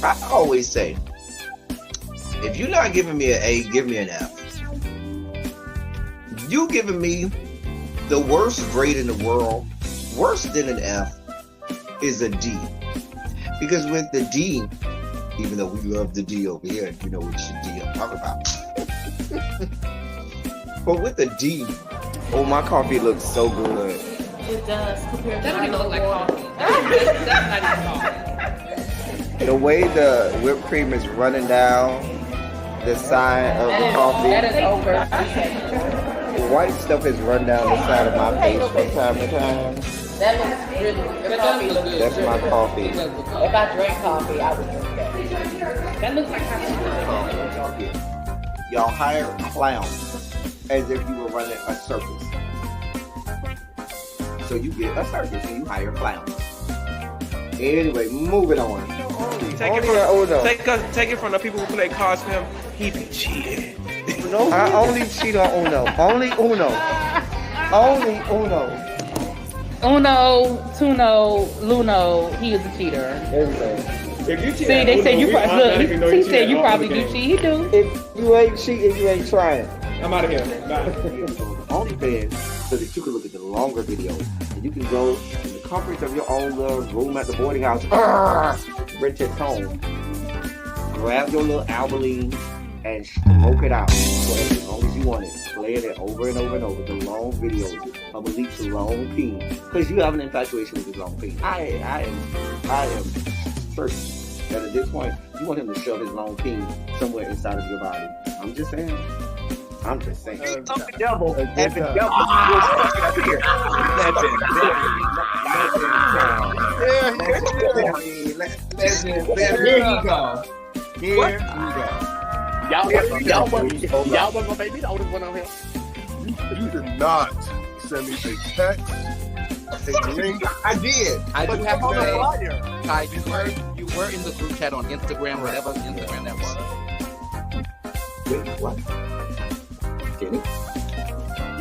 I always say, if you're not giving me an A, give me an F. You giving me the worst grade in the world, worse than an F, is a D. Because with the D, even though we love the D over here, you know which D I'm talking about. But with the D, oh, my coffee looks so good. It does. That don't even look like coffee. That's not even coffee. The way the whipped cream is running down the side of the coffee. That is over. The white stuff has run down the side of my face from time to time. That looks really good. Your coffee looks good. That's my coffee. If I drank coffee, I would drink that. That looks like coffee. Y'all hire clowns as if you were running a circus. So you get a circus and you hire clowns. Anyway, moving on. Take it from the people who play cards for him. He be cheating. No, I only cheat on Uno. Only Uno. Only Uno. Uno, Tuno, Luno, he is a cheater. Everything. If you cheat, See, they said you probably look. He said you probably do cheat. He do. If you ain't cheating, you ain't trying. I'm out of here. Bye. OnlyFans so that you can look at the longer videos and you can go in the comfort of your own little room at the boarding house, rent it home, grab your little Albaline and smoke it out for as long as you want it, playing it over and over and over, the long videos of Malik's long peen, because you have an infatuation with his long peen. I am certain that at this point you want him to shove his long peen somewhere inside of your body. I'm just saying. The devil and the devil was fucking up here. There we go. Here we go. Y'all wasn't gonna make me the oldest one on here. You did not send me a text, a link. I did. I do have to say, Ty, you were in the group chat on Instagram, whatever Instagram that was. Wait, what? Kitty?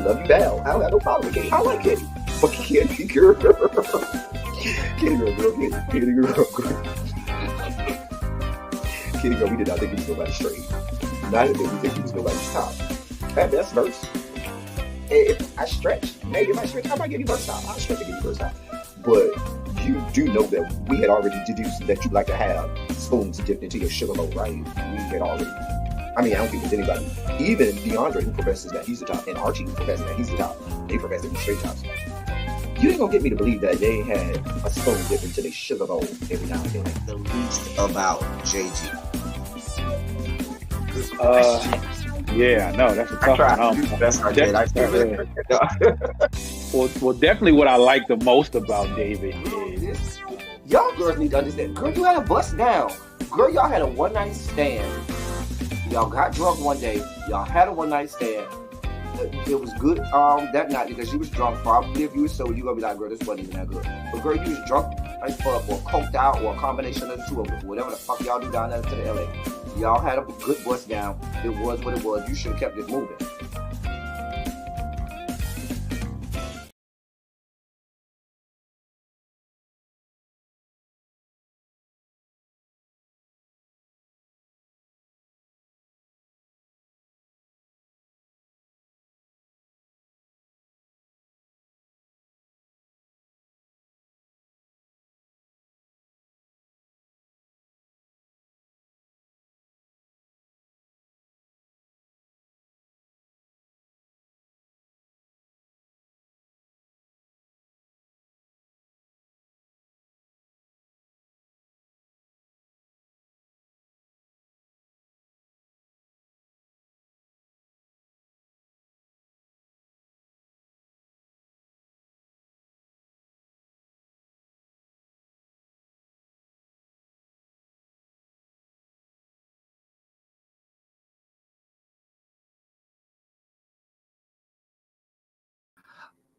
Love you down. I don't have no problem with Kitty. I like Kitty. But Kitty girl. Kitty girl. Kitty girl, we did not think we was nobody straight. Neither did we think we was nobody's top. That best verse. If I stretch, maybe if I stretch, I might give you verse top. I'll stretch to give you verse top. But you do know that we had already deduced that you like to have spoons dipped into your sugar bowl, right? We had already. I mean, I don't think there's anybody. Even DeAndre, who professes that he's the top, and Archie, who professes that he's the top, they profess that he's straight tops. You ain't gonna get me to believe that they had a spoon dipped into their sugar bowl every now and then. The least about JG. Yeah, no, that's a tough one. Well, definitely what I like the most about David is y'all girls need to understand. Girl, you had a bust down. Girl, y'all had a one night stand. Y'all got drunk one day. Y'all had a one night stand. It was good that night because you was drunk. Probably if you was sober, you gonna be like, girl, this wasn't even that good. But girl, you was drunk as fuck or coked out or a combination of the two of them. Whatever the fuck y'all do down there to the LA. Y'all had a good bust down. It was what it was. You should have kept it moving.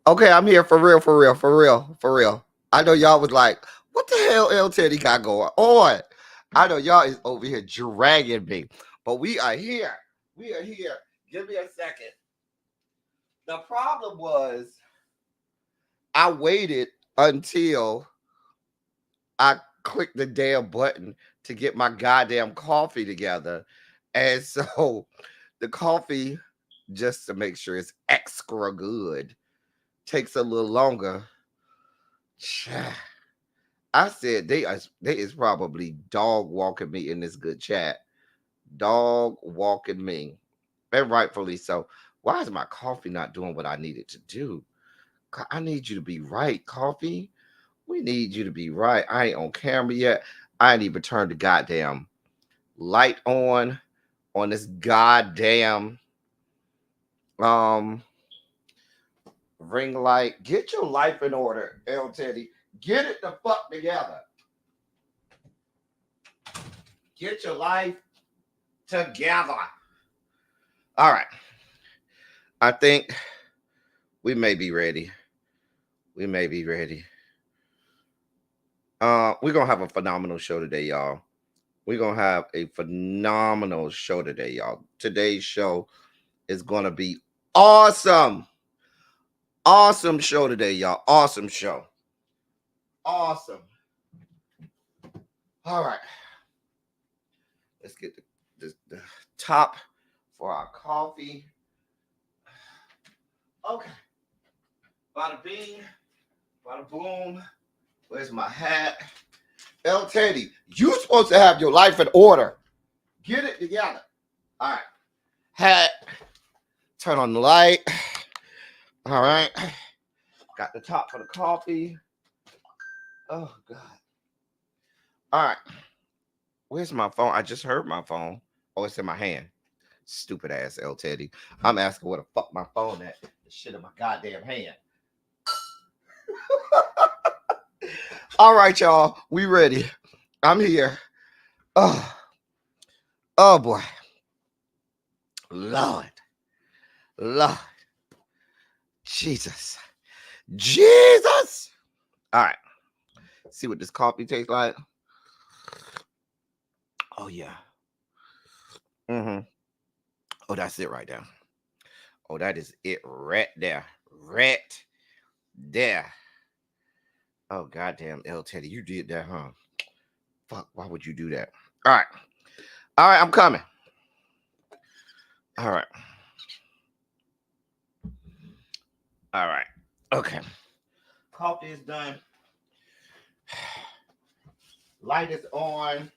Okay, I'm here for real. I know y'all was like, what the hell L Teddy got going on? I know y'all is over here dragging me, but we are here. Give me a second. The problem was I waited until I clicked the damn button to get my goddamn coffee together. And so the coffee, just to make sure it's extra good, takes a little longer. I said they is probably dog walking me in this good chat. Dog walking me. And rightfully so. Why is my coffee not doing what I need it to do? I need you to be right, coffee. We need you to be right. I ain't on camera yet. I ain't even turned the goddamn light on this goddamn ring light. Get your life in order, L Teddy. Get it the fuck together. Get your life together. All right. I think we may be ready. We may be ready. We're gonna have a phenomenal show today, y'all. We're gonna have a phenomenal show today, y'all. Today's show is gonna be awesome. Awesome show today, y'all. Awesome show. Awesome. All right. Let's get the top for our coffee. Okay. Bada bing. Bada boom. Where's my hat? L. Teddy, you supposed to have your life in order. Get it together. All right. Hat. Turn on the light. All right. Got the top for the coffee. Oh, God. All right. Where's my phone? I just heard my phone. Oh, it's in my hand. Stupid ass L. Teddy. I'm asking where the fuck my phone at. The shit in my goddamn hand. All right, y'all. We ready. I'm here. Oh boy. Lord. Jesus. All right. See what this coffee tastes like. Oh, yeah. Oh, that's it right there. Oh, that is it right there. Right there. Oh, goddamn, L. Teddy, you did that, huh? Fuck, why would you do that? All right. I'm coming. All right. Okay. Coffee is done. Light is on.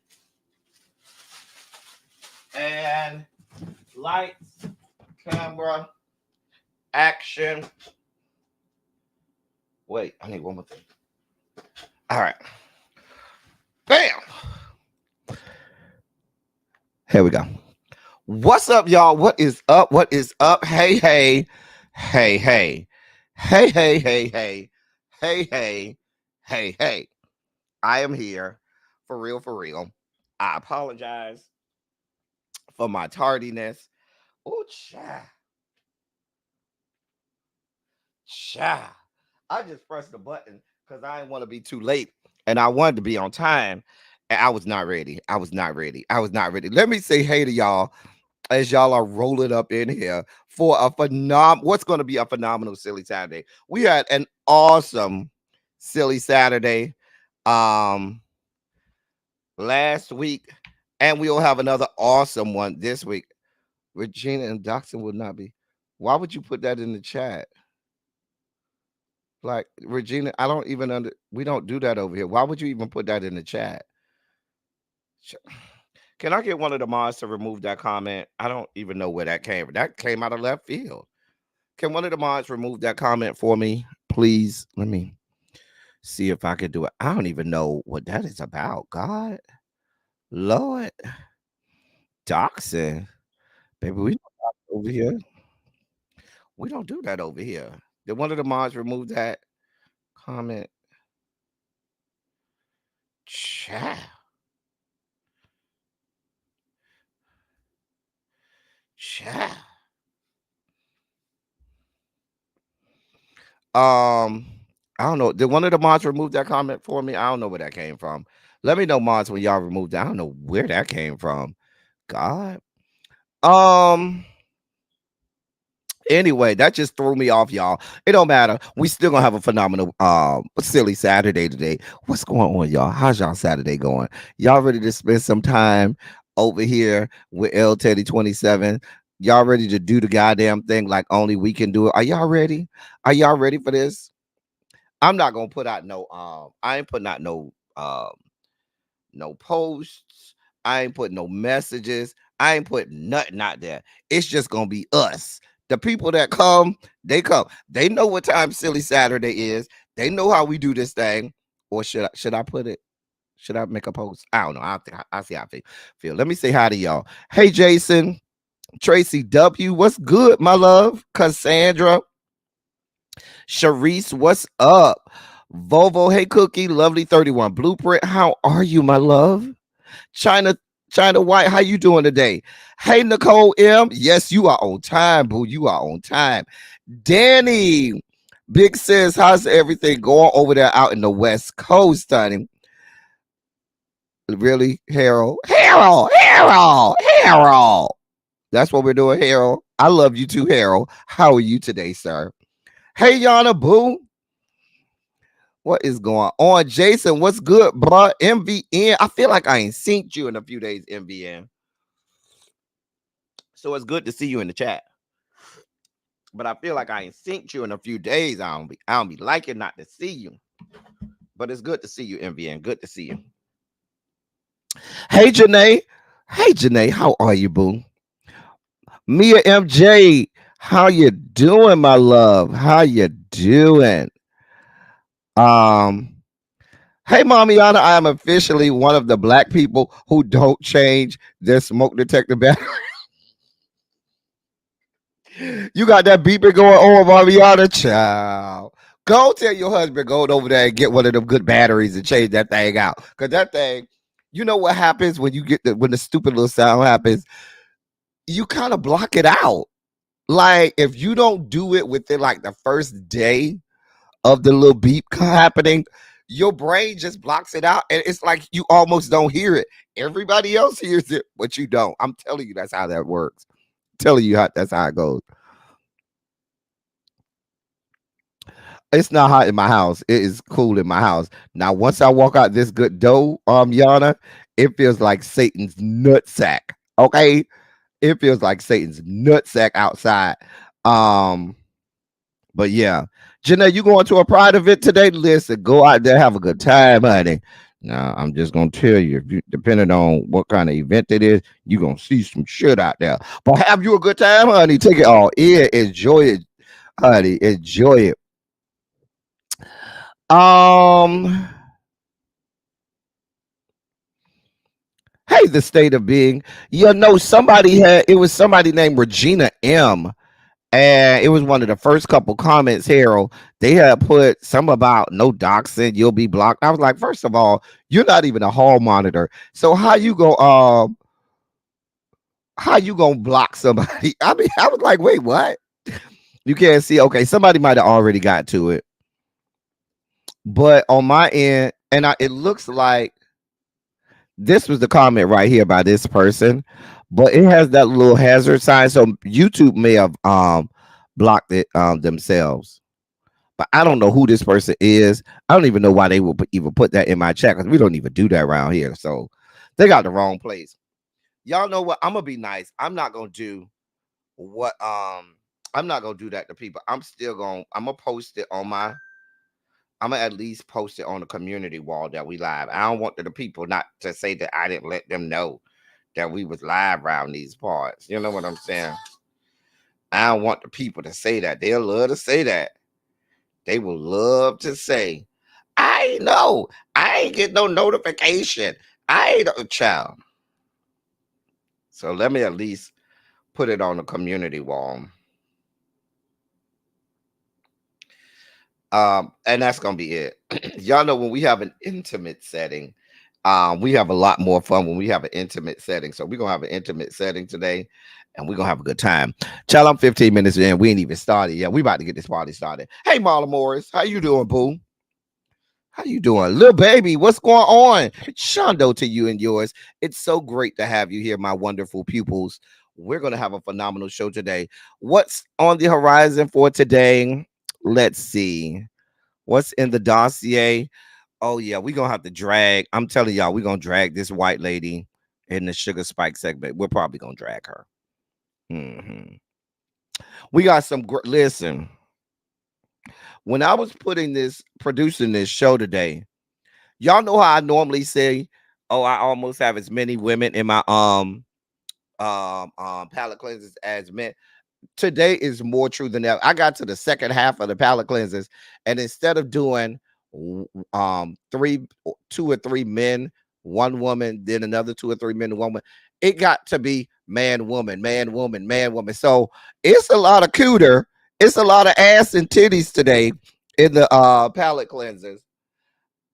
And lights, camera, action. Wait, I need one more thing. All right. Bam. Here we go. What's up, y'all? What is up? Hey. I am here for real. I apologize for my tardiness. Oh, child. I just pressed the button because I didn't want to be too late and I wanted to be on time. And I was not ready. Let me say hey to y'all as y'all are rolling up in here for what's going to be a phenomenal Silly Saturday. We had an awesome Silly Saturday last week, and we'll have another awesome one this week. Regina induction will not be. Why would you put that in the chat? Like, Regina, I don't even we don't do that over here. Why would you even put that in the chat? Can I get one of the mods to remove that comment? I don't even know where that came from. That came out of left field. Can one of the mods remove that comment for me, please? Let me see if I can do it. I don't even know what that is about. God, Lord, doxing. Baby, we don't do that over here. We don't do that over here. Did one of the mods remove that comment? Child. I don't know. Did one of the mods remove that comment for me? I don't know where that came from. Let me know, mods, when y'all removed that. I don't know where that came from. God. Anyway, that just threw me off, y'all. It don't matter. We still gonna have a phenomenal, silly Saturday today. What's going on, y'all? How's y'all Saturday going? Y'all ready to spend some time over here with L Teddy 27? Y'all ready to do the goddamn thing like only we can do it? Are y'all ready? Are y'all ready for this? I'm not gonna put out no I ain't putting out no posts. I ain't putting no messages. I ain't putting nothing out there. It's just gonna be us. The people that come, they come. They know what time Silly Saturday is. They know how we do this thing. Or should I put it? Should I make a post? I don't know. I see how I feel. Let me say hi to y'all. Hey Jason, Tracy W, what's good, my love? Cassandra, Sharice, what's up? Volvo, hey Cookie, lovely 31 Blueprint. How are you, my love? China White, how you doing today? Hey Nicole M, yes, you are on time, boo. You are on time. Danny, Big Sis, how's everything going over there out in the West Coast, honey? Really, Harold? That's what we're doing, Harold. I love you too, Harold. How are you today, sir? Hey, Yana Boo. What is going on? Jason, what's good, bro? MVN. I feel like I ain't seen you in a few days, MVN. So it's good to see you in the chat. But I feel like I ain't seen you in a few days. I don't be liking not to see you. But it's good to see you, MVN. Good to see you. Hey, Janae. Hey, Janae. How are you, boo? Mia MJ. How you doing, my love? How you doing? Hey, Mamiana, I am officially one of the black people who don't change their smoke detector battery. You got that beeper going on, Mamiana? Child. Go tell your husband, go over there and get one of them good batteries and change that thing out. Because that thing, you know what happens when you get when the stupid little sound happens? You kind of block it out. Like, if you don't do it within like the first day of the little beep happening, your brain just blocks it out, and it's like you almost don't hear it. Everybody else hears it, but you don't. I'm telling you, that's how that works. I'm telling you that's how it goes. It's not hot in my house. It is cool in my house. Now, once I walk out this good door, Yana, it feels like Satan's nutsack. Okay, it feels like Satan's nutsack outside. But yeah, Janae, you going to a pride event today? Listen, go out there, have a good time, honey. Now, I'm just gonna tell you, if you depending on what kind of event it is, you're gonna see some shit out there. But have you a good time, honey? Take it all in, enjoy it, honey, enjoy it. Hey, the state of being. You know, it was somebody named Regina M. And it was one of the first couple comments, Harold. They had put some about no doxing, you'll be blocked. I was like, first of all, you're not even a hall monitor. So how you gonna block somebody? I mean, I was like, wait, what? You can't see. Okay, somebody might have already got to it. But on my end, it looks like this was the comment right here by this person, but it has that little hazard sign. So YouTube may have blocked it themselves. But I don't know who this person is. I don't even know why they would even put that in my chat, because we don't even do that around here. So they got the wrong place. Y'all know what? I'm gonna be nice. I'm not gonna do what I'm not gonna do that to people. I'm gonna post it on my I'm gonna at least post it on the community wall that we live. I don't want the people not to say that I didn't let them know that we was live around these parts. You know what I'm saying? I don't want the people to say that. They'll love to say that. They will love to say, I know. I ain't get no notification. I ain't a child. So let me at least put it on the community wall. And that's gonna be it. Y'all know when we have an intimate setting, we have a lot more fun when we have an intimate setting. So we're gonna have an intimate setting today, and we're gonna have a good time. Child, I'm 15 minutes in. We ain't even started yet. We about to get this party started. Hey, Marla Morris, how you doing, boo? How you doing? Little baby, what's going on? Shondo to you and yours. It's so great to have you here, my wonderful pupils. We're going to have a phenomenal show today. What's on the horizon for today? Let's see. What's in the dossier? Oh, yeah, we're going to have to drag. I'm telling y'all, we're going to drag this white lady in the Sugar Spike segment. We're probably going to drag her. We got some listen. When I was producing this show today, y'all know how I normally say, oh, I almost have as many women in my palate cleansers as men. Today is more true than ever. I got to the second half of the palate cleansers, and instead of doing 2 or 3 men, 1 woman, then another 2 or 3 men and 1 woman, it got to be man, woman, man, woman, man, woman. So it's a lot of cooter. It's a lot of ass and titties today in the palate cleansers.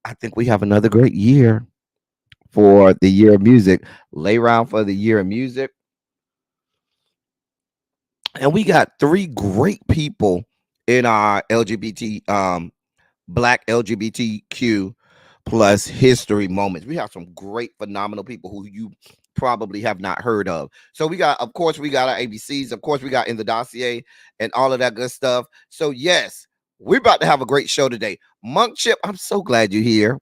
I think we have another great year for the year of music. Lay round for the year of music. And we got 3 great people in our Black LGBTQ plus history moments. We have some great, phenomenal people who you probably have not heard of. So we got, of course, we got our ABCs. Of course, we got in the dossier and all of that good stuff. So yes, we're about to have a great show today. Monk Chip, I'm so glad you're here.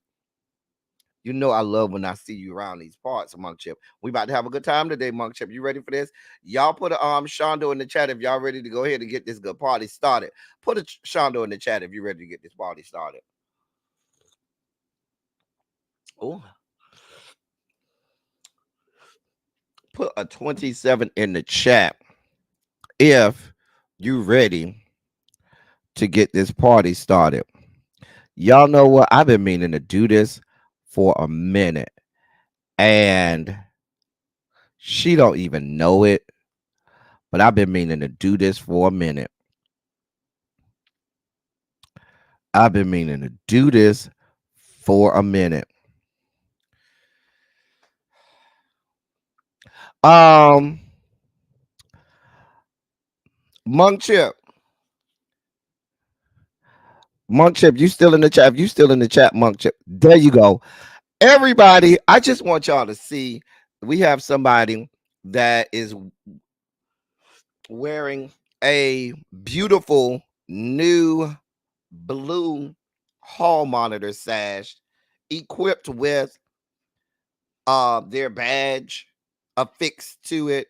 You know I love when I see you around these parts, Monk Chip. We about to have a good time today, Monk Chip. You ready for this? Y'all put a Shondo in the chat if y'all ready to go ahead and get this good party started. Put a Shondo in the chat if you're ready to get this party started. Oh. Put a 27 in the chat if you ready to get this party started. Y'all know what? I've been meaning to do this for a minute. And she don't even know it. But I've been meaning to do this for a minute. I've been meaning to do this for a minute. Monk Chip. Monk Chip, you still in the chat? If you still in the chat, Monk Chip, there you go. Everybody, I just want y'all to see we have somebody that is wearing a beautiful new blue hall monitor sash equipped with their badge affixed to it.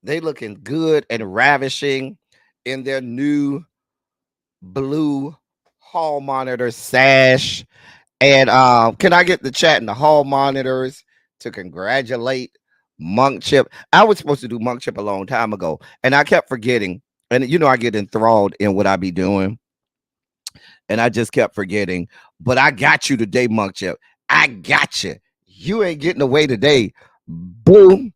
They looking good and ravishing in their new blue hall monitor sash. And can I get the chat in the hall monitors to congratulate Monk Chip? I was supposed to do Monk Chip a long time ago, and I kept forgetting. And you know, I get enthralled in what I be doing, and I just kept forgetting. But I got you today, Monk Chip. I got you. You ain't getting away today. Boom.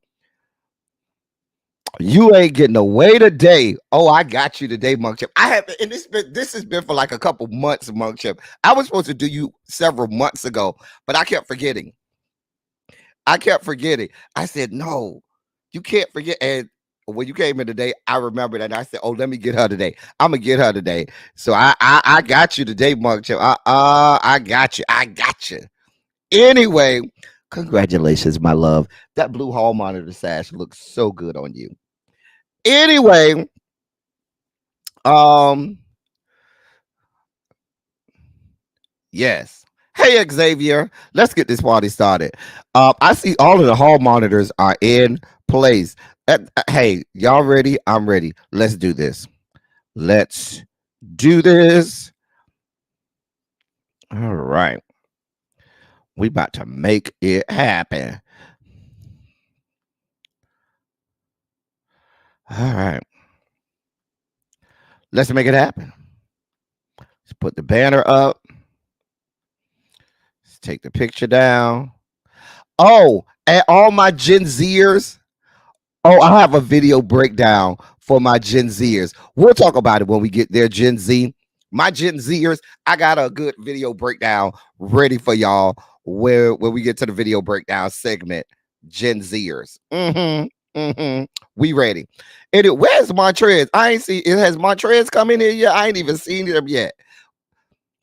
You ain't getting away today. Oh, I got you today, Monk Chip. I have, and this has been for like a couple months, Monk Chip. I was supposed to do you several months ago, but I kept forgetting. I said, no, you can't forget. And when you came in today, I remembered and I said, oh, let me get her today. I'm gonna get her today. So I got you today, Monk Chip. I got you. Anyway, congratulations, my love. That blue hall monitor sash looks so good on you. Anyway, yes. Hey, Xavier, let's get this party started. I see all of the hall monitors are in place. Hey, y'all ready? I'm ready. Let's do this. All right. We about to make it happen. All right. Let's make it happen. Let's put the banner up. Let's take the picture down. Oh, and all my Gen Zers. Oh, I have a video breakdown for my Gen Zers. We'll talk about it when we get there, Gen Z. My Gen Zers, I got a good video breakdown ready for y'all where we get to the video breakdown segment. Gen Zers. We ready. And where's Montrez? I ain't see it. Has Montrez come in here yet? I ain't even seen him yet.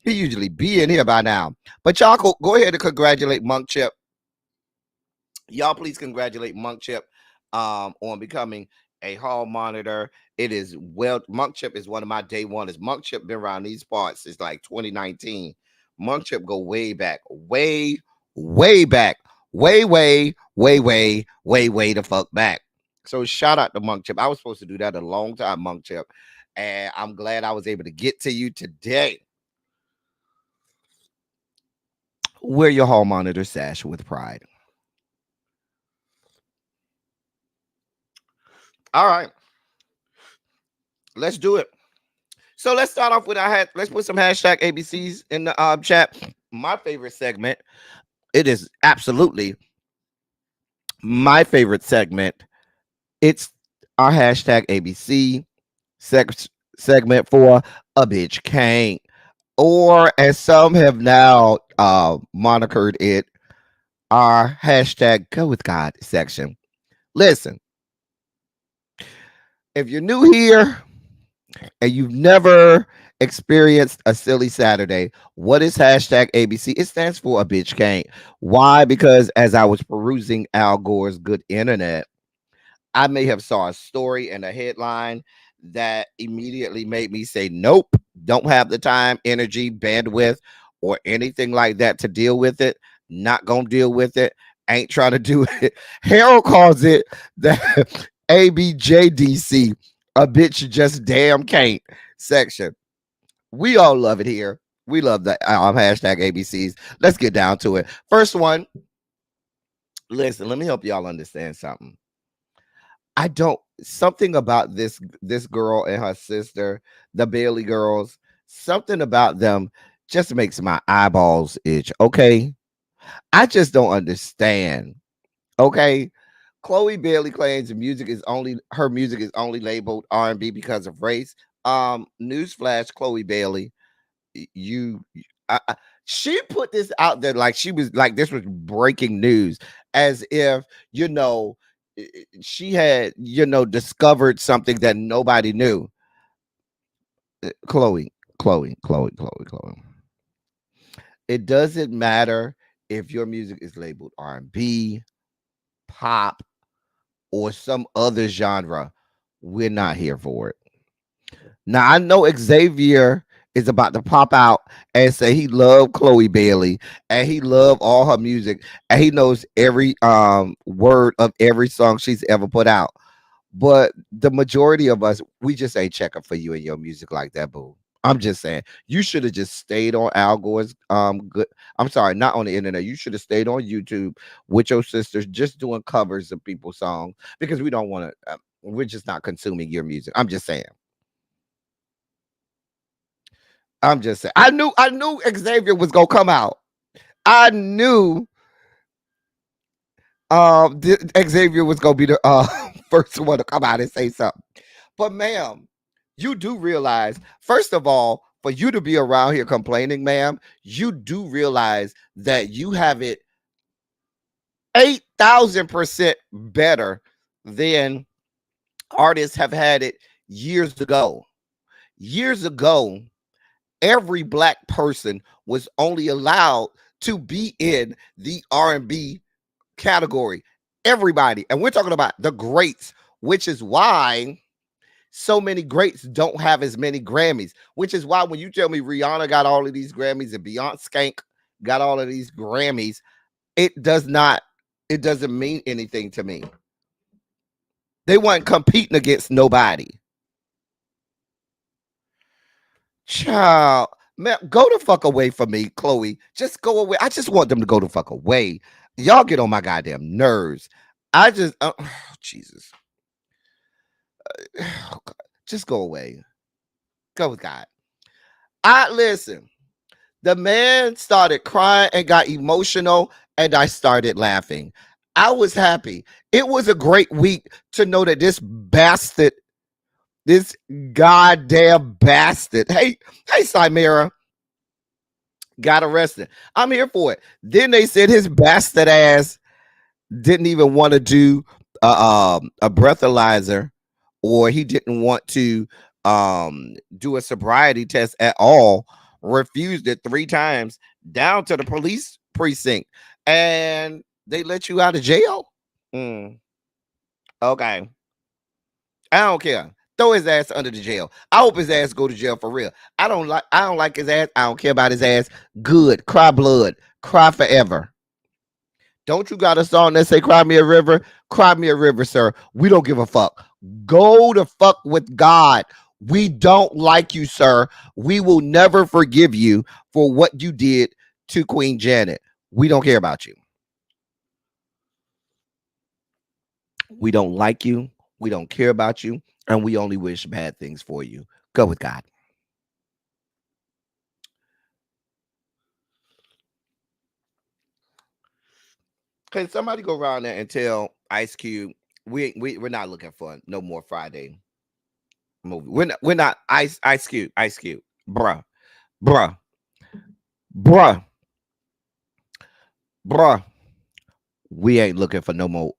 He usually be in here by now. But y'all go ahead and congratulate Monk Chip. Y'all please congratulate Monk Chip. on becoming a hall monitor. It is Monk Chip is one of my day oneers. Monk Chip been around these parts since like 2019. Monk Chip go way back, way back, way the fuck back. So shout out to Monk Chip. I was supposed to do that a long time, Monk Chip, and I'm glad I was able to get to you today. Wear your hall monitor sash with pride. All right, let's do it. So let's start off with let's put some hashtag ABCs in the chat. My favorite segment. It is absolutely my favorite segment. It's our hashtag ABC segment for a bitch can't, or as some have now monikered it, our hashtag go with God section. Listen, if you're new here and you've never experienced a silly Saturday, what is hashtag ABC? It stands for a bitch can't. Why? Because as I was perusing Al Gore's good internet, I may have saw a story and a headline that immediately made me say, nope, don't have the time, energy, bandwidth, or anything like that to deal with it. Not gonna deal with it. Ain't trying to do it. Harold calls it the ABJDC, a bitch just damn can't section. We all love it here. We love the hashtag ABCs. Let's get down to it. First one. Listen, let me help y'all understand something. Something about this girl and her sister, the Bailey girls, something about them just makes my eyeballs itch. Okay. I just don't understand. Okay. Chloe Bailey claims her music is only labeled R&B because of race. Newsflash, Chloe Bailey, she put this out there like she was like this was breaking news, as if she had discovered something that nobody knew. Chloe. It doesn't matter if your music is labeled R&B, pop, or some other genre. We're not here for it. Now I know Xavier is about to pop out and say he loved Chloe Bailey and he loved all her music and he knows every word of every song she's ever put out. But the majority of us, we just ain't checking for you and your music like that, boo. I'm just saying, you should have just stayed on Al Gore's good. I'm sorry, not on the internet. You should have stayed on YouTube with your sisters, just doing covers of people's songs, because we don't want to. We're just not consuming your music. I'm just saying. I knew Xavier was gonna come out. I knew Xavier was gonna be the first one to come out and say something. But ma'am, you do realize, first of all, for you to be around here complaining, ma'am, you do realize that you have it 8,000% better than artists have had it years ago. Years ago, every black person was only allowed to be in the R&B category. Everybody. And we're talking about the greats, which is why so many greats don't have as many Grammys, which is why when you tell me Rihanna got all of these Grammys and Beyonce Skank got all of these Grammys, it doesn't mean anything to me. They weren't competing against nobody. Child, man, go the fuck away from me, Chloe. Just go away. I just want them to go the fuck away. Y'all get on my goddamn nerves. Jesus. Just go away. Go with God. Listen. The man started crying and got emotional, and I started laughing. I was happy. It was a great week to know that this bastard, this goddamn bastard, hey, Chimera, got arrested. I'm here for it. Then they said his bastard ass didn't even want to do a breathalyzer, or he didn't want to do a sobriety test at all. Refused it 3 times, down to the police precinct, and they let you out of jail. Okay. I don't care. Throw his ass under the jail. I hope his ass go to jail for real. I don't like his ass. I don't care about his ass. Good. Cry blood. Cry forever. Don't you got a song that say cry me a river? Cry me a river, sir. We don't give a fuck. Go to fuck with God. We don't like you, sir. We will never forgive you for what you did to Queen Janet. We don't care about you. We don't like you. We don't care about you. And we only wish bad things for you. Go with God. Can somebody go around there and tell Ice Cube we're not looking for no more Friday movie. We're not Ice Cube, bruh, bruh, bruh, bruh. We ain't looking for no more.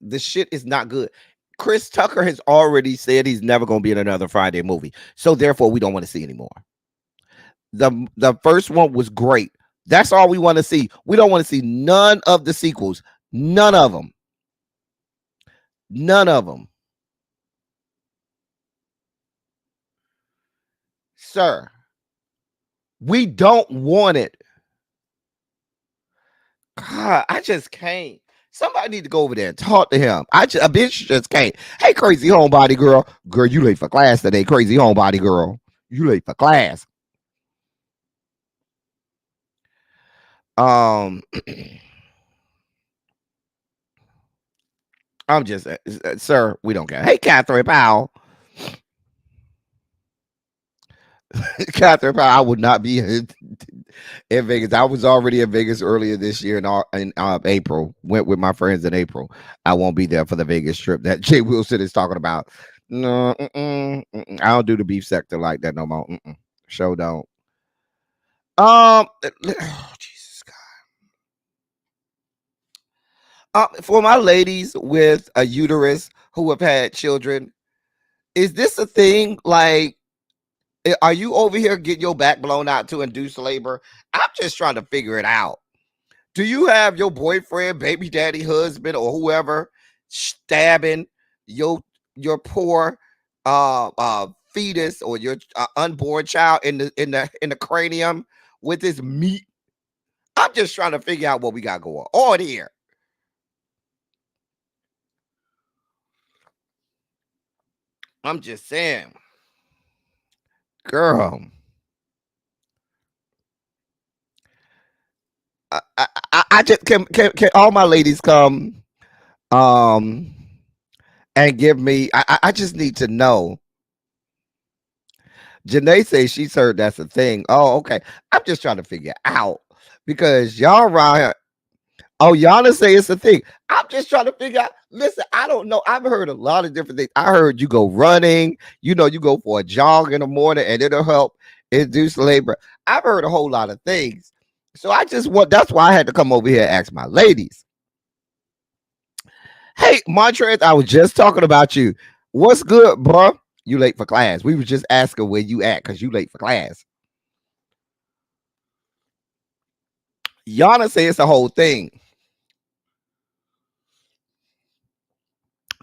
The shit is not good. Chris Tucker has already said he's never going to be in another Friday movie. So therefore, we don't want to see anymore. The first one was great. That's all we want to see. We don't want to see none of the sequels. None of them. None of them. Sir, we don't want it. God, I just can't. Somebody need to go over there and talk to him. A bitch just can't. Hey, crazy homebody girl. Girl, you late for class today, crazy homebody girl. You late for class. I'm just, sir, we don't care. Hey, Catherine Powell. Catherine Powell, I would not be in Vegas. I was already in Vegas earlier this year in April. Went with my friends in April. I won't be there for the Vegas trip that Jay Wilson is talking about. No, I don't do the beef sector like that no more. Show don't. Oh, Jesus God. For my ladies with a uterus who have had children, is this a thing? Like, are you over here getting your back blown out to induce labor? I'm just trying to figure it out. Do you have your boyfriend, baby daddy, husband, or whoever stabbing your poor fetus or your unborn child in the cranium with his meat? I'm just trying to figure out what we got going on here. I'm just saying, girl. I just can all my ladies come and give me I just need to know. Janae says she's heard that's a thing. Oh, okay. I'm just trying to figure out because y'all around here. Oh, y'all say it's a thing. I'm just trying to figure out. Listen, I don't know. I've heard a lot of different things. I heard you go running, you go for a jog in the morning and it'll help induce labor. I've heard a whole lot of things. So that's why I had to come over here and ask my ladies. Hey, Montrez, I was just talking about you. What's good, bro? You late for class. We was just asking where you at because you late for class. Yana say it's a whole thing.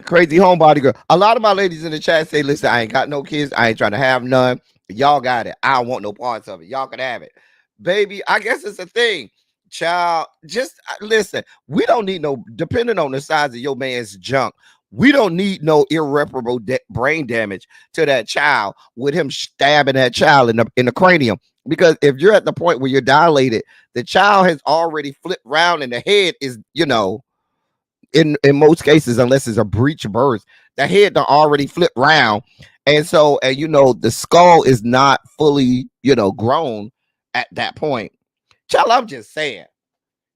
Crazy homebody girl. A lot of my ladies in the chat say, listen, I ain't got no kids. I ain't trying to have none. Y'all got it. I don't want no parts of it. Y'all can have it. Baby, I guess it's a thing. Child, just listen. We don't need no, depending on the size of your man's junk, we don't need no irreparable brain damage to that child with him stabbing that child in the cranium. Because if you're at the point where you're dilated, the child has already flipped round and the head is, in most cases, unless it's a breech birth, the head done already flipped round. And so, the skull is not fully, grown at that point. Child, I'm just saying,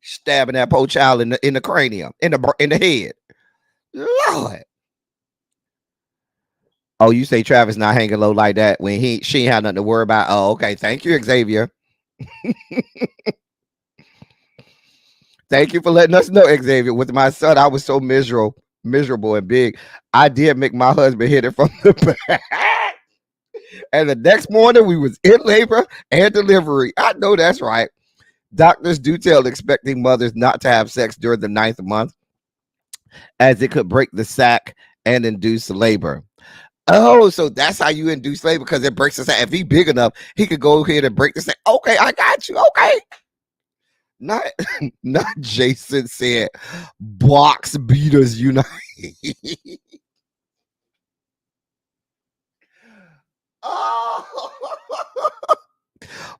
stabbing that poor child in the cranium, in the head. Lord. Oh, you say Travis not hanging low like that when she ain't had nothing to worry about. Oh, okay. Thank you, Xavier. Thank you for letting us know, Xavier. With my son, I was so miserable and big. I did make my husband hit it from the back. And the next morning, we was in labor and delivery. I know that's right. Doctors do tell expecting mothers not to have sex during the 9th month. as it could break the sac and induce labor. Oh, so that's how you induce labor, because it breaks the sac. If he big enough, he could go ahead and break the sac. Okay, I got you. Okay. Not not Jason said box beaters unite. Oh,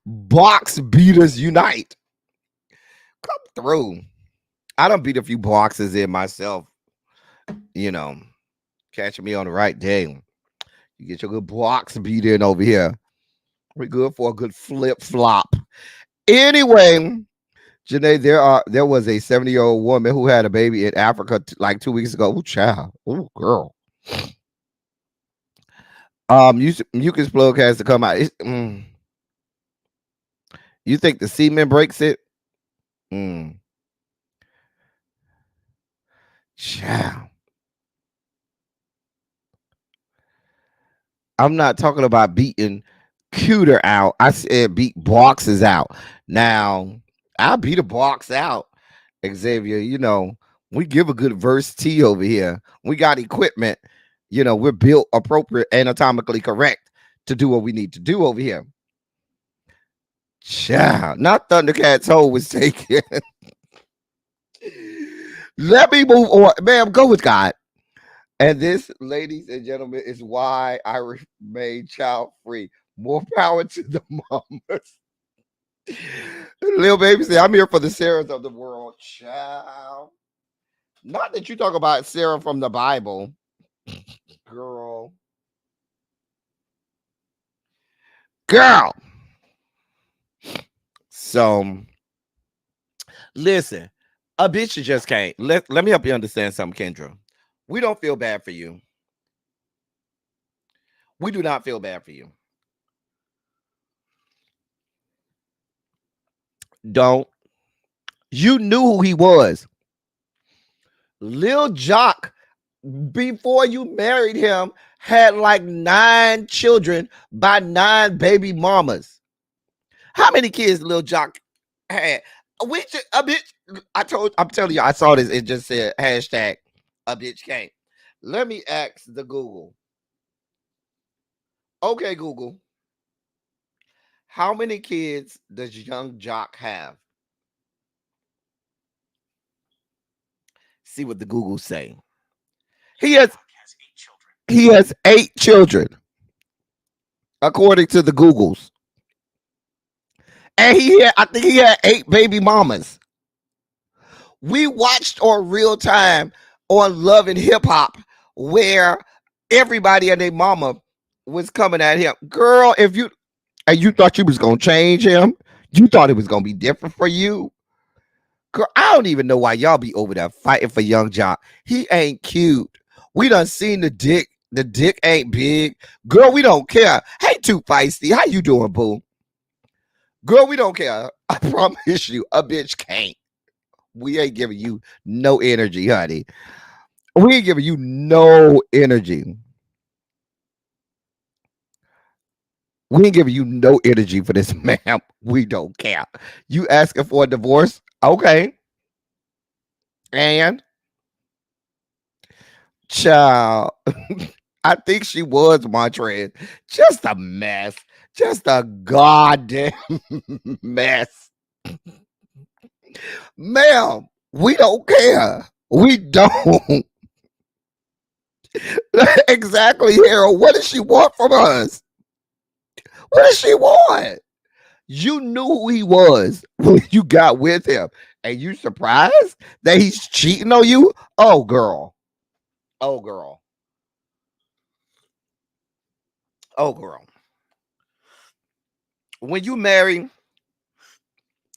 box beaters unite. Come through. I done beat a few boxes in myself. You know, catching me on the right day. You get your good box beat in over here. We're good for a good flip flop. Anyway, Janae, there was a 70-year-old woman who had a baby in Africa like 2 weeks ago. Ooh, child. Ooh, girl. Mucus plug has to come out. You think the semen breaks it? Child. I'm not talking about beating cuter out. I said beat boxes out. Now, I'll beat a box out, Xavier. You know, we give a good verse T over here. We got equipment. You know, we're built appropriate, anatomically correct to do what we need to do over here. Child, not Thundercat's hole was taken. Let me move on. Ma'am, go with God. And this, ladies and gentlemen, is why I remain child free. More power to the mamas. Lil Baby say, I'm here for the Sarahs of the world. Child. Not that you talk about Sarah from the Bible. Girl. So, listen, a bitch just can't. Let me help you understand something, Kendra. We don't feel bad for you. We do not feel bad for you. Don't. You knew who he was. Lil Jock, before you married him, had like 9 children by 9 baby mamas. How many kids Lil Jock had? Which a bitch? I'm telling you, I saw this. It just said hashtag a bitch can't. Let me ask the Google. Okay, Google. How many kids does young Jock have? See what the Google say. He has 8 children, according to the Googles. And I think he had 8 baby mamas. We watched on real time on Love and Hip Hop, where everybody and their mama was coming at him. Girl, if you thought you was gonna change him, you thought it was gonna be different for you. Girl, I don't even know why y'all be over there fighting for young Jock. He ain't cute. We done seen the dick. The dick ain't big. Girl, we don't care. Hey, Too Feisty, how you doing, boo? Girl, we don't care. I promise you, a bitch can't. We ain't giving you no energy, honey. We ain't giving you no energy. We ain't giving you no energy for this, ma'am. We don't care. You asking for a divorce? Okay. And child, I think she was Montrez. Just a mess. Just a goddamn mess. Ma'am, we don't care. We don't. Exactly, Harold. What does she want from us? What does she want? You knew who he was when you got with him. And you surprised that he's cheating on you? Oh, girl. Oh, girl. Oh, girl. When you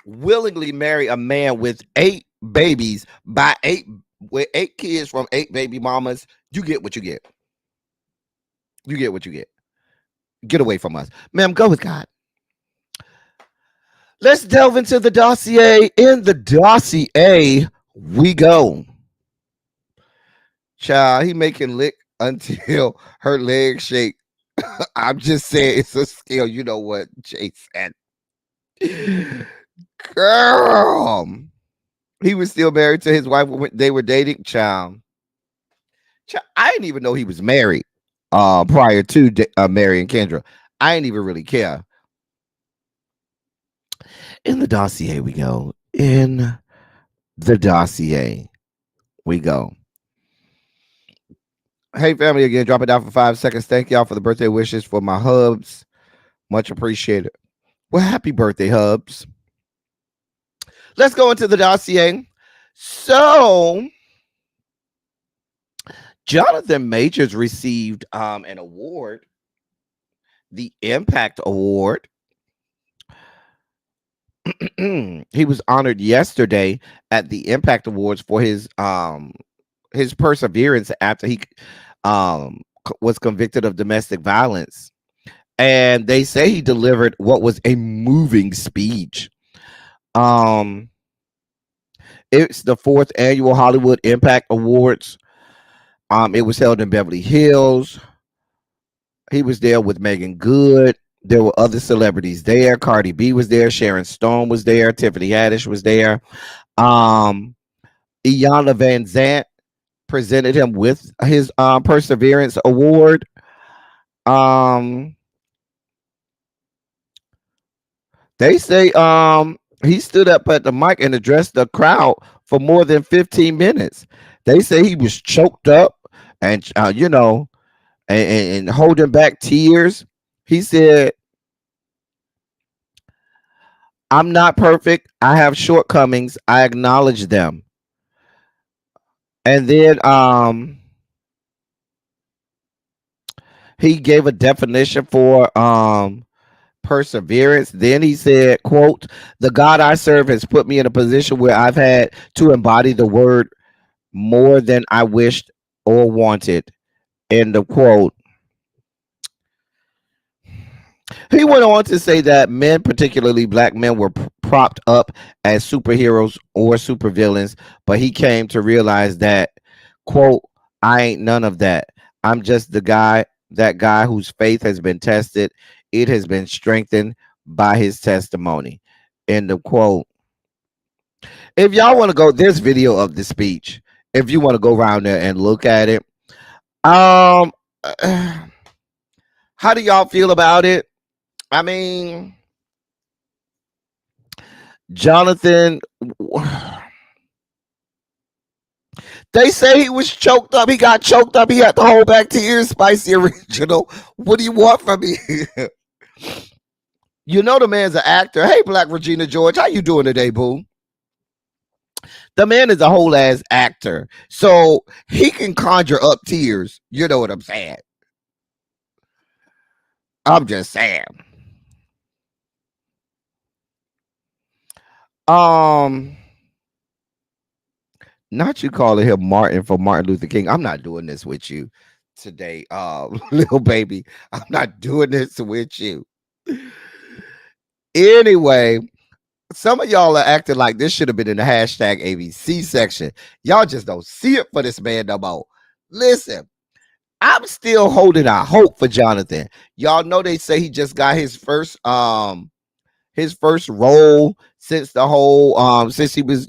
willingly marry a man with 8 babies with 8 kids from 8 baby mamas, you get what you get. You get what you get. Get away from us. Ma'am, go with God. Let's delve into the dossier. In the dossier, we go. Child, he making lick until her legs shake. I'm just saying it's a skill. You know what Jay said. Girl. He was still married to his wife when they were dating. Child. I didn't even know he was married prior to marrying Kendra. I didn't even really care. In the dossier we go. In the dossier we go. Hey, family, again, drop it down for 5 seconds. Thank y'all for the birthday wishes for my hubs. Much appreciated. Well, happy birthday, hubs. Let's go into the dossier. So, Jonathan Majors received an award, the Impact Award. He was honored yesterday at the Impact Awards for his perseverance after he was convicted of domestic violence. And they say he delivered what was a moving speech. It's the 4th annual Hollywood Impact Awards. It was held in Beverly Hills. He was there with Megan Good. There were other celebrities there. Cardi B was there. Sharon Stone was there. Tiffany Haddish was there. Iyanla Van Zant presented him with his Perseverance Award. They say he stood up at the mic and addressed the crowd for more than 15 minutes. They say he was choked up and and holding back tears. He said, "I'm not perfect. I have shortcomings. I acknowledge them." And then he gave a definition for perseverance. Then he said, quote, "The God I serve has put me in a position where I've had to embody the word more than I wished or wanted." End of quote. He went on to say that men, particularly black men, were propped up as superheroes or supervillains, but he came to realize that, quote, "I ain't none of that. I'm just that guy whose faith has been tested. It has been strengthened by his testimony." End of quote. If y'all want to go, there's video of the speech. If you want to go around there and look at it. How do y'all feel about it? I mean, Jonathan, they say he was choked up. He got choked up. He had to hold back tears. Spicy Original. What do you want from me? You know the man's an actor. Hey, Black Regina George, how you doing today, boo? The man is a whole ass actor, so he can conjure up tears. You know what I'm saying? I'm just saying. Not you calling him Martin for Martin Luther King. I'm not doing this with you today, little baby. I'm not doing this with you. Anyway, some of y'all are acting like this should have been in the hashtag ABC section. Y'all just don't see it for this man no more. Listen, I'm still holding out hope for Jonathan. Y'all know they say he just got his first role since the whole since he was,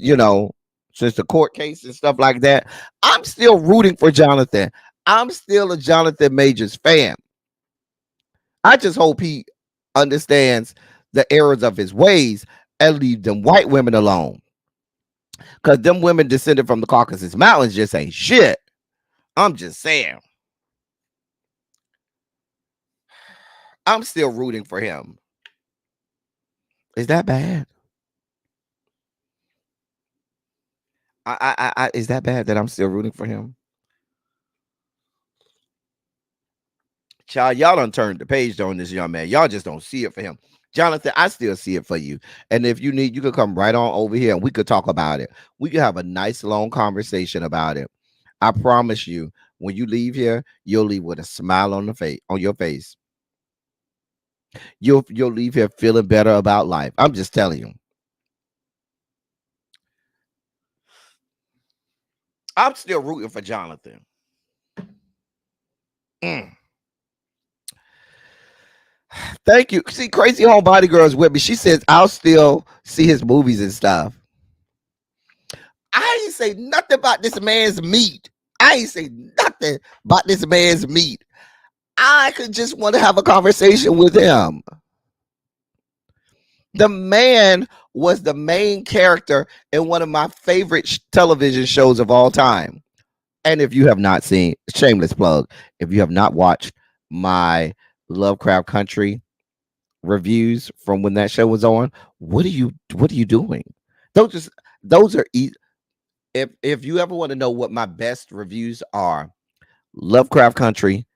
since the court case and stuff like that. I'm still rooting for Jonathan. I'm still a Jonathan Majors fan. I just hope he understands the errors of his ways and leave them white women alone. Because them women descended from the Caucasus Mountains just ain't shit. I'm just saying. I'm still rooting for him. Is that bad? Is that bad that I'm still rooting for him? Child, y'all done turned the page on this young man. Y'all just don't see it for him. Jonathan, I still see it for you. And if you need, you could come right on over here and we could talk about it. We could have a nice long conversation about it. I promise you, when you leave here, you'll leave with a smile on your face. You'll leave here feeling better about life. I'm just telling you. I'm still rooting for Jonathan. Thank you. See, Crazy Homebody Girl is with me. She says, I'll still see his movies and stuff. I ain't say nothing about this man's meat. I ain't say nothing about this man's meat. I could just want to have a conversation with him. The man was the main character in one of my favorite television shows of all time. And if you have not seen, shameless plug, if you have not watched my Lovecraft Country reviews from when that show was on, what are you doing? Those are if you ever want to know what my best reviews are, Lovecraft Country,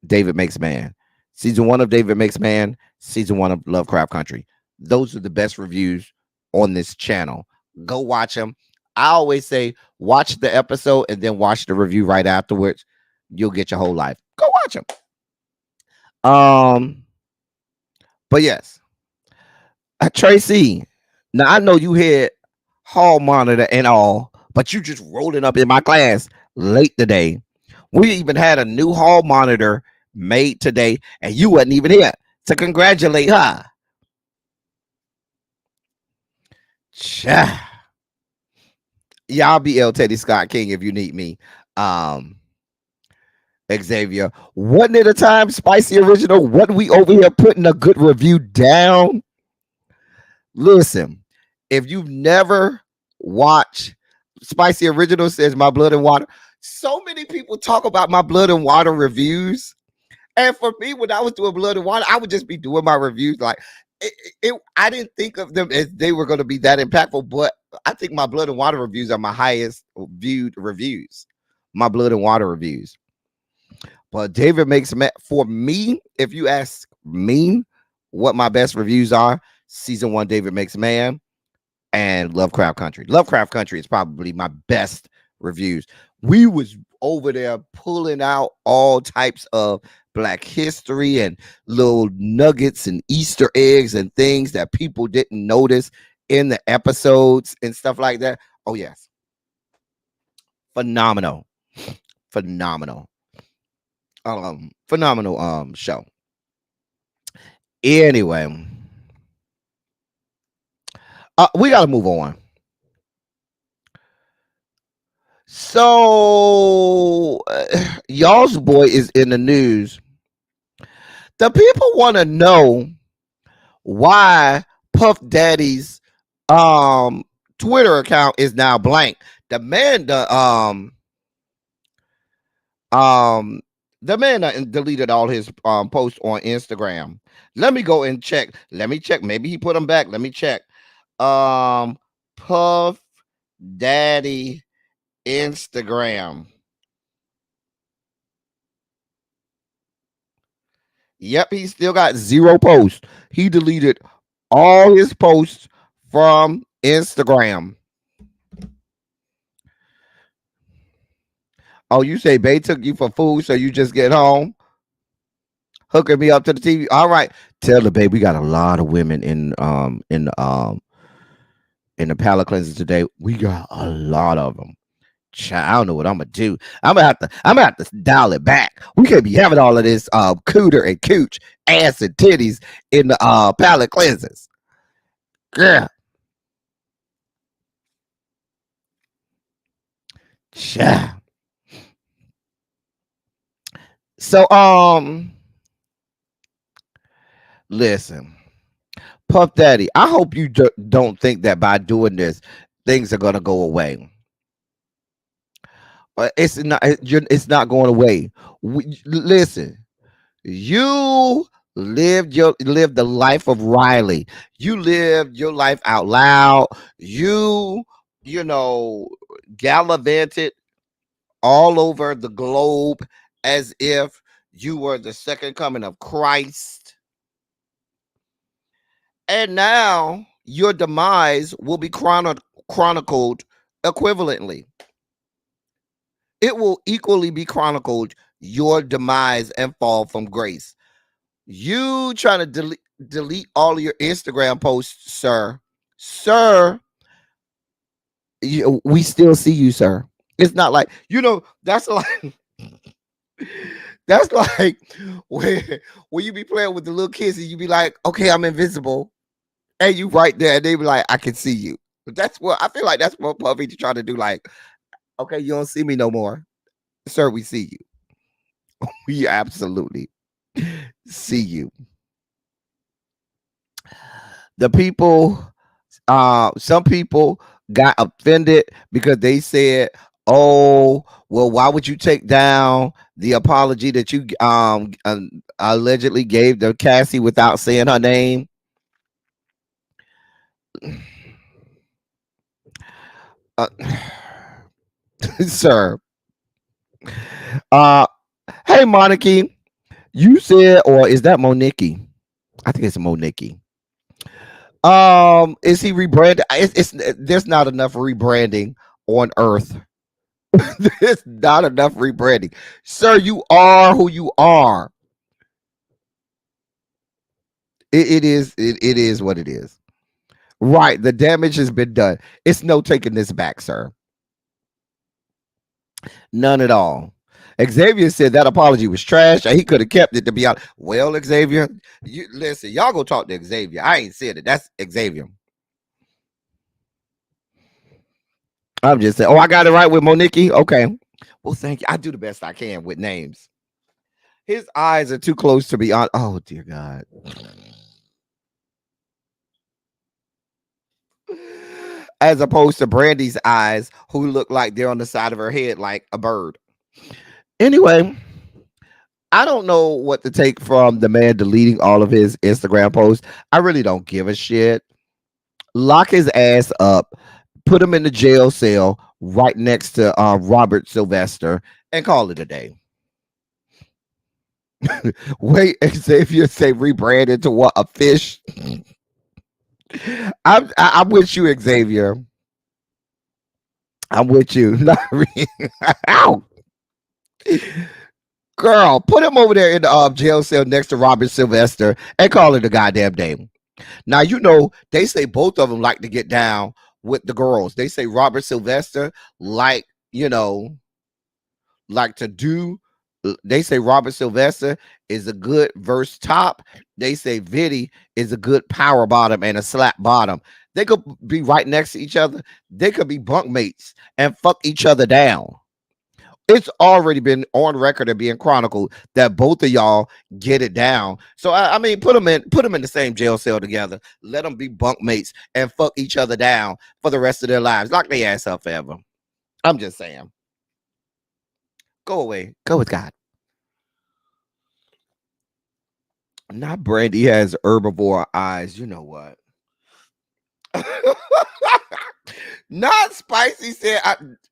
David Makes Man. Season 1 of David Makes Man, season 1 of Lovecraft Country. Those are the best reviews on this channel. Go watch them. I always say watch the episode and then watch the review right afterwards. You'll get your whole life. Go watch them. But yes, Tracy. Now I know you had hall monitor and all, but you just rolling up in my class late today. We even had a new hall monitor made today, and you wasn't even here to congratulate her. Y'all be L. Teddy Scott King if you need me. Xavier, wasn't it a time, Spicy Original? Wasn't we over here putting a good review down? Listen, if you've never watched Spicy Original says My Blood and Water. So many people talk about My Blood and Water reviews. And for me, when I was doing Blood and Water, I would just be doing my reviews. Like I didn't think of them as they were going to be that impactful, but I think My Blood and Water reviews are my highest viewed reviews. My Blood and Water reviews. But David Makes Man, for me, if you ask me what my best reviews are, season 1, David Makes Man, and Lovecraft Country. Lovecraft Country is probably my best reviews. We was over there pulling out all types of Black history and little nuggets and Easter eggs and things that people didn't notice in the episodes and stuff like that. Oh yes. Phenomenal show. Anyway, we gotta move on. So y'all's boy is in the news. The people want to know why Puff Daddy's Twitter account is now blank. The man deleted all his posts on Instagram. Let me go and check. Let me check. Maybe he put them back. Let me check. Puff Daddy Instagram. Yep, he still got 0 posts. He deleted all his posts from Instagram. Oh, you say Bay took you for food, so you just get home? Hooking me up to the TV. All right. Tell the babe we got a lot of women in the palate cleanser today. We got a lot of them. I don't know what I'm gonna do. I'm gonna have to dial it back. We can't be having all of this cooter and cooch, ass and titties in the palate cleansers. Yeah. Yeah. So listen, Puff Daddy, I hope you don't think that by doing this things are gonna go away. It's not going away. Listen, you lived the life of Riley. You lived your life out loud. You gallivanted all over the globe as if you were the second coming of Christ. And now your demise will be chronicled equivalently. It will equally be chronicled your demise and fall from grace. You trying to delete all of your Instagram posts, sir. We still see you, sir. It's not like, that's like when you be playing with the little kids and you be like, okay, I'm invisible. And you right there, and they be like, I can see you. But I feel like that's what Puffy trying to do. Like, Okay, you don't see me no more. Sir, we see you. We absolutely see you. The people, some people got offended because they said, "Oh, well, why would you take down the apology that you allegedly gave to Cassie without saying her name?" Uh, sir, uh, hey, Monarchy, you said, or is that Monique? I think it's Monique. Is he rebranded? There's not enough rebranding on Earth. There's not enough rebranding, sir. You are who you are. It is. It is what it is. Right. The damage has been done. It's no taking this back, sir. None at all. Xavier said that apology was trash. He could have kept it, to be honest. Well, Xavier, you listen, y'all go talk to Xavier. I ain't said it. That's Xavier. I'm just saying. Oh, I got it right with Monique. Okay. Well, thank you. I do the best I can with names. His eyes are too close to be on. Oh, dear God. As opposed to Brandy's eyes, who look like they're on the side of her head like a bird. Anyway, I don't know what to take from the man deleting all of his Instagram posts. I really don't give a shit. Lock his ass up, put him in the jail cell right next to Robert Sylvester, and call it a day. Wait, Xavier say rebranded to what? A fish? I'm with you, Xavier. I'm with you. Ow. Girl, put him over there in the jail cell next to Robert Sylvester and call it a goddamn day. Now, you know, they say both of them like to get down with the girls. They say Robert Sylvester like, you know, like to do. They say Robert Sylvester is a good verse top. They say Diddy is a good power bottom and a slap bottom. They could be right next to each other. They could be bunkmates and fuck each other down. It's already been on record and being chronicled that both of y'all get it down. So I mean, put them in the same jail cell together. Let them be bunkmates and fuck each other down for the rest of their lives. Lock their ass up forever. I'm just saying. Go away. Go with God. Not Brandy has herbivore eyes. You know what? Not Spicy said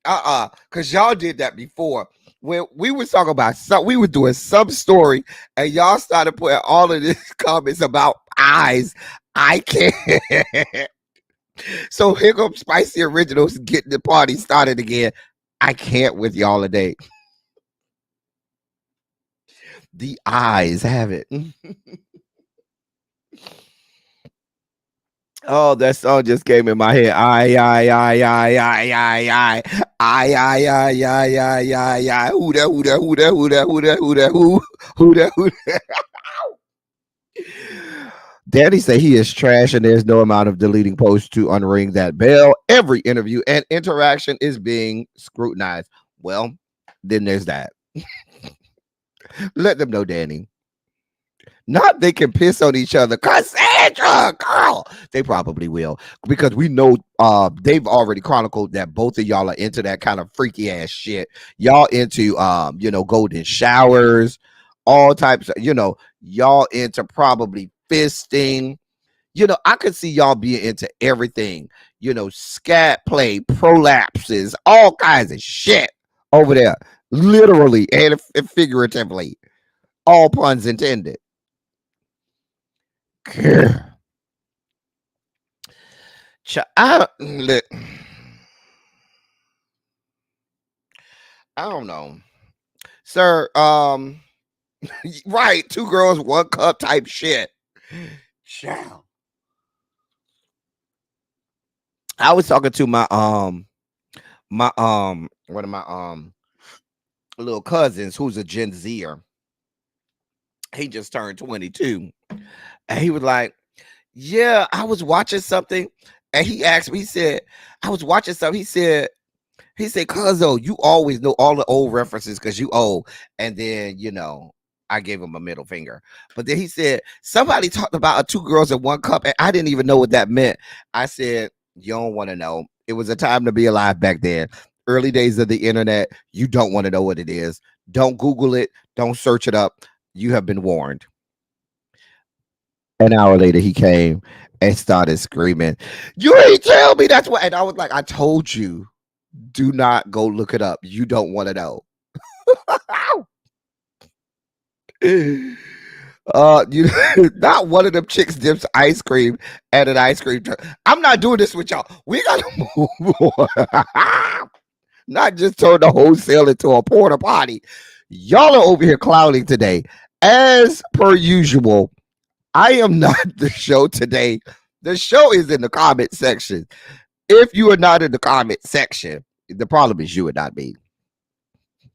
because y'all did that before. When we was talking about we were doing some story and y'all started putting all of these comments about eyes. I can't. So here comes Spicy Originals getting the party started again. I can't with y'all today. The eyes have it. Oh, that song just came in my head. I. Who that? Daddy say he is trash and there's no amount of deleting posts to unring that bell. Every interview and interaction is being scrutinized. Well, then there's that. Let them know, Danny. Not they can piss on each other. Cassandra, girl. They probably will. Because we know they've already chronicled that both of y'all are into that kind of freaky ass shit. Y'all into golden showers, all types of, y'all into probably fisting. I could see y'all being into everything. Scat play, prolapses, all kinds of shit over there. Literally and figuratively. All puns intended. I don't know, sir. Right, 2 girls, 1 cup type shit. Child. I was talking to my one of my little cousins who's a Gen Zer. He just turned 22. And he was like, yeah, I was watching something. And he asked me, he said, I was watching something. He said, He said, "Cuzzo, you always know all the old references because you old." And then, I gave him a middle finger. But then he said, somebody talked about two girls in one cup, and I didn't even know what that meant. I said, you don't want to know. It was a time to be alive back then. Early days of the internet. You don't want to know what it is. Don't Google it. Don't search it up. You have been warned. An hour later, he came and started screaming, "You ain't tell me that's what." And I was like, I told you, do not go look it up. You don't want to know. You not one of them chicks dips ice cream at an ice cream truck. I'm not doing this with y'all. We gotta move on. Not just turn the wholesale into a porta potty. Y'all are over here clowning today. As per usual, I am not the show today. The show is in the comment section. If you are not in the comment section, the problem is you and not me.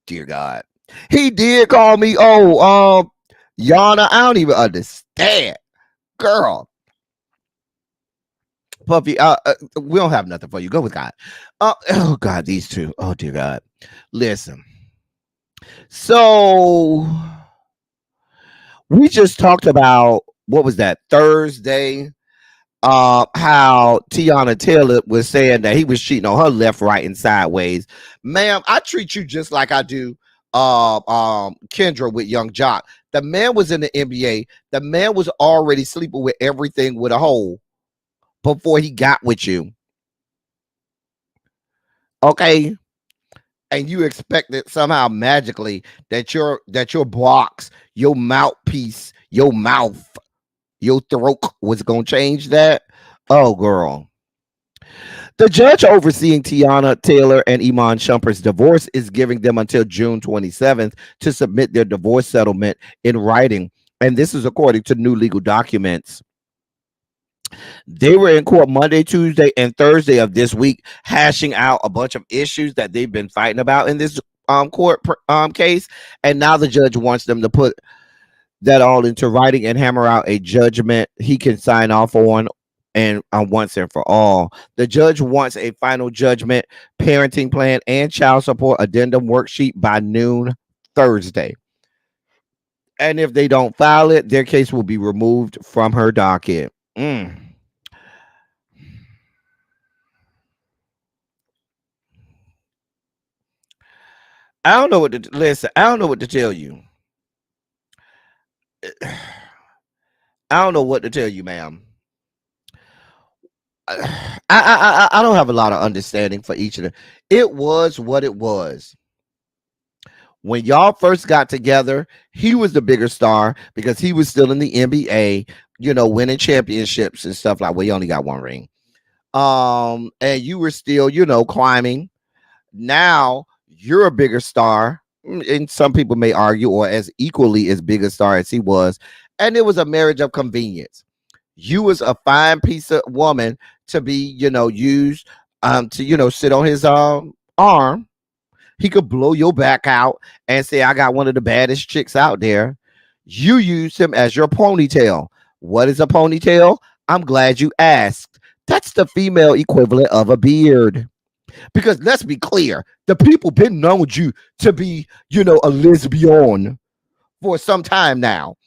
Dear God. He did call me, Yana, I don't even understand. Girl. Puffy, we don't have nothing for you. Go with God. Oh, God, these two. Oh, dear God. Listen. So, we just talked about, what was that, Thursday? How Tiana Taylor was saying that he was cheating on her left, right, and sideways. Ma'am, I treat you just like I do Kendra with Young Jock. The man was in the NBA. The man was already sleeping with everything with a hole before he got with you. Okay. And you expected somehow magically that your box, your mouthpiece, your mouth, your throat was going to change that? Oh, girl. The judge overseeing Tiana Taylor and Iman Shumpert's divorce is giving them until June 27th to submit their divorce settlement in writing. And this is according to new legal documents. They were in court Monday, Tuesday, and Thursday of this week, hashing out a bunch of issues that they've been fighting about in this court case. And now the judge wants them to put that all into writing and hammer out a judgment he can sign off on and once and for all. The judge wants a final judgment, parenting plan, and child support addendum worksheet by noon Thursday. And if they don't file it, their case will be removed from her docket. I don't know what to listen. I don't know what to tell you. I don't know what to tell you, ma'am. I don't have a lot of understanding for each of them. It was what it was. When y'all first got together, he was the bigger star because he was still in the NBA, winning championships and stuff like. Well, he only got one ring. And you were still, climbing. Now you're a bigger star, and some people may argue, or as equally as big a star as he was. And it was a marriage of convenience. You was a fine piece of woman to be, used to, sit on his arm. He could blow your back out and say, I got one of the baddest chicks out there. You used him as your ponytail. What is a ponytail? I'm glad you asked. That's the female equivalent of a beard. Because let's be clear, the people been known you to be, a lesbian for some time now.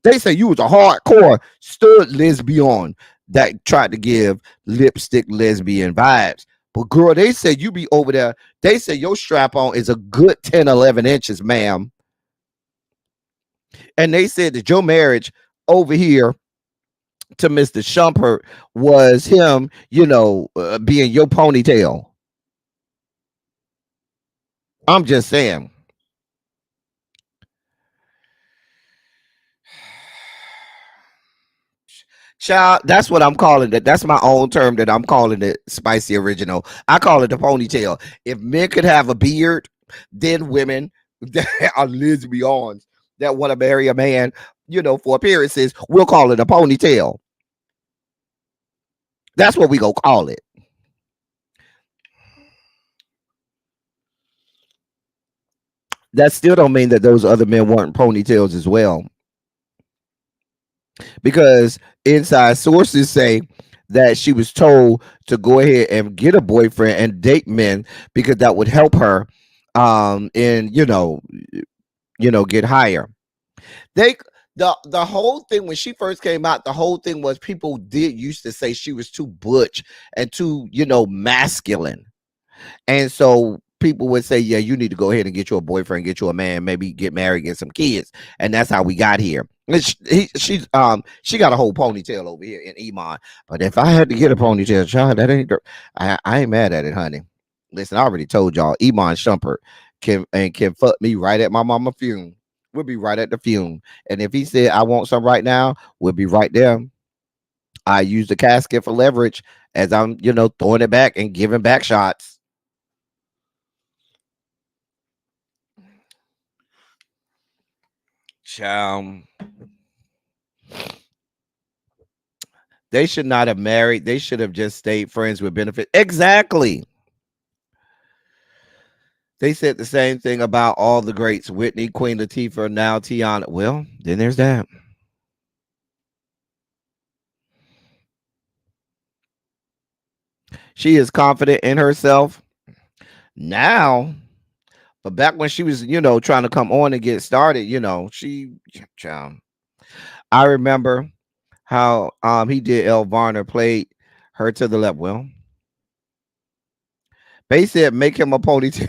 They say you was a hardcore stud lesbian that tried to give lipstick lesbian vibes. But girl, they said you be over there. They say your strap on is a good 10, 11 inches, ma'am. And they said that your marriage over here to Mr. Shumpert was him, being your ponytail. I'm just saying. Child, that's what I'm calling it. That's my own term that I'm calling it, spicy original. I call it the ponytail. If men could have a beard, then women that are lesbians that want to marry a man, for appearances, we'll call it a ponytail. That's what we go call it. That still don't mean that those other men weren't ponytails as well. Because inside sources say that she was told to go ahead and get a boyfriend and date men because that would help her and get higher. They the whole thing when she first came out, the whole thing was people used to say she was too butch and too, masculine. And so people would say, yeah, you need to go ahead and get you a boyfriend, get you a man, maybe get married, get some kids. And that's how we got here. And she got a whole ponytail over here in Iman. But if I had to get a ponytail, child, that ain't I ain't mad at it, honey. Listen, I already told y'all, Iman Shumpert can fuck me right at my mama fume. We'll be right at the fume. And if he said I want some right now, we'll be right there. I use the casket for leverage as I'm, throwing it back and giving back shots. Child. They should not have married. They should have just stayed friends with benefit. Exactly. They said the same thing about all the greats. Whitney, Queen Latifah, now Tiana. Well, then there's that. She is confident in herself now. But back when she was, trying to come on and get started, I remember how he did El Varner, played her to the left. Well, they said make him a ponytail.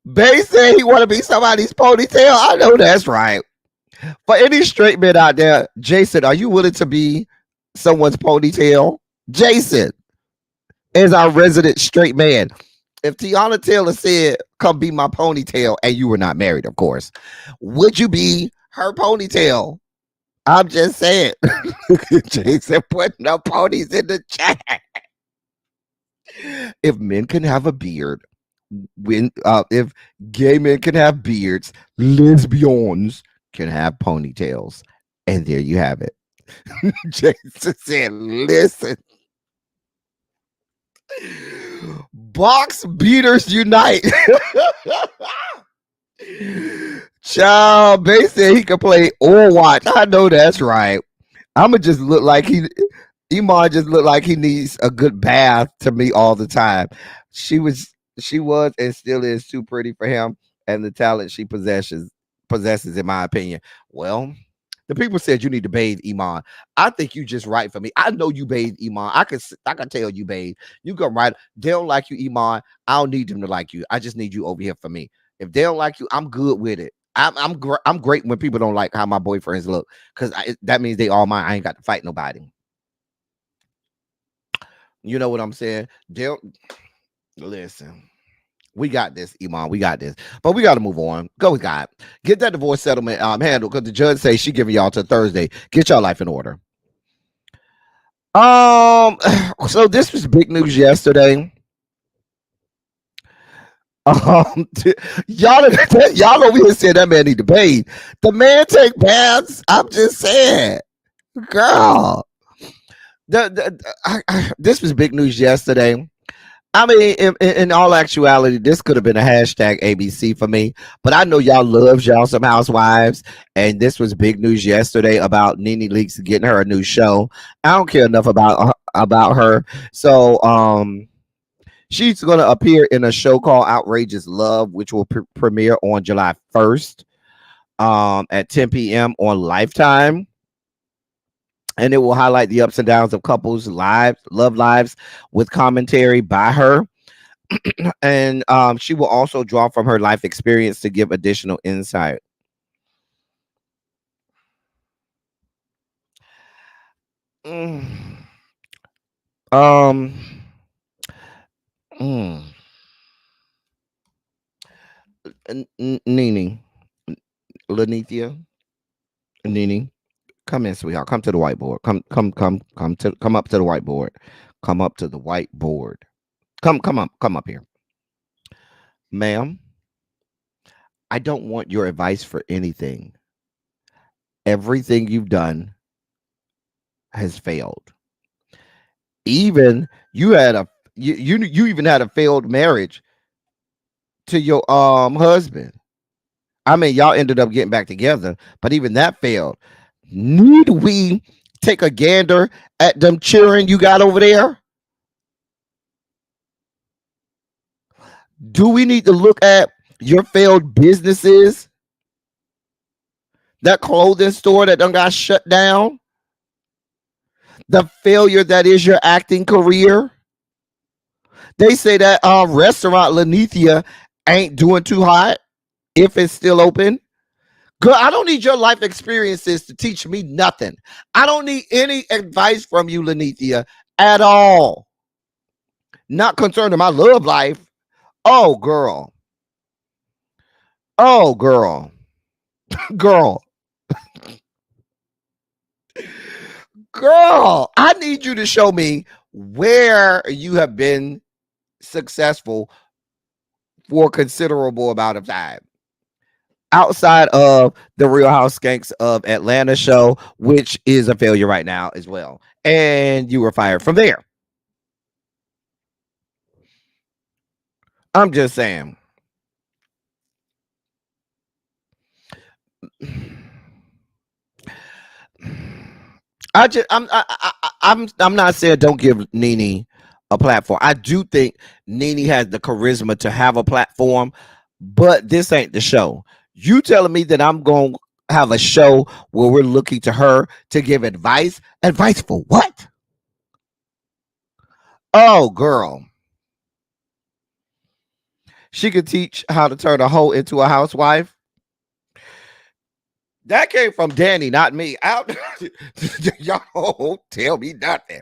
They said he want to be somebody's ponytail. I know that's right. For any straight men out there, Jason, are you willing to be someone's ponytail? Jason is our resident straight man. If Tiana Taylor said, come be my ponytail, and you were not married, of course, would you be her ponytail? I'm just saying. Jason putting up ponies in the chat. If men can have a beard, if gay men can have beards, lesbians can have ponytails. And there you have it. Jason said, listen. Box beaters unite. Child, Bay said he could play or watch. I know that's right. I'ma just look like Iman just look like he needs a good bath to me all the time. She was and still is too pretty for him and the talent she possesses, in my opinion. Well, the people said you need to bathe Iman. I think you just right for me. I know you bathe Iman. I can tell you bathe. You come right. They don't like you, Iman. I don't need them to like you. I just need you over here for me. If they don't like you, I'm good with it. I'm great when people don't like how my boyfriends look, because that means they all mine. I ain't got to fight nobody. You know what I'm saying? Listen. We got this, Iman. We got this. But we got to move on. Go with God. Get that divorce settlement handled, because the judge says she giving y'all till Thursday. Get y'all life in order. So this was big news yesterday. Y'all over here saying that man need to bathe. The man take baths. I'm just saying, girl. This was big news yesterday. I mean, in all actuality, this could have been a hashtag ABC for me, but I know y'all loves y'all some housewives, and this was big news yesterday about Nene Leaks getting her a new show. I don't care enough about her, so she's going to appear in a show called Outrageous Love, which will premiere on July 1st at 10 p.m. on Lifetime. And it will highlight the ups and downs of couples' love lives with commentary by her. And she will also draw from her life experience to give additional insight. Nene, Lanithia, Nene. Come in, sweetheart. Come to the whiteboard. Come up to the whiteboard. Come up to the whiteboard. Come up here. Ma'am, I don't want your advice for anything. Everything you've done has failed. Even you had you even had a failed marriage to your husband. I mean, y'all ended up getting back together, but even that failed. Need we take a gander at them children you got over there? Do we need to look at your failed businesses? That clothing store that done got shut down? The failure that is your acting career? They say that restaurant Lanithia ain't doing too hot if it's still open. Girl, I don't need your life experiences to teach me nothing. I don't need any advice from you, Lanithia, at all. Not concerned in my love life. Oh, girl. Oh, girl. Girl. Girl, I need you to show me where you have been successful for a considerable amount of time. Outside of the Real House Skanks of Atlanta show, which is a failure right now as well. And you were fired from there. I'm just saying. I'm not saying don't give Nene a platform. I do think Nene has the charisma to have a platform, but this ain't the show. You telling me that I'm going to have a show where we're looking to her to give advice? Advice for what? Oh, girl. She could teach how to turn a hoe into a housewife. That came from Danny, not me. Y'all don't tell me nothing.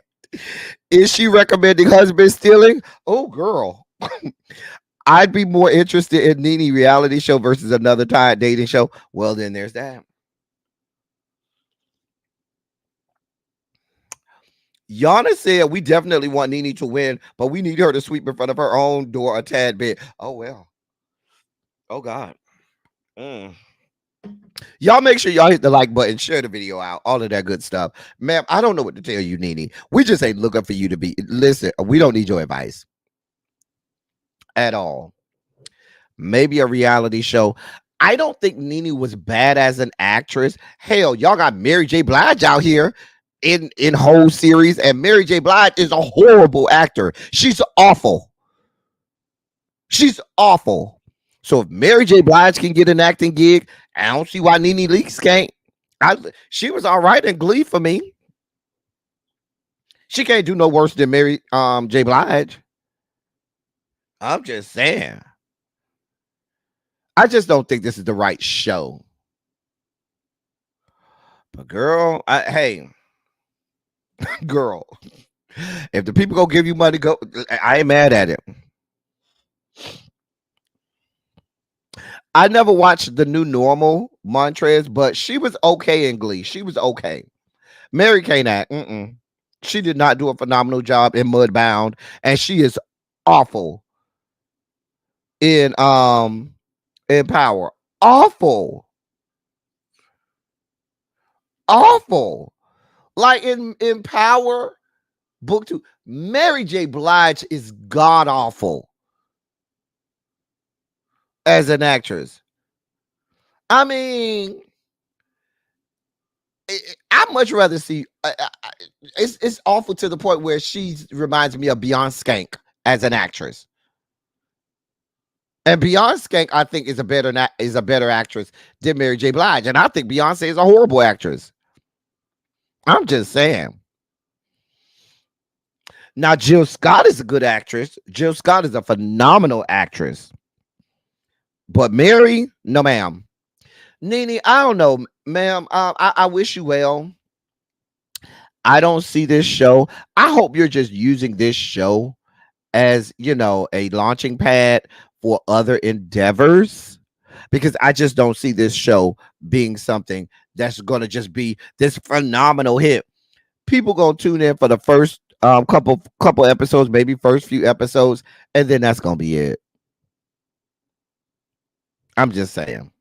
Is she recommending husband stealing? Oh, girl. I'd be more interested in Nene reality show versus another tired dating show. Well, then there's that. Yana said we definitely want Nene to win, but we need her to sweep in front of her own door a tad bit. Oh, well. Oh, God. Y'all make sure y'all hit the like button, share the video out, all of that good stuff. Ma'am, I don't know what to tell you, Nene. We just ain't looking for you to be. Listen, we don't need your advice at all. Maybe a reality show. I don't think Nene was bad as an actress. Hell, y'all got Mary J. Blige out here in whole series, and Mary J. Blige is a horrible actor. She's awful. She's awful. So if Mary J. Blige can get an acting gig, I don't see why Nene Leaks can't. She was all right in Glee for me. She can't do no worse than Mary J. Blige. I'm just saying. I just don't think this is the right show. But girl, hey, girl, if the people go give you money, go. I ain't mad at it. I never watched the new normal Montrez, but she was okay in Glee. She was okay. Mary can't act. She did not do a phenomenal job in Mudbound, and she is awful in Power. Awful. Like in Power, book 2, Mary J. Blige is god awful as an actress. I mean, I'd much rather see. It's awful to the point where she reminds me of Beyonce Skank as an actress. And Beyonce Skank, I think, is a better actress than Mary J. Blige, and I think Beyonce is a horrible actress. I'm just saying. Now, Jill Scott is a good actress. Jill Scott is a phenomenal actress. But Mary, no, ma'am. Nene, I don't know, ma'am. I wish you well. I don't see this show. I hope you're just using this show as, a launching pad for other endeavors, because I just don't see this show being something that's going to just be this phenomenal hit. People going to tune in for the first couple episodes, maybe first few episodes, and then that's going to be it. I'm just saying.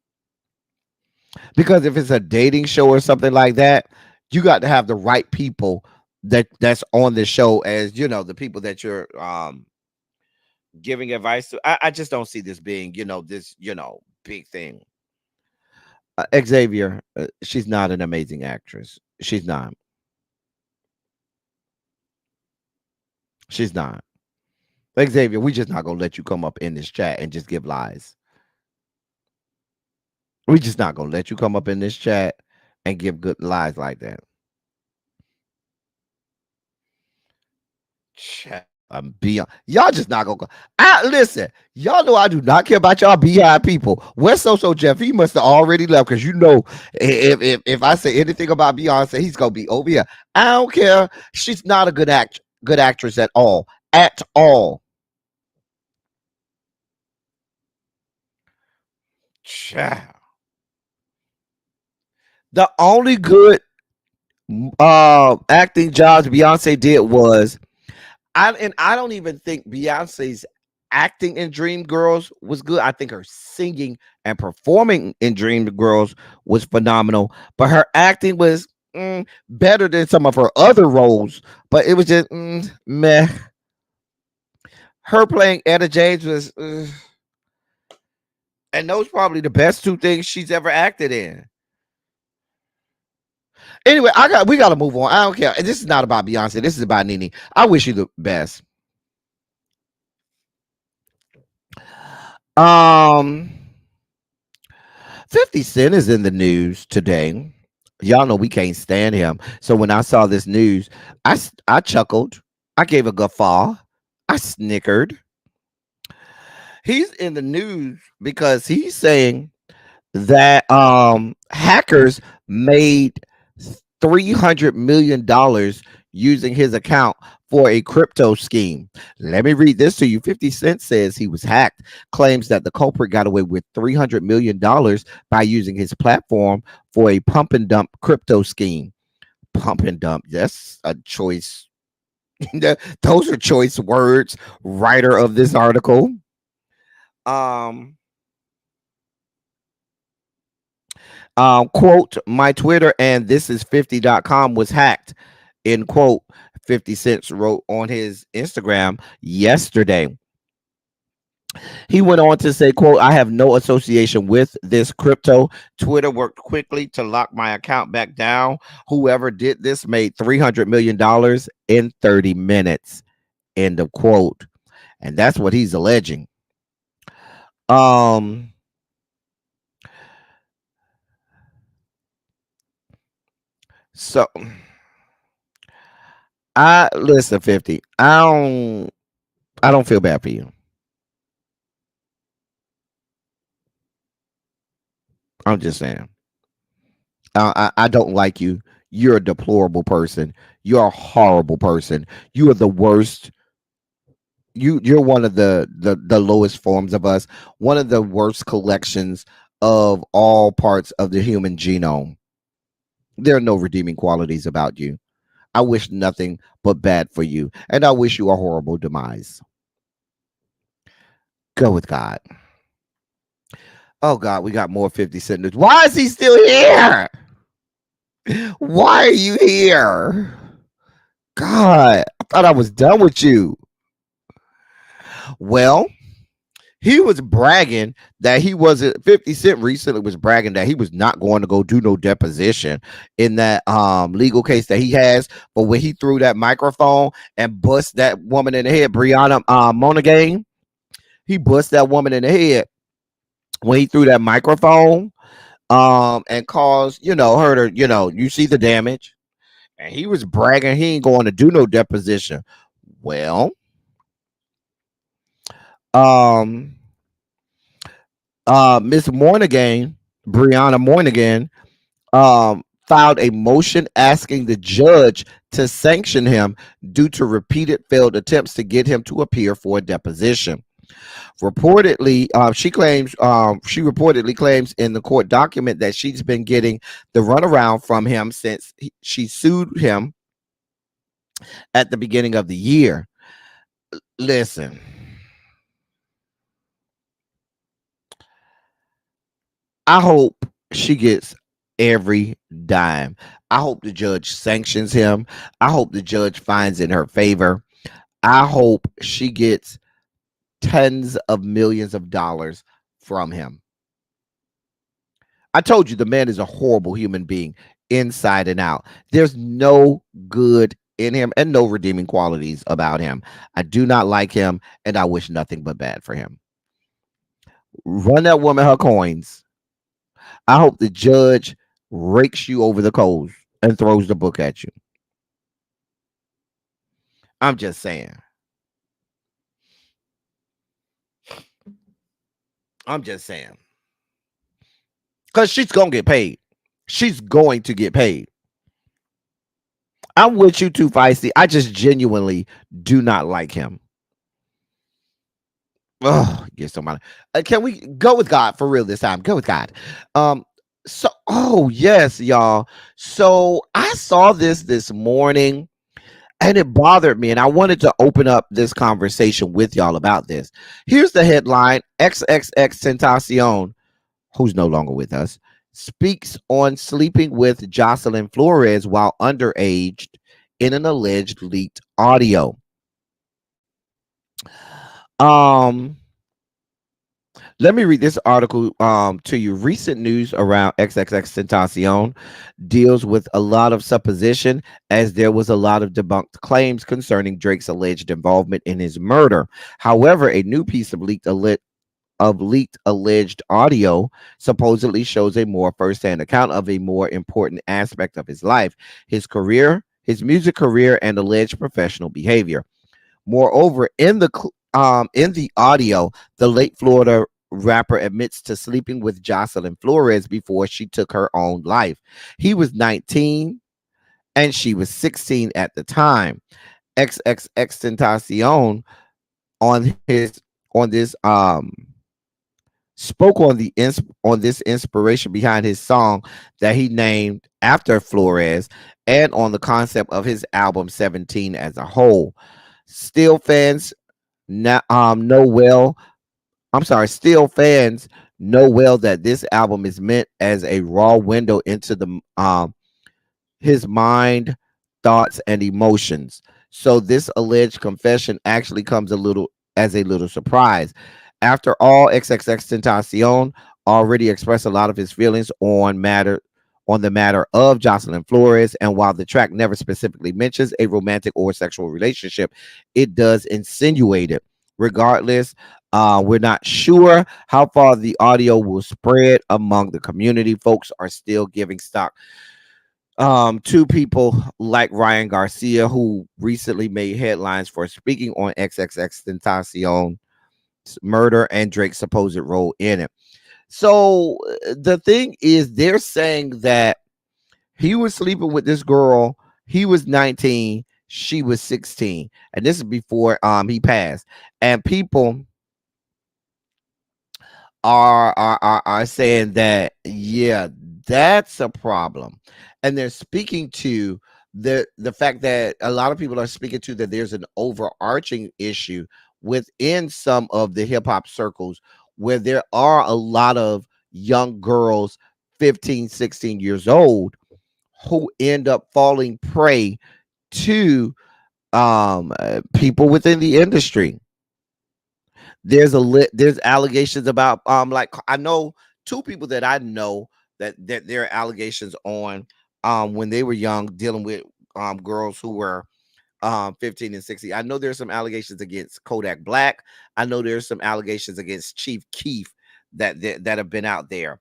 Because if it's a dating show or something like that, you got to have the right people that's on the show as, the people that you're giving advice to. I just don't see this being, this, big thing. Xavier, she's not an amazing actress. She's not. She's not. Xavier, we just not gonna let you come up in this chat and just give lies. We just not gonna let you come up in this chat and give good lies like that. Chat. I'm beyond. Y'all just not gonna go. Listen, y'all know I do not care about y'all behind people. Where's So Jeff? He must have already left because you know if I say anything about Beyonce, he's gonna be over here. I don't care. She's not a good actress at all. At all. Child. The only good acting jobs Beyonce did was I don't even think Beyonce's acting in Dreamgirls was good. I think her singing and performing in Dreamgirls was phenomenal, but her acting was better than some of her other roles. But it was just meh. Her playing Etta James was, and those probably the best two things she's ever acted in. Anyway, we gotta move on. I don't care. This is not about Beyonce. This is about Nene. I wish you the best. 50 Cent is in the news today. Y'all know we can't stand him. So when I saw this news, I chuckled. I gave a guffaw. I snickered. He's in the news because he's saying that hackers made $300 million using his account for a crypto scheme. Let me read this to you. 50 Cent says he was hacked, claims that the culprit got away with $300 million by using his platform for a pump and dump crypto scheme. Pump and dump, that's a choice. Those are choice words, writer of this article. Quote, my Twitter and thisis50.com was hacked, end quote. 50 Cent wrote on his Instagram yesterday. He went on to say, quote, I have no association with this crypto. Twitter worked quickly to lock my account back down. Whoever did this made $300 million in 30 minutes, end of quote. And that's what he's alleging. So listen, 50. I don't feel bad for you. I'm just saying. I don't like you. You're a deplorable person. You're a horrible person. You are the worst. You're one of the lowest forms of us. One of the worst collections of all parts of the human genome. There are no redeeming qualities about you. I wish nothing but bad for you, and I wish you a horrible demise. Go with God. Oh God, we got more 50 Cent news. Why is he still here? Why are you here? God, I thought I was done with you. Well, he was bragging that he wasn't. 50 Cent recently was bragging that he was not going to go do no deposition in that legal case that he has. But when he threw that microphone and bust that woman in the head, Brianna Monaghan, he bust that woman in the head when he threw that microphone and caused, her to, you see the damage. And he was bragging he ain't going to do no deposition. Well, Miss Monaghan, Brianna Monaghan, filed a motion asking the judge to sanction him due to repeated failed attempts to get him to appear for a deposition. Reportedly, she reportedly claims in the court document that she's been getting the runaround from him since she sued him at the beginning of the year. Listen, I hope she gets every dime. I hope the judge sanctions him. I hope the judge finds in her favor. I hope she gets tens of millions of dollars from him. I told you the man is a horrible human being inside and out. There's no good in him and no redeeming qualities about him. I do not like him and I wish nothing but bad for him. Run that woman her coins. I hope the judge rakes you over the coals and throws the book at you. I'm just saying. I'm just saying. Because she's going to get paid. She's going to get paid. I'm with you too, Feisty. I just genuinely do not like him. Oh, get somebody. Can we go with God for real this time? Go with God. So, oh yes, y'all. So I saw this morning, and it bothered me, and I wanted to open up this conversation with y'all about this. Here's the headline: XXXTentacion, who's no longer with us, speaks on sleeping with Jocelyn Flores while underage in an alleged leaked audio. Let me read this article to you. Recent news around XXXTentacion deals with a lot of supposition, as there was a lot of debunked claims concerning Drake's alleged involvement in his murder. However, a new piece of leaked alleged audio supposedly shows a more firsthand account of a more important aspect of his life, his career, his music career, and alleged professional behavior. Moreover, in the audio, the late Florida rapper admits to sleeping with Jocelyn Flores before she took her own life. He was 19 and she was 16 at the time. XXXTentacion on this spoke on this inspiration behind his song that he named after Flores, and on the concept of his album 17 as a whole. Still fans know well. Still fans know well that this album is meant as a raw window into the his mind, thoughts, and emotions. So this alleged confession actually comes a little surprise. After all, XXXTentacion already expressed a lot of his feelings on the matter of Jocelyn Flores, and while the track never specifically mentions a romantic or sexual relationship, it does insinuate it. Regardless, we're not sure how far the audio will spread among the community. Folks are still giving stock to people like Ryan Garcia, who recently made headlines for speaking on XXXTentacion's murder and Drake's supposed role in it. So the thing is, they're saying that he was sleeping with this girl. He was 19, she was 16, and this is before he passed. And people are saying that, yeah, that's a problem. And they're speaking to the fact that a lot of people are speaking to that there's an overarching issue within some of the hip hop circles where there are a lot of young girls 15, 16 years old who end up falling prey to people within the industry. There's allegations about like I know two people that I know that there are allegations on when they were young dealing with girls who were 15 and 16. I know there's some allegations against Kodak Black. I know there's some allegations against Chief Keef that have been out there.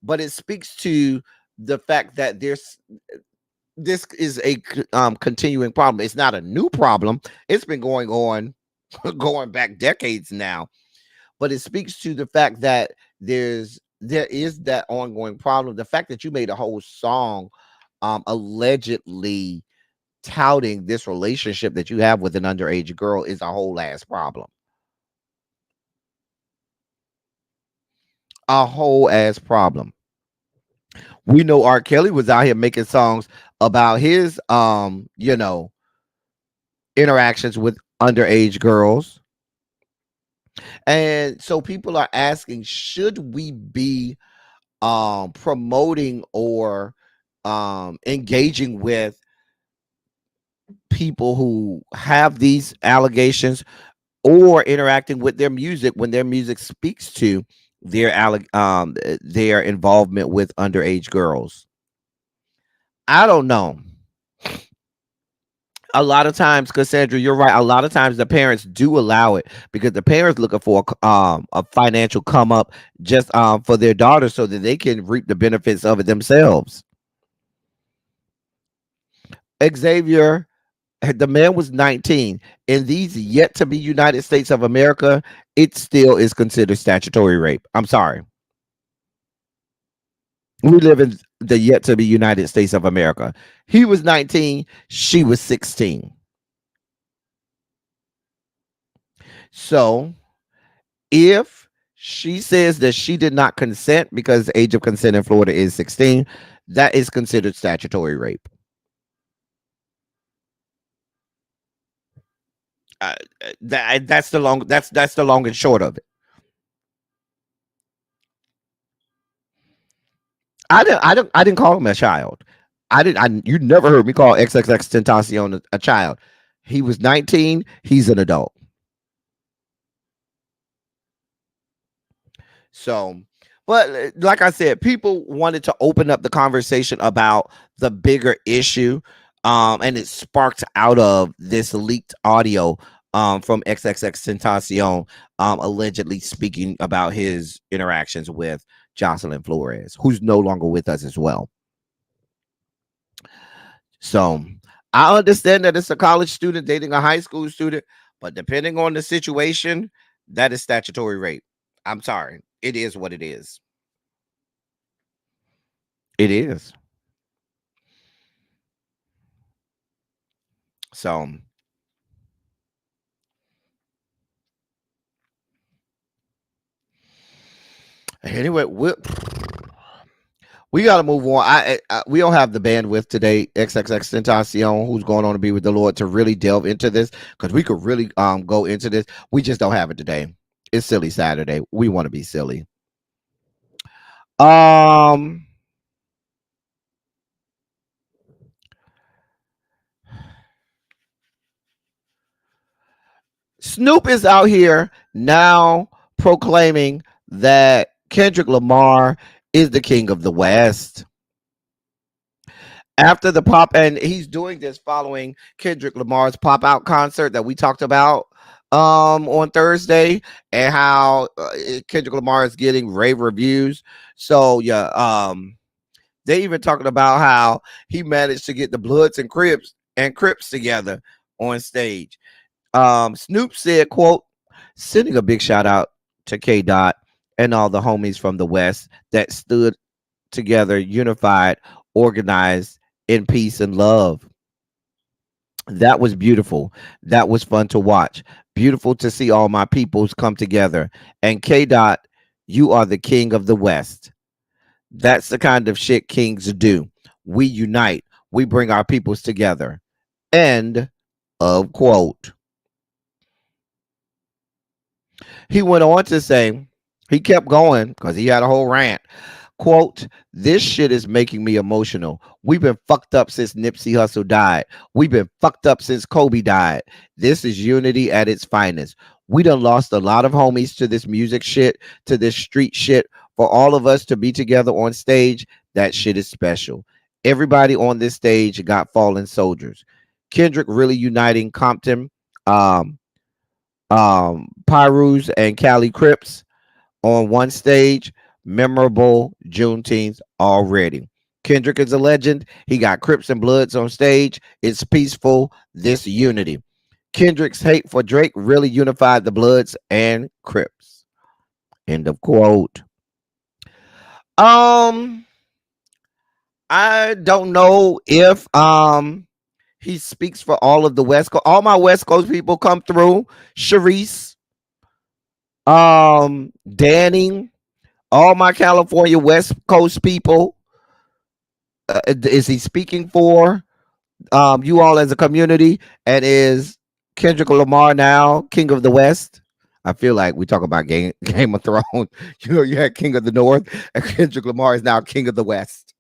But it speaks to the fact that this is a continuing problem. It's not a new problem. It's been going on going back decades now. But it speaks to the fact that there is that ongoing problem. The fact that you made a whole song allegedly touting this relationship that you have with an underage girl is a whole ass problem. A whole ass problem. We know R. Kelly was out here making songs about his interactions with underage girls. And so people are asking, should we be promoting or engaging with people who have these allegations or interacting with their music when their music speaks to their involvement with underage girls. I don't know. A lot of times, Cassandra, you're right. A lot of times the parents do allow it because the parents looking for a financial come up just for their daughter so that they can reap the benefits of it themselves. Xavier, the man was 19. In these yet to be United States of America, it still is considered statutory rape. I'm sorry. We live in the yet to be United States of America. He was 19, she was 16. So if she says that she did not consent because the age of consent in Florida is 16, that is considered statutory rape. That's the long and short of it. I didn't call him a child. You never heard me call XXXTentacion a child. He was 19. He's an adult. So, but like I said, people wanted to open up the conversation about the bigger issue, and it sparked out of this leaked audio from XXXTentacion, allegedly speaking about his interactions with Jocelyn Flores, who's no longer with us as well. So I understand that it's a college student dating a high school student, but depending on the situation, that is statutory rape. I'm sorry. It is what it is. It is. So anyway, we got to move on. We don't have the bandwidth today, XXXTentacion, who's going on to be with the Lord, to really delve into this because we could really go into this. We just don't have it today. It's Silly Saturday. We want to be silly. Snoop is out here now proclaiming that Kendrick Lamar is the king of the West. After the pop, and he's doing this following Kendrick Lamar's pop out concert that we talked about on Thursday, and how Kendrick Lamar is getting rave reviews. So yeah, they even talking about how he managed to get the Bloods and Crips together on stage. Snoop said, quote, sending a big shout out to K Dot and all the homies from the West that stood together, unified, organized in peace and love. That was beautiful. That was fun to watch. Beautiful to see all my peoples come together. And K Dot, you are the king of the West. That's the kind of shit kings do. We unite. We bring our peoples together. End of quote. He went on to say, he kept going because he had a whole rant. Quote, this shit is making me emotional. We've been fucked up since Nipsey Hussle died. We've been fucked up since Kobe died. This is unity at its finest. We done lost a lot of homies to this music shit, to this street shit. For all of us to be together on stage, that shit is special. Everybody on this stage got fallen soldiers. Kendrick really uniting Compton, Pyrus and Cali Crips on one stage. Memorable Juneteenth already. Kendrick is a legend. He got Crips and Bloods on stage. It's peaceful. This unity. Kendrick's hate for Drake really unified the Bloods and Crips. End of quote. I don't know if he speaks for all of the West Coast. All my West Coast people come through. Sharice, Danny, all my California West Coast people. Is he speaking for you all as a community? And is Kendrick Lamar now king of the West? I feel like we talk about Game of Thrones. You know, you had King of the North, and Kendrick Lamar is now king of the West.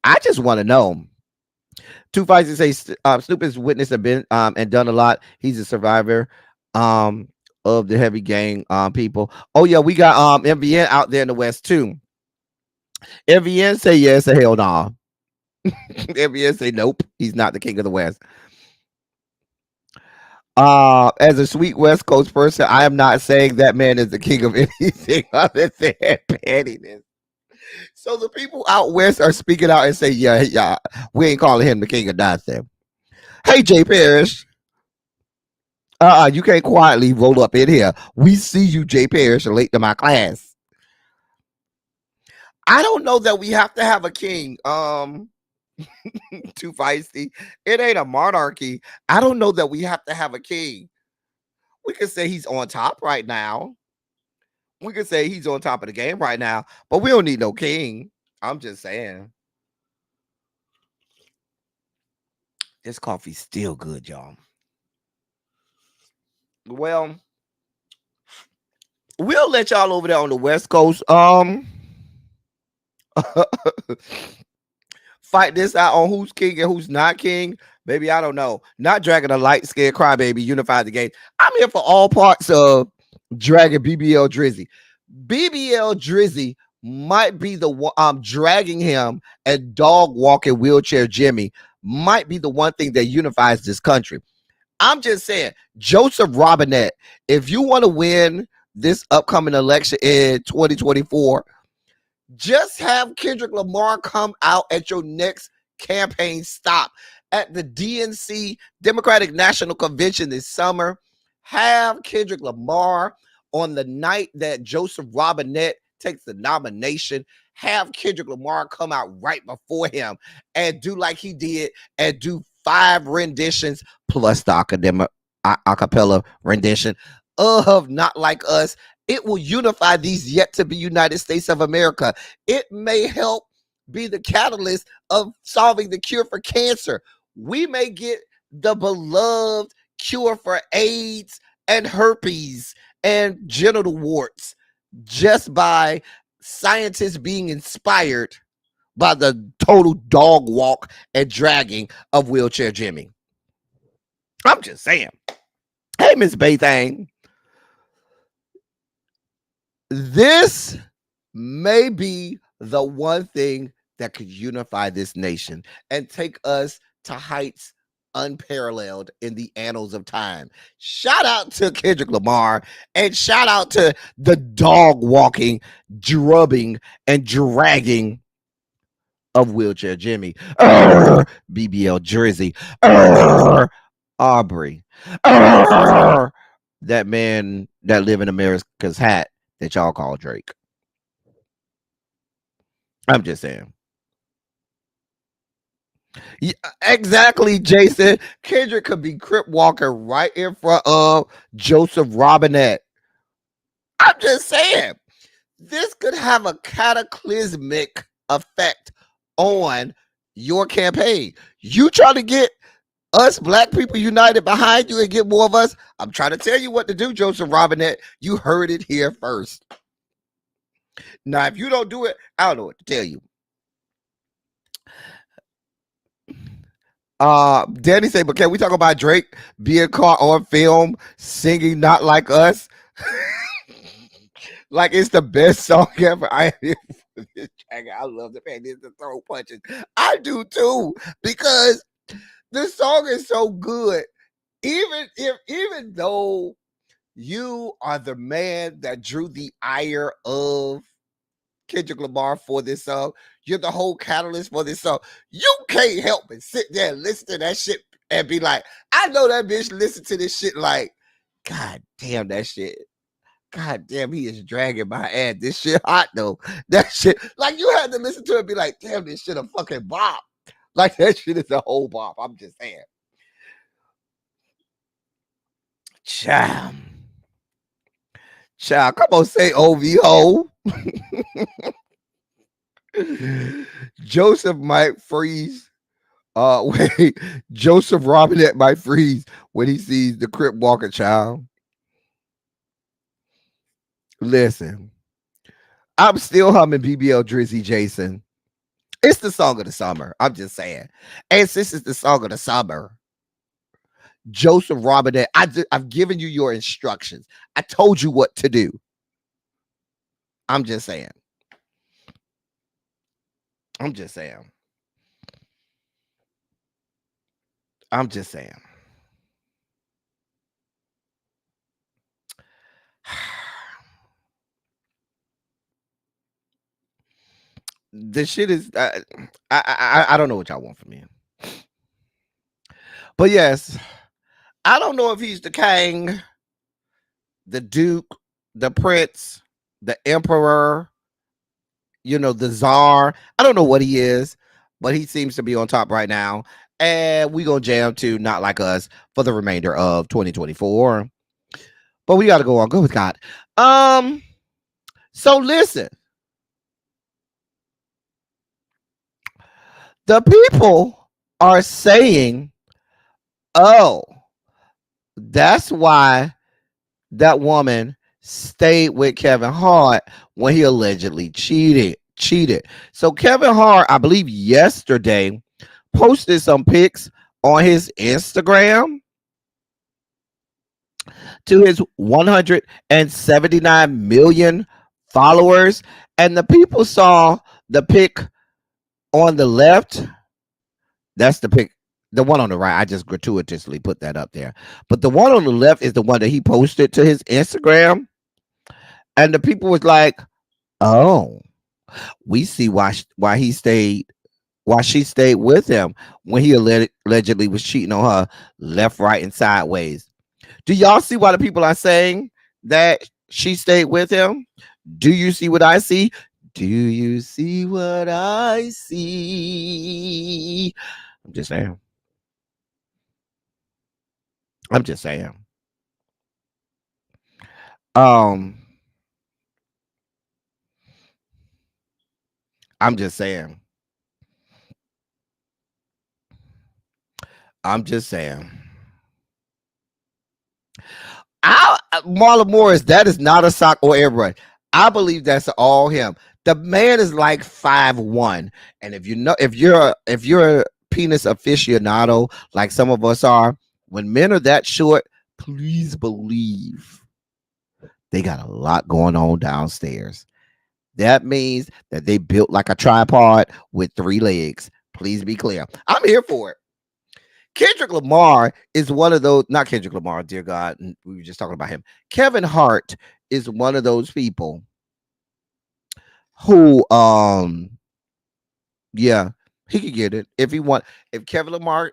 I just want to know. Two fights to say Snoop has witnessed and been and done a lot. He's a survivor. of the heavy gang people. Oh yeah, we got MVN out there in the West too. MVN say yes or hell nah. MVN say nope, he's not the king of the West. As a sweet West Coast person, I am not saying that man is the king of anything other than pettiness. So the people out west are speaking out and say, yeah, we ain't calling him the king of nothing. Hey, Jay Parrish. You can't quietly roll up in here. We see you, Jay Parrish, late to my class. I don't know that we have to have a king. Too feisty. It ain't a monarchy. I don't know that we have to have a king. We could say he's on top right now. We could say he's on top of the game right now, but we don't need no king. I'm just saying. This coffee's still good, y'all. Well, we'll let y'all over there on the West Coast fight this out on who's king and who's not king. Maybe I don't know. Not dragging a light skinned crybaby, unify the game. I'm here for all parts of dragging BBL Drizzy. BBL Drizzy might be the one dragging him, and dog walking wheelchair Jimmy might be the one thing that unifies this country. I'm just saying, Joseph Robinette, if you want to win this upcoming election in 2024, just have Kendrick Lamar come out at your next campaign stop at the DNC Democratic National Convention this summer. Have Kendrick Lamar on the night that Joseph Robinette takes the nomination. Have Kendrick Lamar come out right before him and do like he did and do 5 renditions plus the acapella rendition of Not Like Us. It will unify these yet to be United States of America. It may help be the catalyst of solving the cure for cancer. We may get the beloved cure for AIDS and herpes and genital warts just by scientists being inspired by the total dog walk and dragging of wheelchair Jimmy. I'm just saying. Hey, Miss Baythang. This may be the one thing that could unify this nation and take us to heights unparalleled in the annals of time. Shout out to Kendrick Lamar and shout out to the dog walking, drubbing, and dragging of wheelchair Jimmy, BBL Drizzy, Aubrey, that man that live in America's hat that y'all call Drake. I'm just saying. Yeah, exactly, Jason. Kendrick could be crip walking right in front of Joseph Robinette. I'm just saying. This could have a cataclysmic effect on your campaign. You try to get us black people united behind you and get more of us. I'm trying to tell you what to do, Joseph Robinette. You heard it here first. Now, if you don't do it, I don't know what to tell you. Danny said, but can we talk about Drake being caught on film singing Not Like Us? Like it's the best song ever. I love the fact it's the throat punches. I do too, because the song is so good. Even though you are the man that drew the ire of Kendrick Lamar for this song, you're the whole catalyst for this song. You can't help but sit there and listen to that shit and be like, I know that bitch listen to this shit like, God damn that shit. God damn, he is dragging my ass. This shit hot though. That shit, like you had to listen to it and be like, damn, this shit a fucking bop. Like that shit is a whole bop. I'm just saying. Child, come on, say OVO. Joseph might freeze. Wait, Joseph Robinette might freeze when he sees the crip walking child. Listen, I'm still humming BBL Drizzy, Jason. It's the song of the summer. I'm just saying. And since it's the song of the summer, Joseph Robinette. I've given you your instructions. I told you what to do. I'm just saying. I'm just saying. I'm just saying. This shit is I don't know what y'all want from me. But yes, I don't know if he's the king, the duke, the prince, the emperor, you know, the czar. I don't know what he is, but he seems to be on top right now. And we gonna jam to Not Like Us for the remainder of 2024. But we gotta go on. Go with God. So listen. The people are saying, oh, that's why that woman stayed with Kevin Hart when he allegedly cheated. So Kevin Hart, I believe yesterday, posted some pics on his Instagram to his 179 million followers. And the people saw the pic on the left. That's the pic. The one on the right, I just gratuitously put that up there. But the one on the left is the one that he posted to his Instagram. And the people was like, oh, we see why she stayed with him when he allegedly was cheating on her left, right, and sideways. Do y'all see why the people are saying that she stayed with him? Do you see what I see? Do you see what I see? I'm just saying. I'm just saying. I'm just saying. I'm just saying. Marlon Morris, that is not a sock or airbrush. I believe that's all him. The man is like 5'1", and if you're a penis aficionado like some of us are, when men are that short, please believe they got a lot going on downstairs. That means that they built like a tripod with 3 legs. Please be clear. I'm here for it. Kendrick Lamar is one of those, not Kendrick Lamar, dear God, we were just talking about him. Kevin Hart is one of those people who, yeah, he could get it if he want. If Kevin Lamar,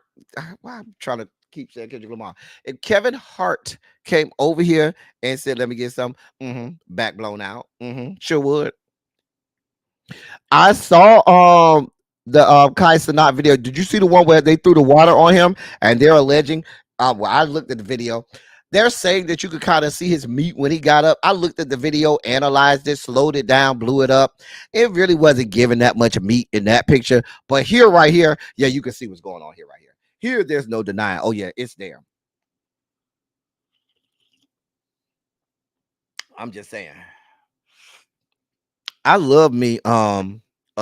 well, I'm trying to keep saying Kendrick Lamar. If Kevin Hart came over here and said, let me get some, back blown out, sure would. I saw the Kai Cenat video. Did you see the one where they threw the water on him and they're alleging? Well, I looked at the video. They're saying that you could kind of see his meat when he got up. I looked at the video, analyzed it, slowed it down, blew it up. It really wasn't giving that much meat in that picture. But here, right here, yeah, you can see what's going on here, right here. Here, there's no denying. Oh, yeah, it's there. I'm just saying. I love me a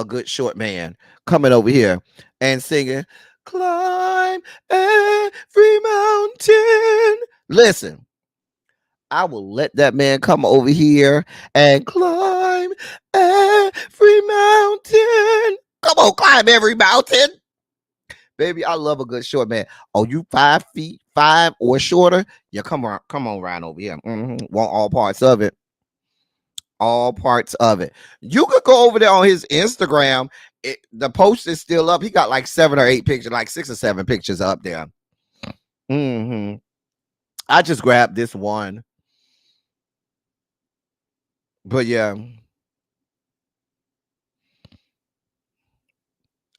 good short man coming over here and singing, climb every mountain. Listen, I will let that man come over here and climb every mountain. Come on, climb every mountain. Baby, I love a good short man. Oh, you 5'5" or shorter? Yeah, come on around over here. Want all parts of it. All parts of it. You could go over there on his Instagram. The post is still up. He got like 7 or 8 pictures, like 6 or 7 pictures up there. I just grabbed this one. But yeah.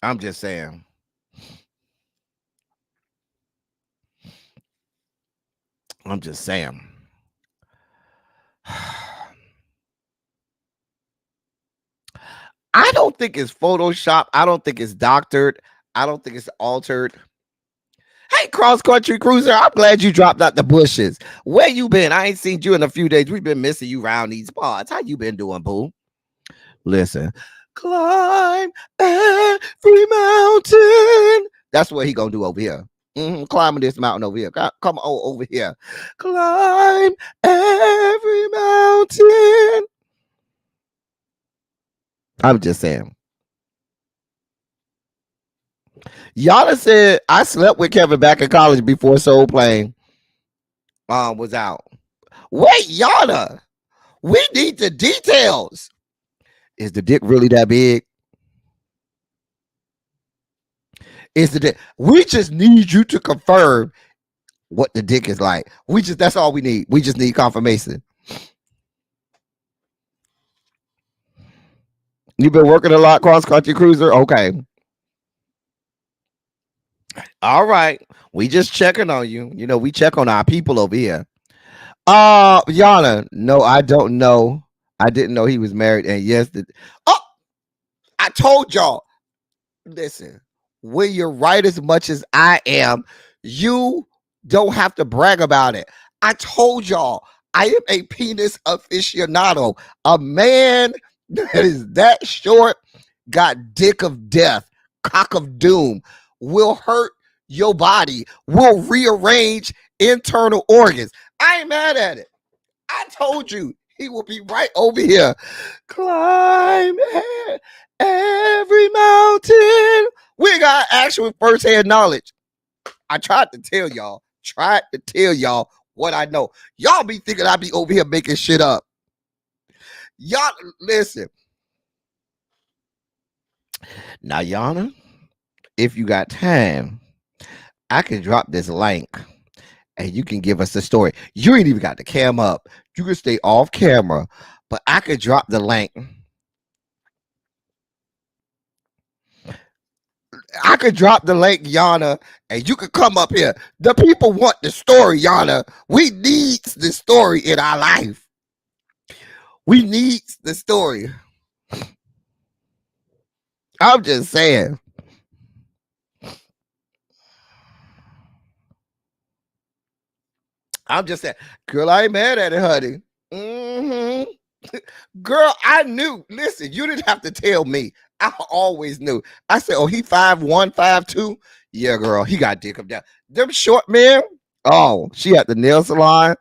I'm just saying. I'm just saying. I don't think it's Photoshop. I don't think it's doctored. I don't think it's altered. Hey, Cross Country Cruiser, I'm glad you dropped out the bushes. Where you been? I ain't seen you in a few days. We've been missing you around these parts. How you been doing, boo? Listen, climb every mountain. That's what he gonna do over here. Climbing this mountain over here. Come on over here. Climb every mountain. I'm just saying. Yana said, I slept with Kevin back in college before Soul Plane was out. Wait, Yana, we need the details. Is the dick really that big? Is the dick? We just need you to confirm what the dick is like. That's all we need. We just need confirmation. You've been working a lot, cross country cruiser. Okay. All right. We just checking on you. You know, we check on our people over here. Yana, no, I don't know. I didn't know he was married. And yes, I told y'all. Listen, when you're right as much as I am, you don't have to brag about it. I told y'all, I am a penis aficionado. A man that is that short, got dick of death, cock of doom, will hurt your body, will rearrange internal organs. I ain't mad at it. I told you he will be right over here. Climb every mountain. We got actual first-hand knowledge. I tried to tell y'all what I know. Y'all be thinking I be over here making shit up. Y'all, listen. Now, Yana, if you got time, I can drop this link and you can give us the story. You ain't even got the cam up. You can stay off camera, but I could drop the link. I could drop the link, Yana, and you could come up here. The people want the story, Yana. We need the story in our life. We need the story. I'm just saying. Girl, I ain't mad at it, honey. Girl, I knew. Listen, you didn't have to tell me. I always knew. I said, oh, he 5'1", 5'2". Yeah, girl, he got dick up down. Them short men. Oh, she at the nail salon.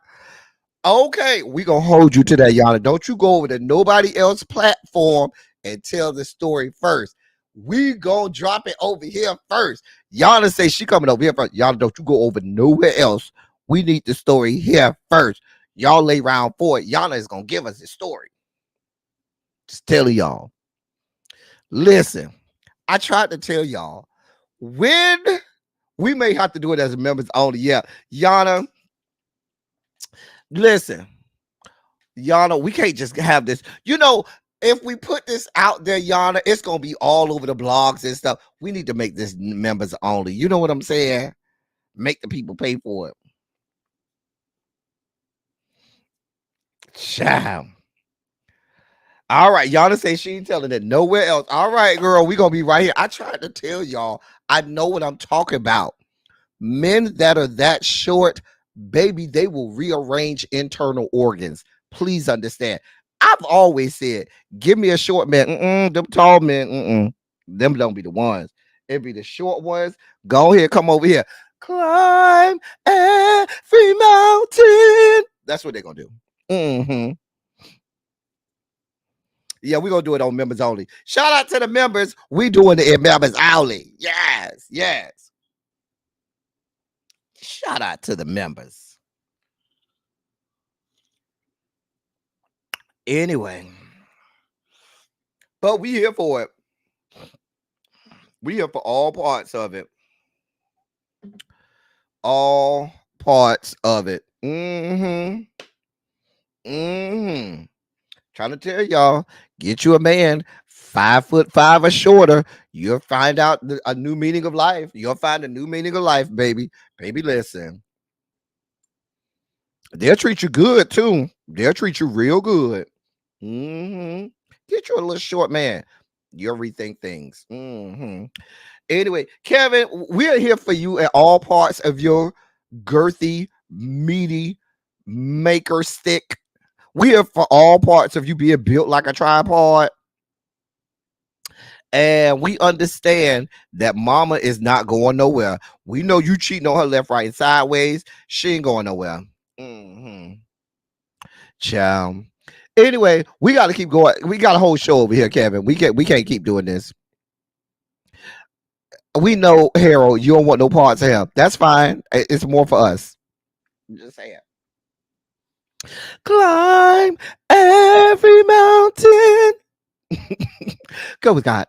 Okay, we gonna hold you to that, Yana. Don't you go over to nobody else's platform and tell the story first. We gonna drop it over here first. Yana say she coming over here first. Yana, don't you go over nowhere else. We need the story here first. Y'all lay round for it. Yana is gonna give us the story. Just telling y'all. Listen, I tried to tell y'all when we may have to do it as members only. Yeah, Yana. Listen, Yana, we can't just have this. You know, if we put this out there, Yana, it's gonna be all over the blogs and stuff. We need to make this members only. You know what I'm saying? Make the people pay for it. Child. All right, Yana say she ain't telling it nowhere else. All right, girl, we gonna be right here. I tried to tell y'all, I know what I'm talking about. Men that are that short, baby, they will rearrange internal organs. Please understand. I've always said, give me a short man. Them tall men, them don't be the ones. It be the short ones. Go ahead, come over here. Climb every mountain. That's what they're gonna do. Yeah, we're gonna do it on members only. Shout out to the members. We doing it in members only. Yes, yes. Shout out to the members. Anyway, but we here for it. We here for all parts of it. All parts of it. Trying to tell y'all, get you a man 5'5" or shorter. You'll find out a new meaning of life. You'll find a new meaning of life, baby. Baby, listen. They'll treat you good too. They'll treat you real good. Get you a little short man. You'll rethink things. Anyway, Kevin, we're here for you at all parts of your girthy, meaty maker stick. We are for all parts of you being built like a tripod. And we understand that mama is not going nowhere. We know you cheating on her left, right, and sideways. She ain't going nowhere. Child. Anyway, we got to keep going. We got a whole show over here, Kevin. We can't keep doing this. We know, Harold, you don't want no parts of him. That's fine. It's more for us. I'm just saying. Climb every mountain. Go with God.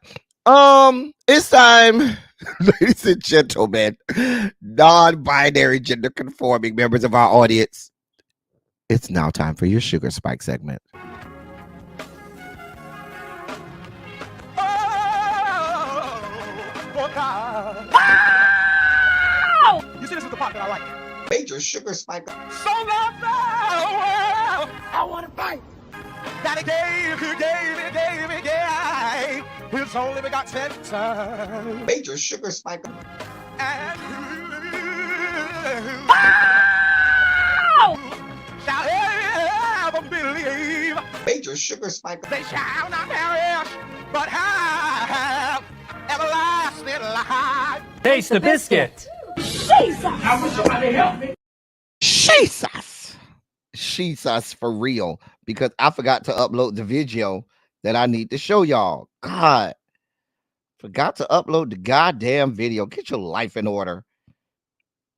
It's time, ladies and gentlemen, non-binary gender conforming members of our audience. It's now time for your Sugar Spike segment. You see, this is the part that I like. Major Sugar Spike. So long, I want to fight. That he gave, his only begotten son. Major Sugar Spike. And shall ever believe. Major Sugar Spike. They shall not perish, but have everlasting life. Taste the biscuit. Jesus! I wish somebody help me. Jesus for real, because I forgot to upload the video that I need to show y'all. God, forgot to upload the goddamn video. Get your life in order,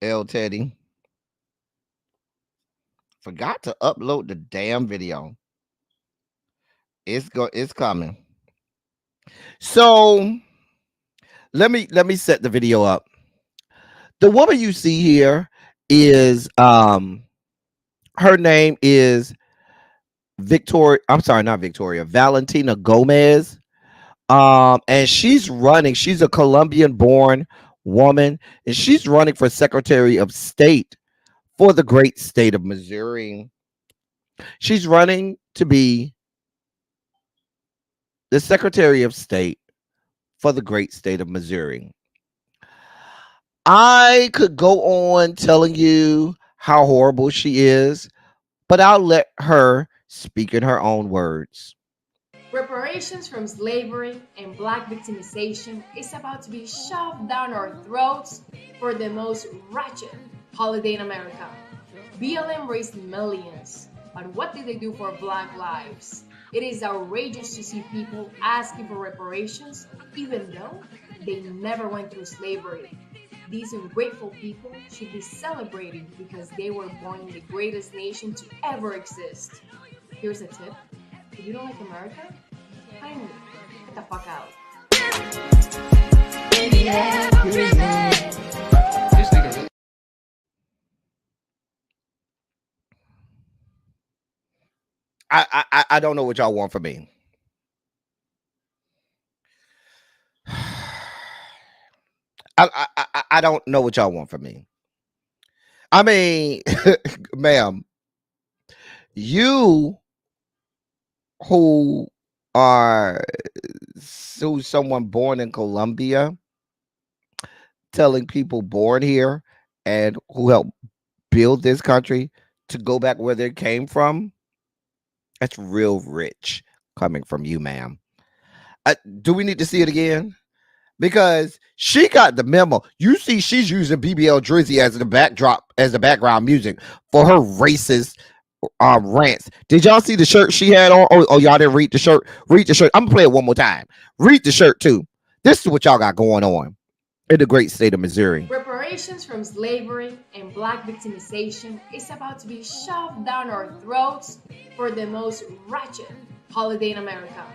L Teddy. Forgot to upload the damn video. It's coming. So let me set the video up. The woman you see here is her name is Victoria. I'm sorry, not Victoria. Valentina Gomez. And she's running. She's a Colombian-born woman, and she's running for Secretary of State for the great state of Missouri. She's running to be the Secretary of State for the great state of Missouri. I could go on telling you how horrible she is, but I'll let her speak in her own words. Reparations from slavery and black victimization is about to be shoved down our throats for the most wretched holiday in America. BLM raised millions, but what did they do for black lives? It is outrageous to see people asking for reparations, even though they never went through slavery. These ungrateful people should be celebrating because they were born in the greatest nation to ever exist. Here's a tip. If you don't like America, kindly get the fuck out. I don't know what y'all want from me. I don't know what y'all want from me. I mean, ma'am, you who's someone born in Colombia, telling people born here and who helped build this country to go back where they came from, that's real rich coming from you, ma'am. Do we need to see it again? Because she got the memo. You see, she's using BBL Drizzy as the backdrop, as the background music for her racist rants. Did y'all see the shirt she had on? Oh, y'all didn't read the shirt? Read the shirt. I'm gonna play it one more time. Read the shirt too. This is what y'all got going on in the great state of Missouri. Reparations from slavery and black victimization is about to be shoved down our throats for the most wretched holiday in America.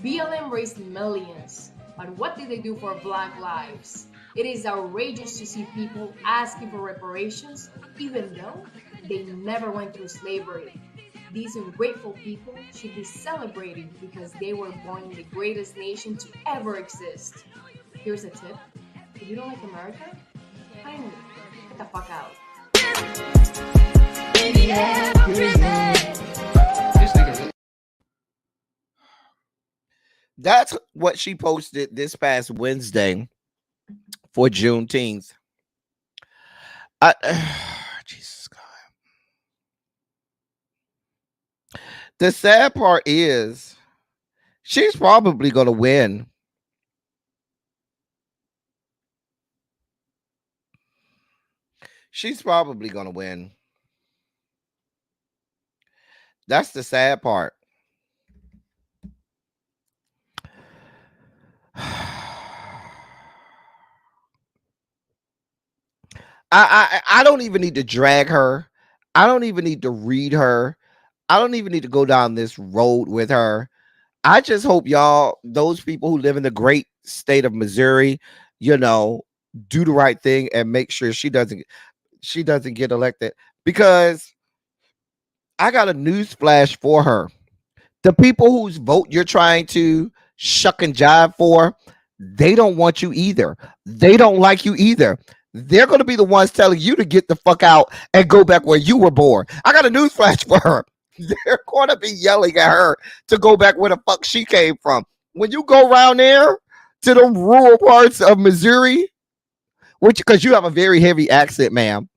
BLM raised millions, but what did they do for black lives? It is outrageous to see people asking for reparations, even though they never went through slavery. These ungrateful people should be celebrating because they were born in the greatest nation to ever exist. Here's a tip. If you don't like America, kindly get the fuck out. That's what she posted this past Wednesday for Juneteenth. Jesus God. The sad part is she's probably going to win She's probably gonna win. That's the sad part. I don't even need to drag her. I don't even need to read her. I don't even need to go down this road with her. I just hope y'all, those people who live in the great state of Missouri, do the right thing and make sure she doesn't get elected. Because I got a news flash for her. The people whose vote you're trying to shuck and jive for, they don't want you either. They don't like you either. They're going to be the ones telling you to get the fuck out and go back where you were born. I got a news flash for her. They're going to be yelling at her to go back where the fuck she came from. When you go around there to the rural parts of Missouri, because you have a very heavy accent, ma'am,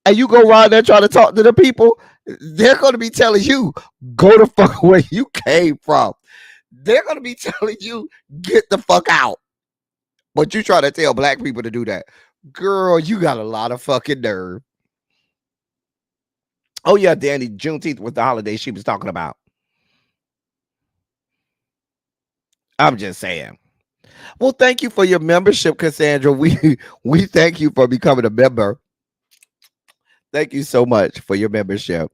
and you go around there trying to talk to the people, they're going to be telling you, go the fuck where you came from. They're going to be telling you, get the fuck out. But you try to tell black people to do that. Girl, you got a lot of fucking nerve. Oh, yeah, Danny, Juneteenth was the holiday she was talking about. I'm just saying. Well, thank you for your membership, Cassandra. We thank you for becoming a member. Thank you so much for your membership.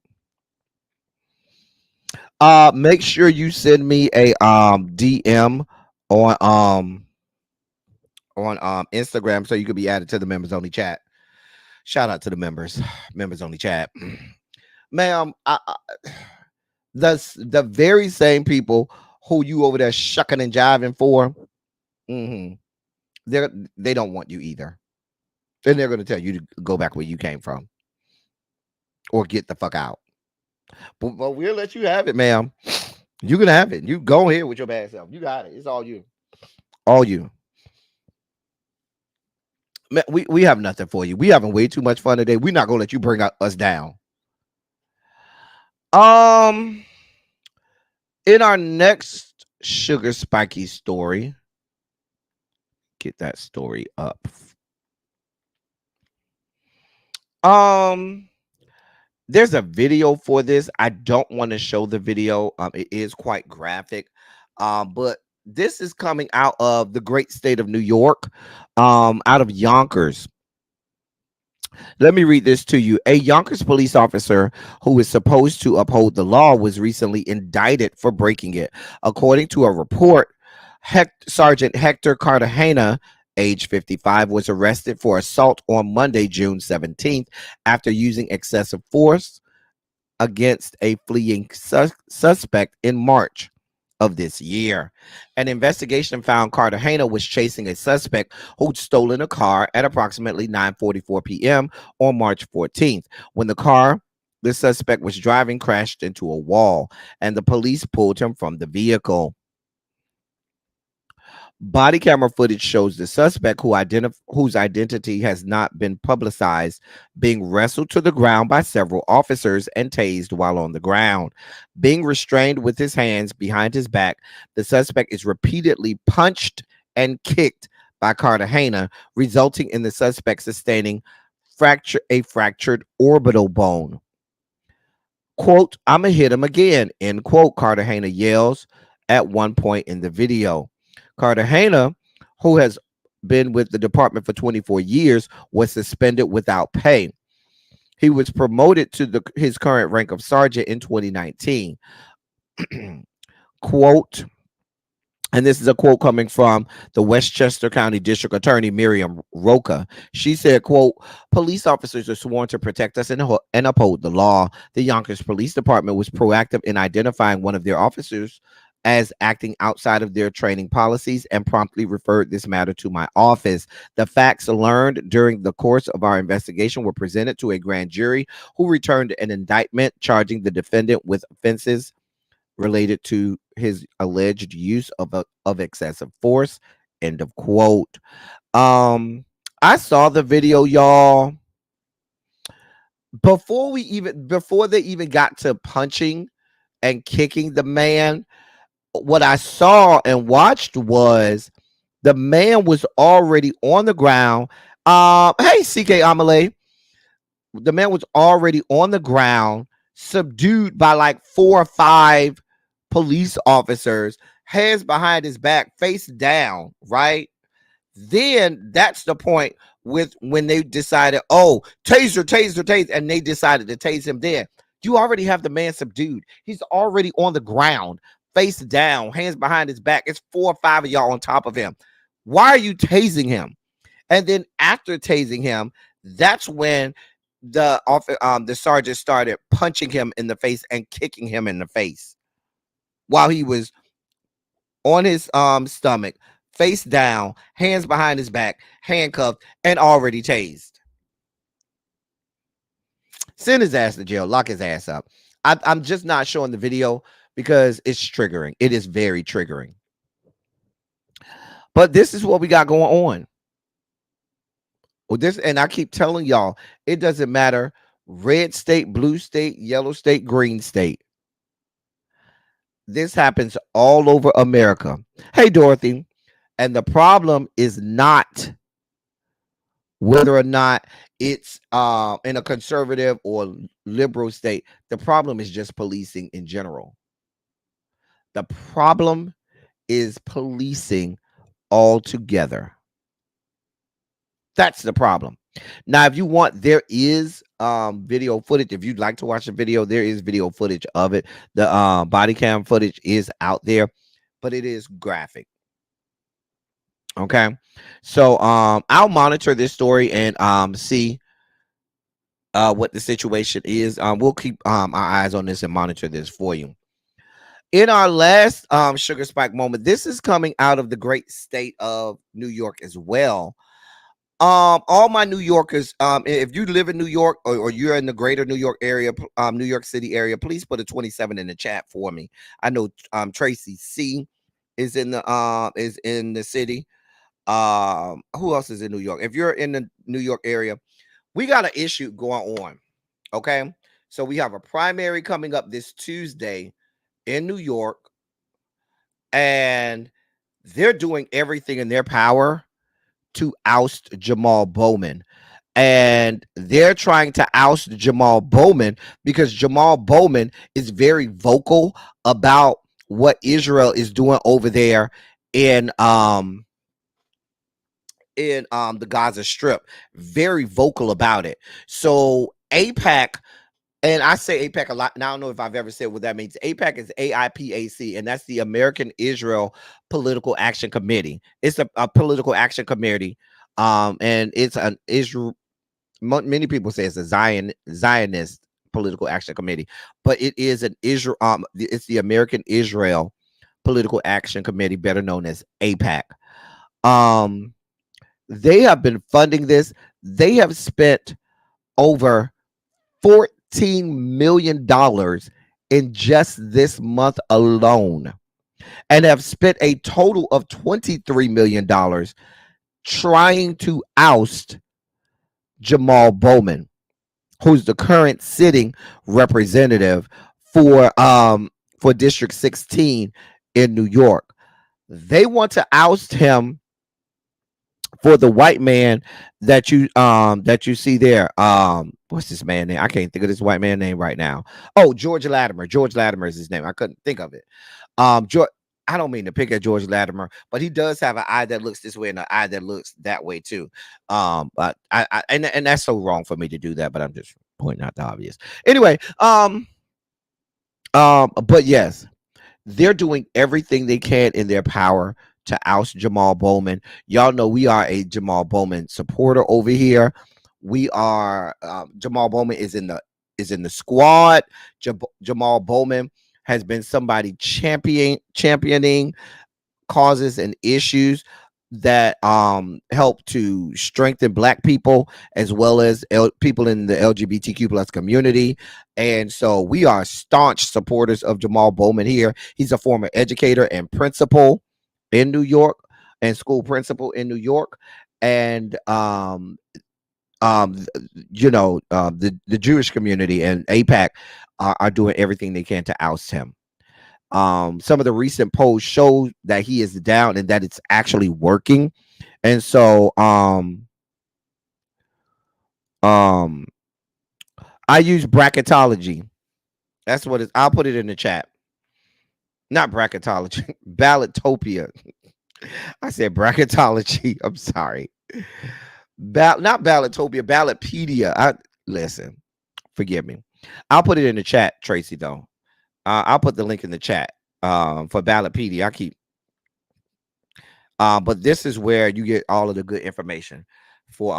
Make sure you send me a DM on Instagram so you could be added to the members only chat. Shout out to the members only chat. Ma'am, the very same people who you over there shucking and jiving for, they don't want you either. And they're going to tell you to go back where you came from or get the fuck out. But we'll let you have it, ma'am. You can have it. You go ahead with your bad self. You got it. It's all you. All you. Man, we have nothing for you. We having way too much fun today. We're not going to let you bring us down. In our next Sugar Spiky story, get that story up. There's a video for this. I don't want to show the video. It is quite graphic. But this is coming out of the great state of New York, out of Yonkers. Let me read this to you. A Yonkers police officer who is supposed to uphold the law was recently indicted for breaking it. According to a report, Sergeant Hector Cartagena, age 55, was arrested for assault on Monday, June 17th, after using excessive force against a fleeing suspect in March of this year. An investigation found Cartagena was chasing a suspect who'd stolen a car at approximately 9:44 p.m. on March 14th. When the car the suspect was driving crashed into a wall, and the police pulled him from the vehicle. Body camera footage shows the suspect, whose identity has not been publicized, being wrestled to the ground by several officers and tased while on the ground. Being restrained with his hands behind his back, the suspect is repeatedly punched and kicked by Cartagena, resulting in the suspect sustaining a fractured orbital bone. Quote, "I'ma hit him again," end quote, Cartagena yells at one point in the video. Cartagena, who has been with the department for 24 years, was suspended without pay. He was promoted to his current rank of sergeant in 2019. Quote, and this is a quote coming from the Westchester County District Attorney, Miriam Roca. She said, quote, "Police officers are sworn to protect us and uphold the law. The Yonkers Police Department was proactive in identifying one of their officers as acting outside of their training policies and promptly referred this matter to my office. The facts learned during the course of our investigation were presented to a grand jury who returned an indictment charging the defendant with offenses related to his alleged use of excessive force," end of quote. I saw the video, y'all. Before they even got to punching and kicking the man, what I saw and watched was the man was already on the ground. Hey, CK Amelie, already on the ground, subdued by like 4 or 5 police officers, hands behind his back, face down, right? Then that's the point with when they decided, oh, taser, and they decided to tase him there. You already have the man subdued. He's already on the ground, face down, hands behind his back. It's 4 or 5 of y'all on top of him. Why are you tasing him? And then after tasing him, that's when the sergeant started punching him in the face and kicking him in the face while he was on his stomach, face down, hands behind his back, handcuffed, and already tased. Send his ass to jail, lock his ass up. I'm just not showing the video because it's triggering. It is very triggering. But this is what we got going on. Well, and I keep telling y'all, it doesn't matter red state, blue state, yellow state, green state. This happens all over America. Hey, Dorothy. And the problem is not whether or not it's in a conservative or liberal state. The problem is just policing in general. The problem is policing altogether. That's the problem. Now, if you want, there is video footage. If you'd like to watch the video, there is video footage of it. The body cam footage is out there, but it is graphic. Okay, so I'll monitor this story and see what the situation is. We'll keep our eyes on this and monitor this for you. In our last sugar spike moment, this is coming out of the great state of New York as well. All my New Yorkers, if you live in New York or you're in the greater New York area, New York City area, please put a 27 in the chat for me. I know Tracy C is in the city. Who else is in New York? If you're in the New York area, we got an issue going on. Okay, so we have a primary coming up this Tuesday in New York, and they're doing everything in their power to oust Jamal Bowman. And they're trying to oust Jamal Bowman because Jamal Bowman is very vocal about what Israel is doing over there in the Gaza Strip. Very vocal about it. So AIPAC, and I say AIPAC a lot, and I don't know if I've ever said what that means. AIPAC is AIPAC, and that's the American Israel Political Action Committee. It's a political action committee, and it's an Israel. Many people say it's a Zionist political action committee, but it is an Israel. It's the American Israel Political Action Committee, better known as AIPAC. They have been funding this. They have spent over $14 million in just this month alone, and have spent a total of $23 million trying to oust Jamal Bowman, who's the current sitting representative for District 16 in New York. They want to oust him for the white man that you see there. What's this man name? I can't think of this white man name right now. Oh, George Latimer. George Latimer is his name. I couldn't think of it. I don't mean to pick at George Latimer, but he does have an eye that looks this way and an eye that looks that way too. But and that's so wrong for me to do that, but I'm just pointing out the obvious. Anyway, but yes, they're doing everything they can in their power to oust Jamal Bowman. Y'all know we are a Jamal Bowman supporter over here. We are Jamal Bowman is in the squad. Jamal Bowman has been somebody championing causes and issues that help to strengthen Black people as well as people in the LGBTQ plus community. And so we are staunch supporters of Jamal Bowman here. He's a former educator and principal in New York, and school principal in New York. And the Jewish community and AIPAC are doing everything they can to oust him. Some of the recent polls show that he is down and that it's actually working. And so I use bracketology. That's what it's. I'll put it in the chat. Not bracketology. Ballotopia. I said bracketology. I'm sorry. Not Ballotopia. Ballotpedia. Listen. Forgive me. I'll put it in the chat, Tracy. Though. I'll put the link in the chat. For Ballotpedia. I keep. But this is where you get all of the good information for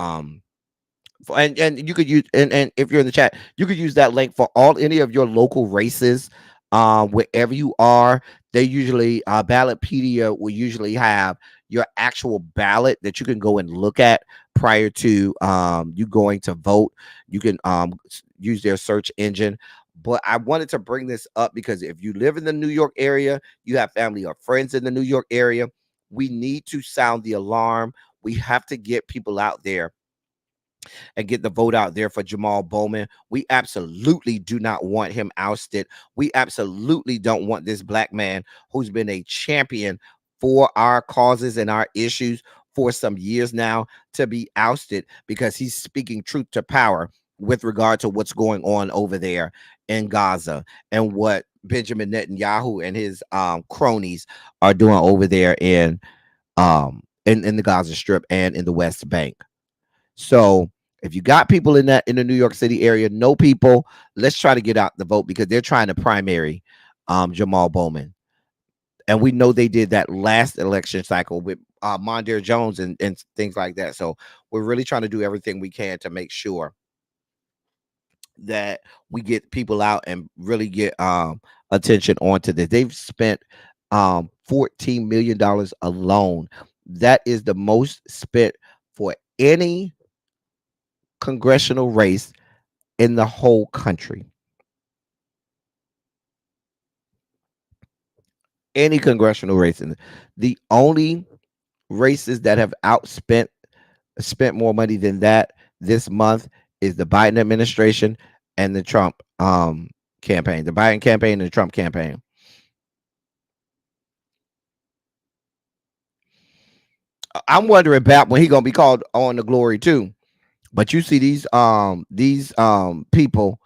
and you could use and if you're in the chat, you could use that link for any of your local races. Wherever you are, they usually Ballotpedia will usually have your actual ballot that you can go and look at prior to you going to vote. You can use their search engine. But I wanted to bring this up because if you live in the New York area, you have family or friends in the New York area, we need to sound the alarm. We have to get people out there and get the vote out there for Jamal Bowman. We absolutely do not want him ousted. We absolutely don't want this black man who's been a champion for our causes and our issues for some years now to be ousted because he's speaking truth to power with regard to what's going on over there in Gaza and what Benjamin Netanyahu and his cronies are doing over there in the Gaza Strip and in the West Bank. So if you got people in the New York City area, know people, let's try to get out the vote because they're trying to primary Jamal Bowman. And we know they did that last election cycle with Mondaire Jones and things like that. So we're really trying to do everything we can to make sure that we get people out and really get attention onto this. They've spent $14 million alone. That is the most spent for any congressional race in the whole country. Any congressional race. The only races that have spent more money than that this month is the Biden administration and the Trump campaign. The Biden campaign and the Trump campaign. I'm wondering about when he gonna be called on the glory too. But you see these people,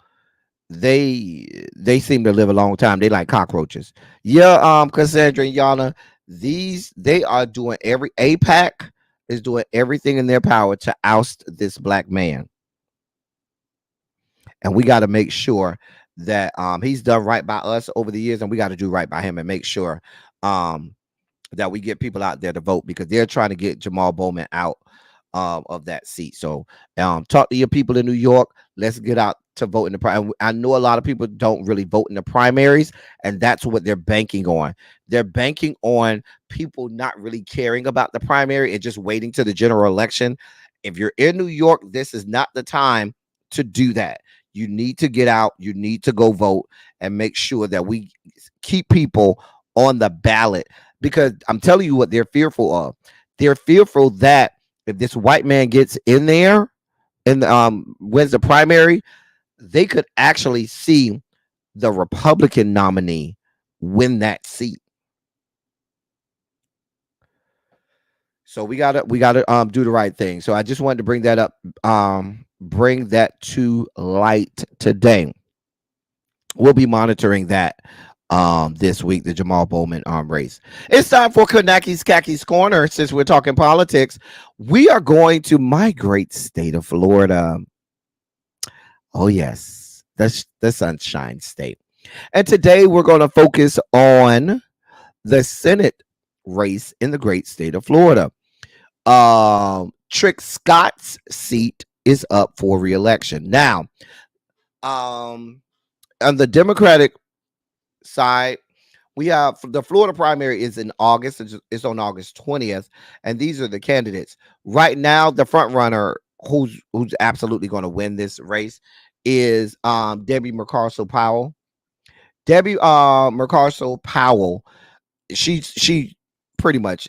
they seem to live a long time. They like cockroaches. Yeah, Cassandra and Yana, they are doing APAC is doing everything in their power to oust this black man. And we got to make sure that he's done right by us over the years, and we got to do right by him and make sure that we get people out there to vote because they're trying to get Jamal Bowman out of that seat. So talk to your people in New York. Let's get out to vote in the primary. I know a lot of people don't really vote in the primaries, and that's what they're banking on. They're banking on people not really caring about the primary and just waiting to the general election. If you're in New York, this is not the time to do that. You need to get out. You need to go vote and make sure that we keep people on the ballot because I'm telling you what they're fearful of. They're fearful that if this white man gets in there and wins the primary, they could actually see the Republican nominee win that seat. So we gotta do the right thing. So I just wanted to bring that up, bring that to light today. We'll be monitoring that this week, the Jamal Bowman race. It's time for Kanaki's Kaki's Corner. Since we're talking politics, we are going to my great state of Florida. Oh yes, that's the Sunshine State. And today we're going to focus on the Senate race in the great state of Florida. Trick Scott's seat is up for re-election. Now, on the Democratic side, we have the Florida primary is in August. It's on August 20th, and these are the candidates. Right now, the front runner who's absolutely going to win this race is Debbie Mercarsel-Powell. Debbie Mercarsel-Powell, she pretty much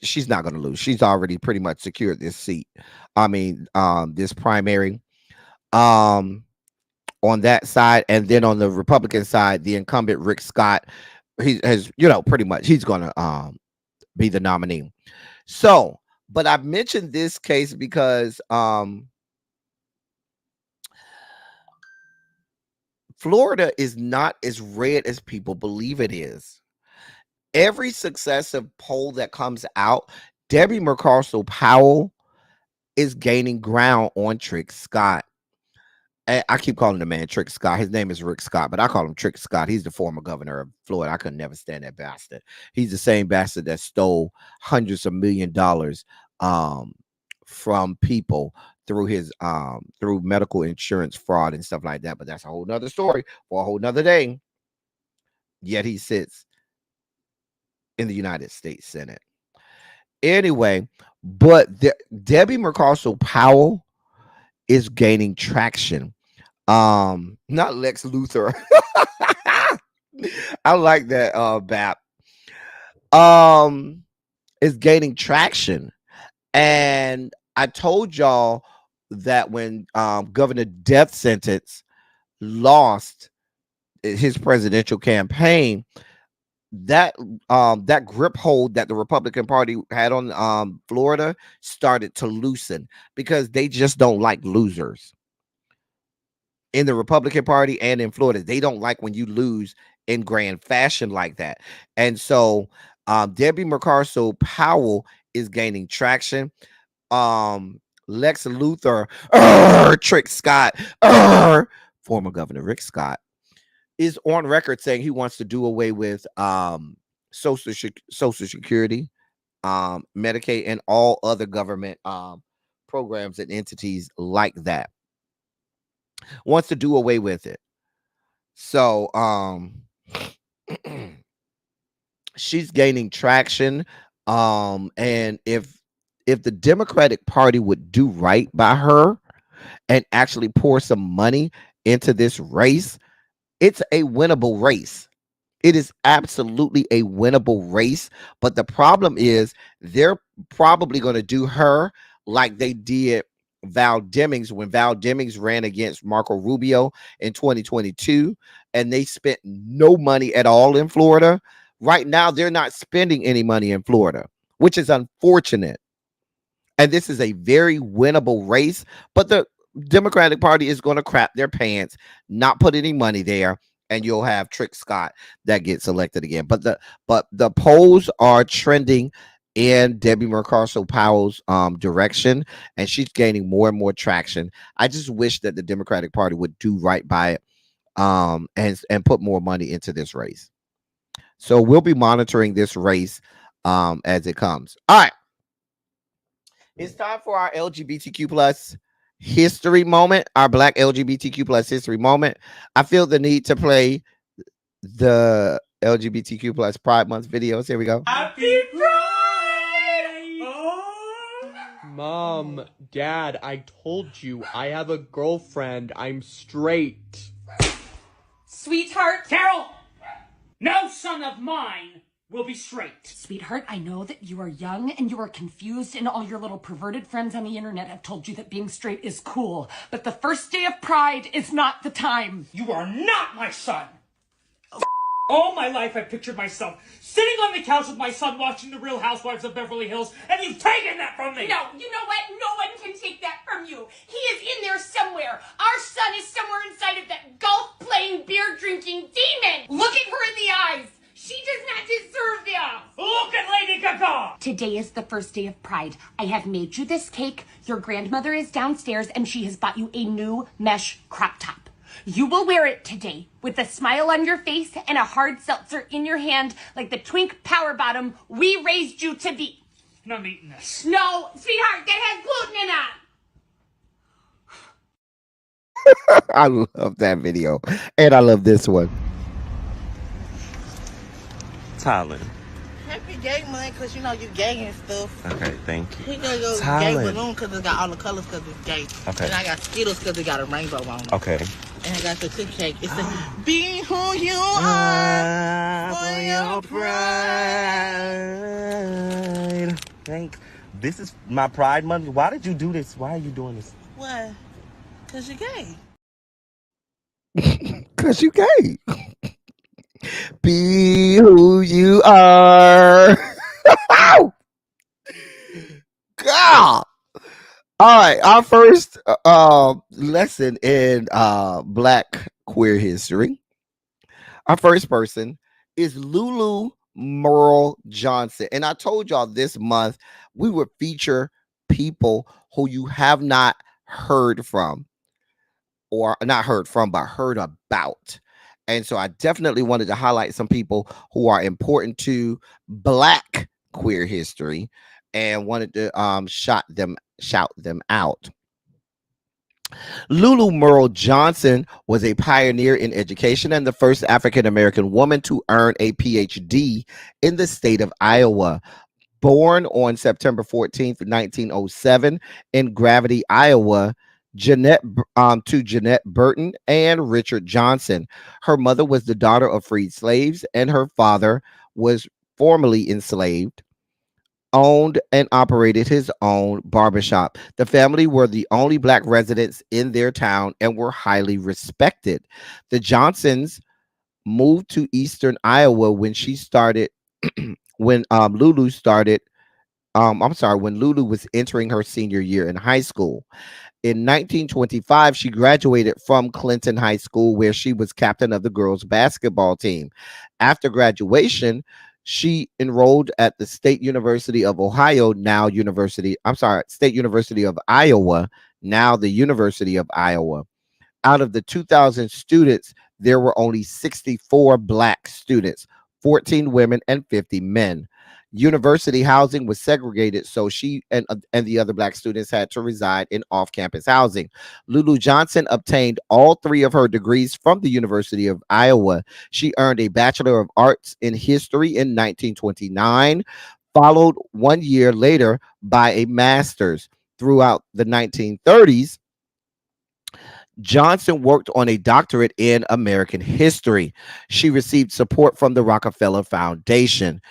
she's not going to lose. She's already pretty much secured this seat. This primary on that side, and then on the Republican side, the incumbent Rick Scott, he has, pretty much he's going to be the nominee. So, but I've mentioned this case because Florida is not as red as people believe it is. Every successive poll that comes out, Debbie McCarcel-Powell is gaining ground on Trick Scott. I keep calling the man Trick Scott. His name is Rick Scott, but I call him Trick Scott. He's the former governor of Florida. I could never stand that bastard. He's the same bastard that stole hundreds of $1 million from people through his through medical insurance fraud and stuff like that. But that's a whole nother story for a whole nother day. Yet he sits in the United States Senate. Anyway, but Debbie McCarcel-Powell is gaining traction. Not Lex Luthor. I like that BAP. Is gaining traction. And I told y'all that when Governor Death Sentence lost his presidential campaign, that grip hold that the Republican Party had on Florida started to loosen because they just don't like losers. In the Republican Party and in Florida, they don't like when you lose in grand fashion like that. And so Debbie McCarcel-Powell is gaining traction. Lex Luthor, Trick Scott, former Governor Rick Scott, is on record saying he wants to do away with Social Security, Medicaid, and all other government programs and entities like that. Wants to do away with it. So she's gaining traction. And if the Democratic Party would do right by her and actually pour some money into this race, it's a winnable race. It is absolutely a winnable race. But the problem is they're probably going to do her like they did Val Demings when Val Demings ran against Marco Rubio in 2022, and they spent no money at all in Florida. Right now, they're not spending any money in Florida, which is unfortunate. And this is a very winnable race, but the Democratic Party is going to crap their pants, not put any money there, and you'll have Trick Scott that gets elected again. But the polls are trending in Debbie McCarcel-Powell's direction, and she's gaining more and more traction. I just wish that the Democratic Party would do right by it and put more money into this race. So we'll be monitoring this race as it comes. All right. It's time for our LGBTQ plus history moment, our Black LGBTQ plus history moment. I feel the need to play the LGBTQ plus Pride Month videos. Here we go. Happy Pride! Mom, Dad, I told you I have a girlfriend. I'm straight. Sweetheart! Carol! No son of mine will be straight. Sweetheart, I know that you are young and you are confused and all your little perverted friends on the internet have told you that being straight is cool. But the first day of Pride is not the time. You are not my son. All my life I've pictured myself sitting on the couch with my son watching The Real Housewives of Beverly Hills, and you've taken that from me! No, you know what? No one can take that from you. He is in there somewhere. Our son is somewhere inside of that golf-playing, beer-drinking demon. Look at her in the eyes. She does not deserve this. Look at Lady Gaga! Today is the first day of Pride. I have made you this cake. Your grandmother is downstairs, and she has bought you a new mesh crop top. You will wear it today with a smile on your face and a hard seltzer in your hand like the twink power bottom we raised you to be. And I'm eating this. No, sweetheart, that has gluten in it. I love that video. And I love this one. Tyler. Happy gay month, because you know you gay and stuff. Okay, thank you. He gonna go Tyler. gay balloon because it's got all the colors because it's gay. Okay. And I got Skittles because it got a rainbow on it. Okay. And I got the cookie cake. It's the be who you are for your pride. Thanks. This is my Pride Month. Why did you do this? Why are you doing this? What? Because you're gay. Because you gay. Be who you are. God. All right, our first lesson in Black queer history. Our first person is Lulu Merle Johnson, and I told y'all this month we would feature people who you have not heard from, or not heard from, but heard about. And so I definitely wanted to highlight some people who are important to Black queer history, and wanted to shout them out. Lulu Merle Johnson was a pioneer in education and the first African American woman to earn a PhD in the state of Iowa. Born on September 14th, 1907 in Gravity, Iowa, to Jeanette Burton and Richard Johnson. Her mother was the daughter of freed slaves, and her father was formerly enslaved, owned and operated his own barbershop. The family were the only Black residents in their town and were highly respected. The Johnsons moved to eastern Iowa when she started, when Lulu was entering her senior year in high school. In 1925, she graduated from Clinton High School, where she was captain of the girls' basketball team. After graduation, she enrolled at the State University of Ohio, State University of Iowa, now the University of Iowa. Out of the 2,000 students, there were only 64 Black students, 14 women, and 50 men. University housing was segregated, so she and the other Black students had to reside in off-campus housing. Lulu Johnson obtained all three of her degrees from the University of Iowa. She earned a Bachelor of Arts in History in 1929, followed 1 year later by a master's. Throughout the 1930s, Johnson worked on a doctorate in American history. She received support from the Rockefeller Foundation.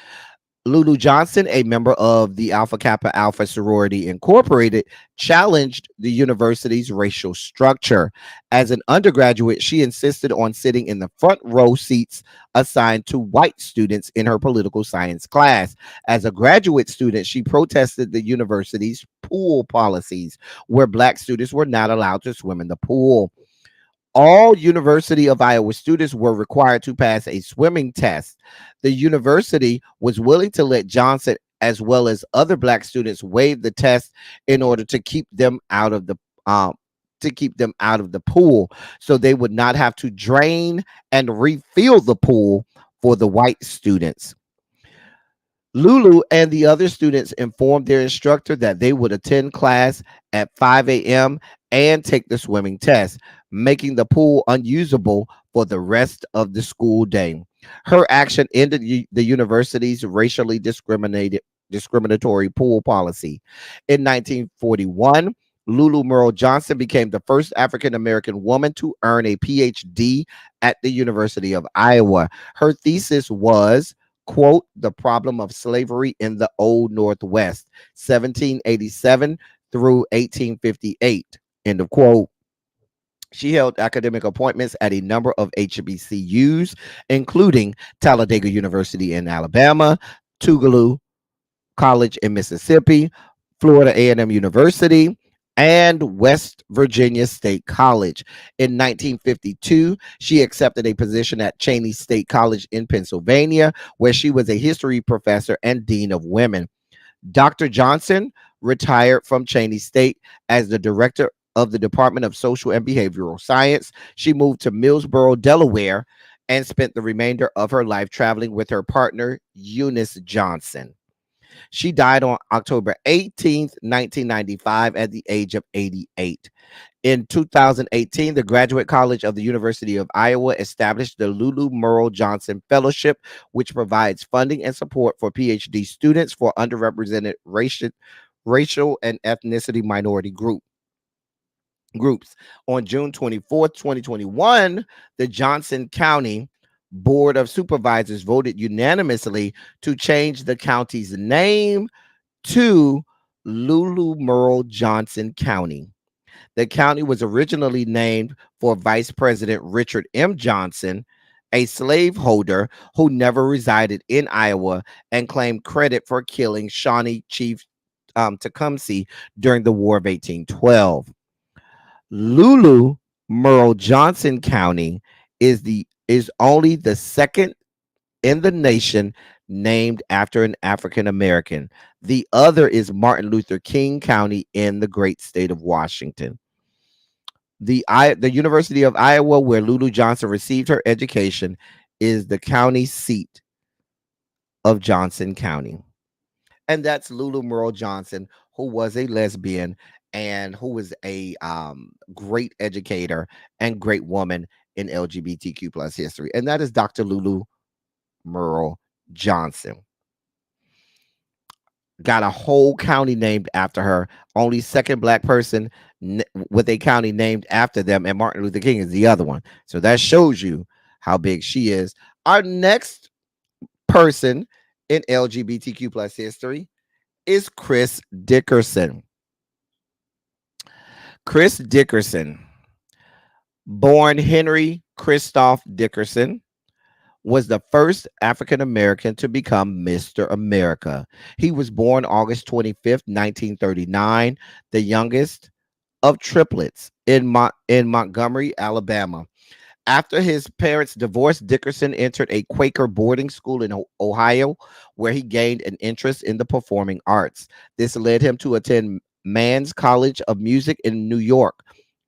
Lulu Johnson, a member of the Alpha Kappa Alpha Sorority Incorporated, challenged the university's racial structure. As an undergraduate, she insisted on sitting in the front row seats assigned to white students in her political science class. As a graduate student, she protested the university's pool policies, where Black students were not allowed to swim in the pool. All University of Iowa students were required to pass a swimming test. The university was willing to let Johnson, as well as other Black students, waive the test in order to keep them out of the pool, so they would not have to drain and refill the pool for the white students. Lulu and the other students informed their instructor that they would attend class at 5 a.m. and take the swimming test, making the pool unusable for the rest of the school day. Her action ended the university's racially discriminatory pool policy. In 1941, Lulu Merle Johnson became the first African American woman to earn a PhD at the University of Iowa. Her thesis was, quote, "The Problem of Slavery in the Old Northwest, 1787 through 1858," end of quote. She held academic appointments at a number of HBCUs, including Talladega University in Alabama, Tougaloo College in Mississippi, Florida A&M University, and West Virginia State College. In 1952, she accepted a position at Cheney State College in Pennsylvania, where she was a history professor and dean of women. Dr. Johnson retired from Cheney State as the director of the Department of Social and Behavioral Science. She moved to Millsboro, Delaware, and spent the remainder of her life traveling with her partner, Eunice Johnson. She died on October 18th, 1995, at the age of 88. In 2018, the Graduate College of the University of Iowa established the Lulu Merle Johnson Fellowship, which provides funding and support for PhD students for underrepresented racial and ethnicity minority groups. On June 24th, 2021, the Johnson County Board of Supervisors voted unanimously to change the county's name to Lulu Merle Johnson County. The county was originally named for Vice President Richard M. Johnson, a slaveholder who never resided in Iowa and claimed credit for killing Shawnee Chief Tecumseh during the War of 1812. Lulu Merle Johnson County is only the second in the nation named after an African American. The other is Martin Luther King County in the great state of Washington. The University of Iowa, where Lulu Johnson received her education, is the county seat of Johnson County. And that's Lulu Merle Johnson, who was a lesbian and who was a great educator and great woman in LGBTQ plus history. And that is Dr. Lulu Merle Johnson. Got a whole county named after her. Only second black person with a county named after them, and Martin Luther King is the other one. So that shows you how big she is. Our next person in LGBTQ plus history is Chris Dickerson. Chris Dickerson, born Henry Christoph Dickerson, was the first African American to become Mr. America. He was born August 25th, 1939, the youngest of triplets in Montgomery, Alabama. After his parents divorced, Dickerson entered a Quaker boarding school in Ohio, where he gained an interest in the performing arts. This led him to attend Mann's College of Music in New York.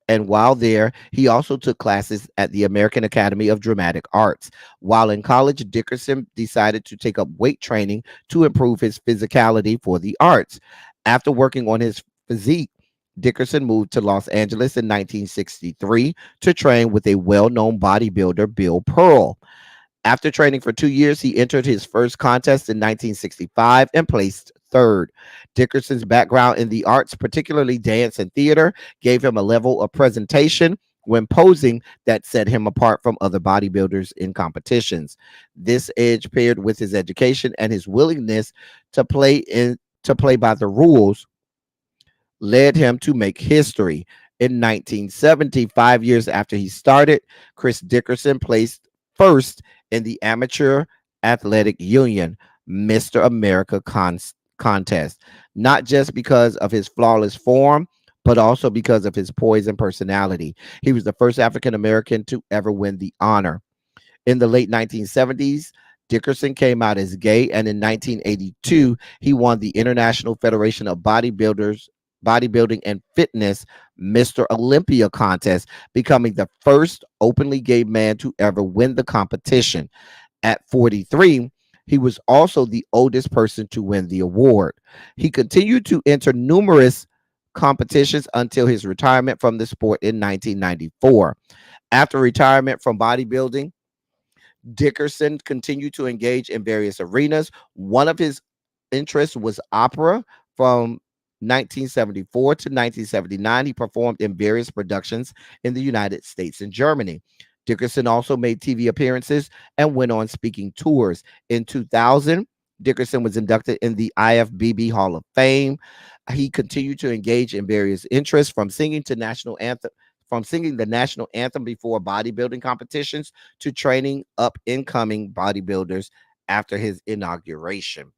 And while there, he also took classes at the American Academy of Dramatic Arts. While in college, Dickerson decided to take up weight training to improve his physicality for the arts. After working on his physique, Dickerson moved to Los Angeles in 1963 to train with a well-known bodybuilder, Bill Pearl. After training for 2 years, he entered his first contest in 1965 and placed third. Dickerson's background in the arts, particularly dance and theater, gave him a level of presentation when posing that set him apart from other bodybuilders in competitions. This edge, paired with his education and his willingness to play by the rules, led him to make history. In 1970, 5 years after he started, Chris Dickerson placed first in the Amateur Athletic Union Mr. America contest, not just because of his flawless form, but also because of his poise and personality. He was the first African American to ever win the honor. In the late 1970s, Dickerson came out as gay, and in 1982, he won the International Federation of Bodybuilding and Fitness Mr. Olympia contest, becoming the first openly gay man to ever win the competition. At 43, he was also the oldest person to win the award. He continued to enter numerous competitions until his retirement from the sport in 1994. After retirement from bodybuilding, Dickerson continued to engage in various arenas. One of his interests was opera. From 1974 to 1979, he performed in various productions in the United States and Germany. Dickerson also made TV appearances and went on speaking tours. In 2000, Dickerson was inducted in the IFBB Hall of Fame. He continued to engage in various interests, from singing the national anthem before bodybuilding competitions to training up incoming bodybuilders after his inauguration.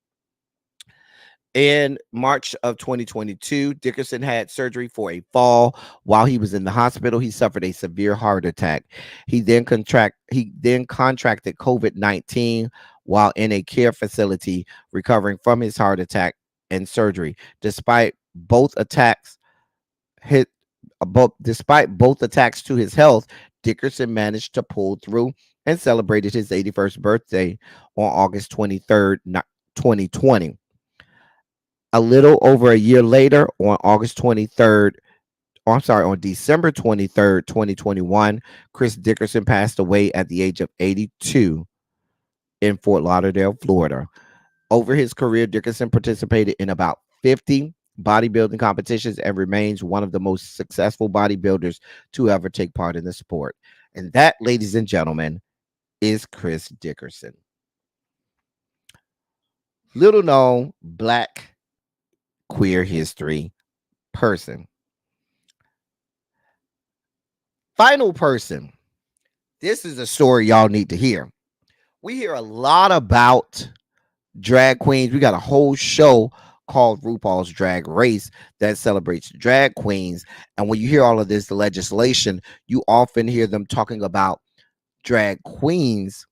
In March of 2022, Dickerson had surgery for a fall. While he was in the hospital, he suffered a severe heart attack. He then contracted COVID-19 while in a care facility recovering from his heart attack and surgery. Despite both attacks to his health, Dickerson managed to pull through and celebrated his 81st birthday on August 23rd, 2020. A little over a year later, on December 23rd, 2021, Chris Dickerson passed away at the age of 82 in Fort Lauderdale, Florida. Over his career, Dickerson participated in about 50 bodybuilding competitions and remains one of the most successful bodybuilders to ever take part in the sport. And that, ladies and gentlemen, is Chris Dickerson. Little known Black queer history person. Final person. This is a story y'all need to hear. We hear a lot about drag queens. We got a whole show called RuPaul's Drag Race that celebrates drag queens. And when you hear all of this legislation, you often hear them talking about drag queens.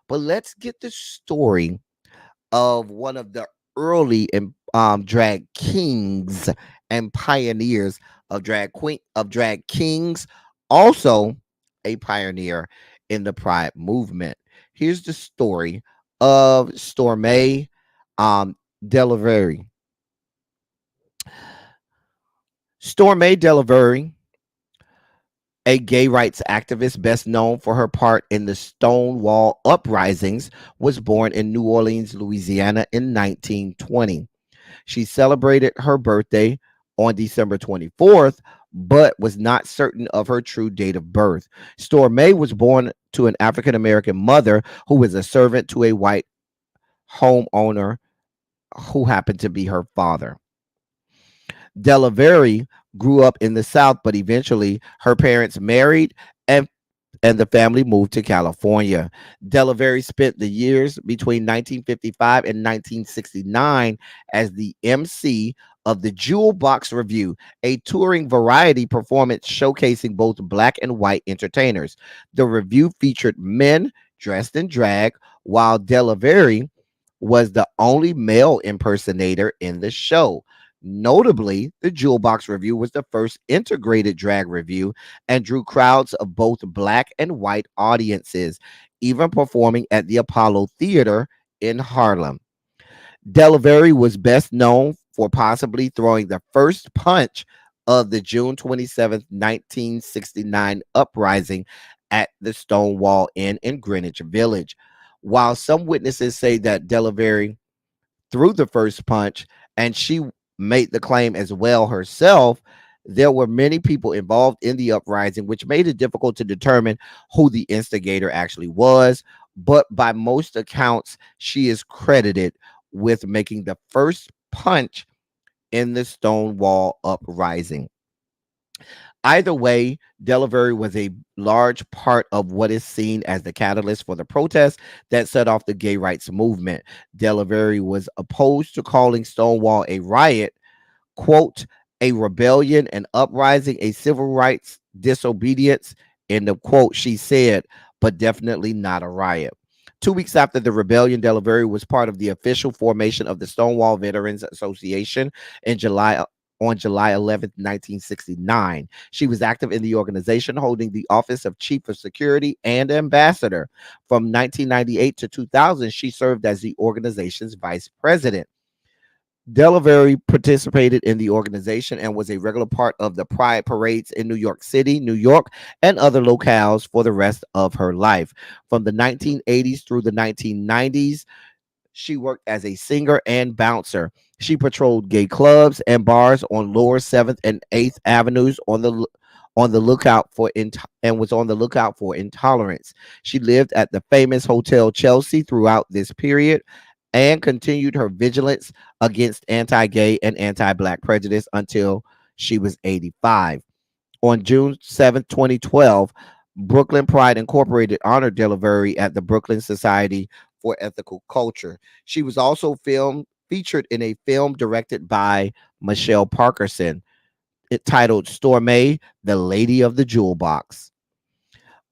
But let's get the story of one of the early drag kings and pioneers of drag kings, also a pioneer in the Pride movement. Here's the story of Stormé Delavery. Stormé Delavery, a gay rights activist best known for her part in the Stonewall uprisings, was born in New Orleans, Louisiana in 1920. She celebrated her birthday on December 24th, but was not certain of her true date of birth. Stormé was born to an African-American mother who was a servant to a white homeowner who happened to be her father. Delavery grew up in the South, but eventually her parents married and the family moved to California. Delavery spent the years between 1955 and 1969 as the MC of the Jewel Box Review, a touring variety performance showcasing both black and white entertainers. The review featured men dressed in drag, while Delavery was the only male impersonator in the show. Notably, the Jewel Box Review was the first integrated drag review and drew crowds of both black and white audiences, even performing at the Apollo Theater in Harlem. Delavery was best known for possibly throwing the first punch of the June 27th, 1969 uprising at the Stonewall Inn in Greenwich Village. While some witnesses say that Delavery threw the first punch and she made the claim as well herself, there were many people involved in the uprising, which made it difficult to determine who the instigator actually was. But by most accounts, she is credited with making the first punch in the Stonewall uprising. Either way, Delavery was a large part of what is seen as the catalyst for the protests that set off the gay rights movement. Delavery was opposed to calling Stonewall a riot, quote, a rebellion, an uprising, a civil rights disobedience, in the quote, she said, but definitely not a riot. 2 weeks after the rebellion, Delavery was part of the official formation of the Stonewall Veterans Association on July 11th, 1969. She was active in the organization, holding the office of Chief of Security and Ambassador. From 1998 to 2000, she served as the organization's vice president. Delavery participated in the organization and was a regular part of the Pride parades in New York City, New York, and other locales for the rest of her life. From the 1980s through the 1990s, she worked as a singer and bouncer. She patrolled gay clubs and bars on Lower 7th and 8th Avenues on the lookout for intolerance. She lived at the famous Hotel Chelsea throughout this period and continued her vigilance against anti-gay and anti-black prejudice until she was 85. On June 7, 2012, Brooklyn Pride Incorporated honored Delavery at the Brooklyn Society for Ethical Culture. She was also featured in a film directed by Michelle Parkerson, titled Stormé, the Lady of the Jewel Box.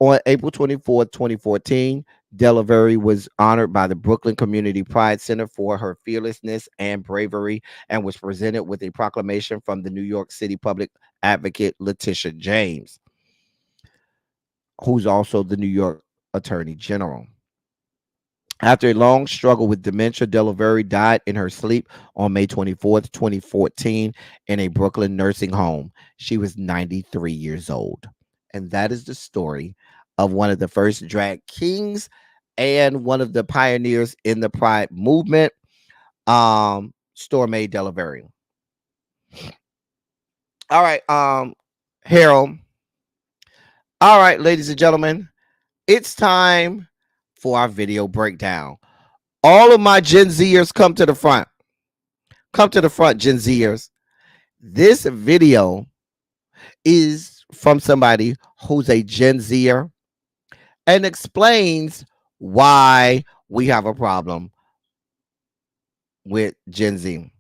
On April 24, 2014, Delavery was honored by the Brooklyn Community Pride Center for her fearlessness and bravery and was presented with a proclamation from the New York City Public Advocate Letitia James, who's also the New York Attorney General. After a long struggle with dementia, Delavery died in her sleep on May 24th, 2014 in a Brooklyn nursing home. She was 93 years old. And that is the story of one of the first drag kings and one of the pioneers in the Pride movement, Stormé Delavery. All right, Harold. All right, ladies and gentlemen, it's time for our video breakdown. All of my Gen Zers, come to the front. Come to the front, Gen Zers. This video is from somebody who's a Gen Zer and explains why we have a problem with Gen Z.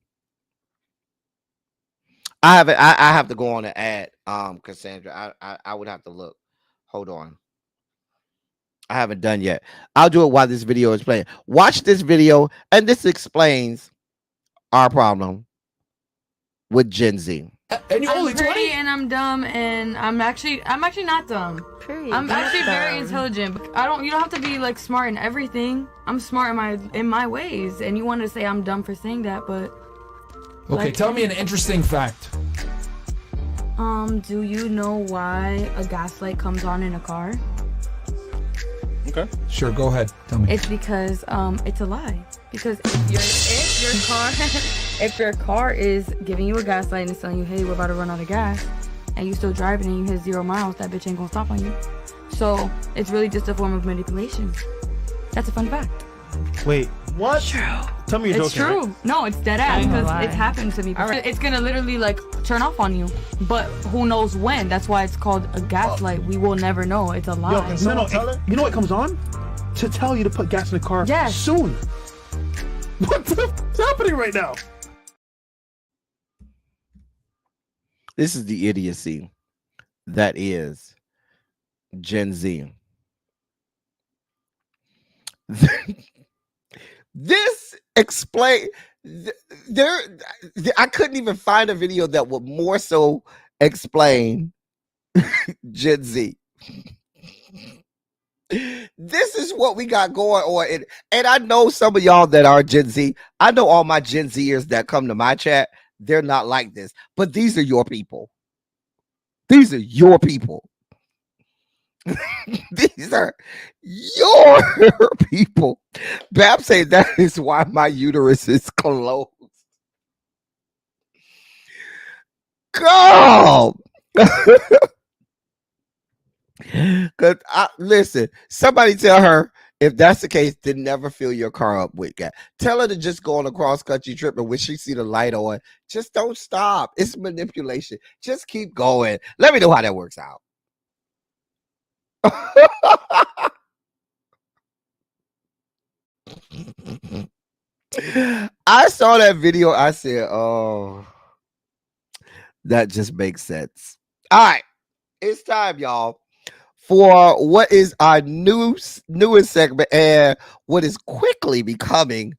I haven't. I have to go on and add. Cassandra. I would have to look. Hold on. I haven't done yet. I'll do it while this video is playing. Watch this video, and this explains our problem with Gen Z. And you're only 20? And I'm dumb, and I'm actually not dumb. Period. I'm actually very intelligent. You don't have to be like smart in everything. I'm smart in my ways, and you want to say I'm dumb for saying that, but okay, tell me an interesting fact. Do you know why a gas light comes on in a car? Okay. Sure, go ahead. Tell me. It's because it's a lie. Because if your car is giving you a gas light and it's telling you, hey, we're about to run out of gas, and you still driving and you hit 0 miles, that bitch ain't gonna stop on you. So it's really just a form of manipulation. That's a fun fact. Wait, what? It's true. Tell me you're It's joking. true. Right? No, it's dead ass because it's happened to me. Right. It's gonna literally like turn off on you, but who knows when? That's why it's called a gaslight. We will never know. It's a lie. Yo, you know what comes on? To tell you to put gas in the car soon. What's happening right now? This is the idiocy that is Gen Z. This explain there. I couldn't even find a video that would more so explain Gen Z. This is what we got going on, and I know some of y'all that are Gen Z. I know all my Gen Zers that come to my chat. They're not like this, but these are your people. These are your people. These are your people. Bab say that is why my uterus is closed. Girl. Cause listen, somebody tell her if that's the case, then never fill your car up with gas. Tell her to just go on a cross-country trip, and when she see the light on, just don't stop. It's manipulation. Just keep going. Let me know how that works out. I saw that video. I said, oh, that just makes sense. All right, it's time, y'all, for what is our newest segment and what is quickly becoming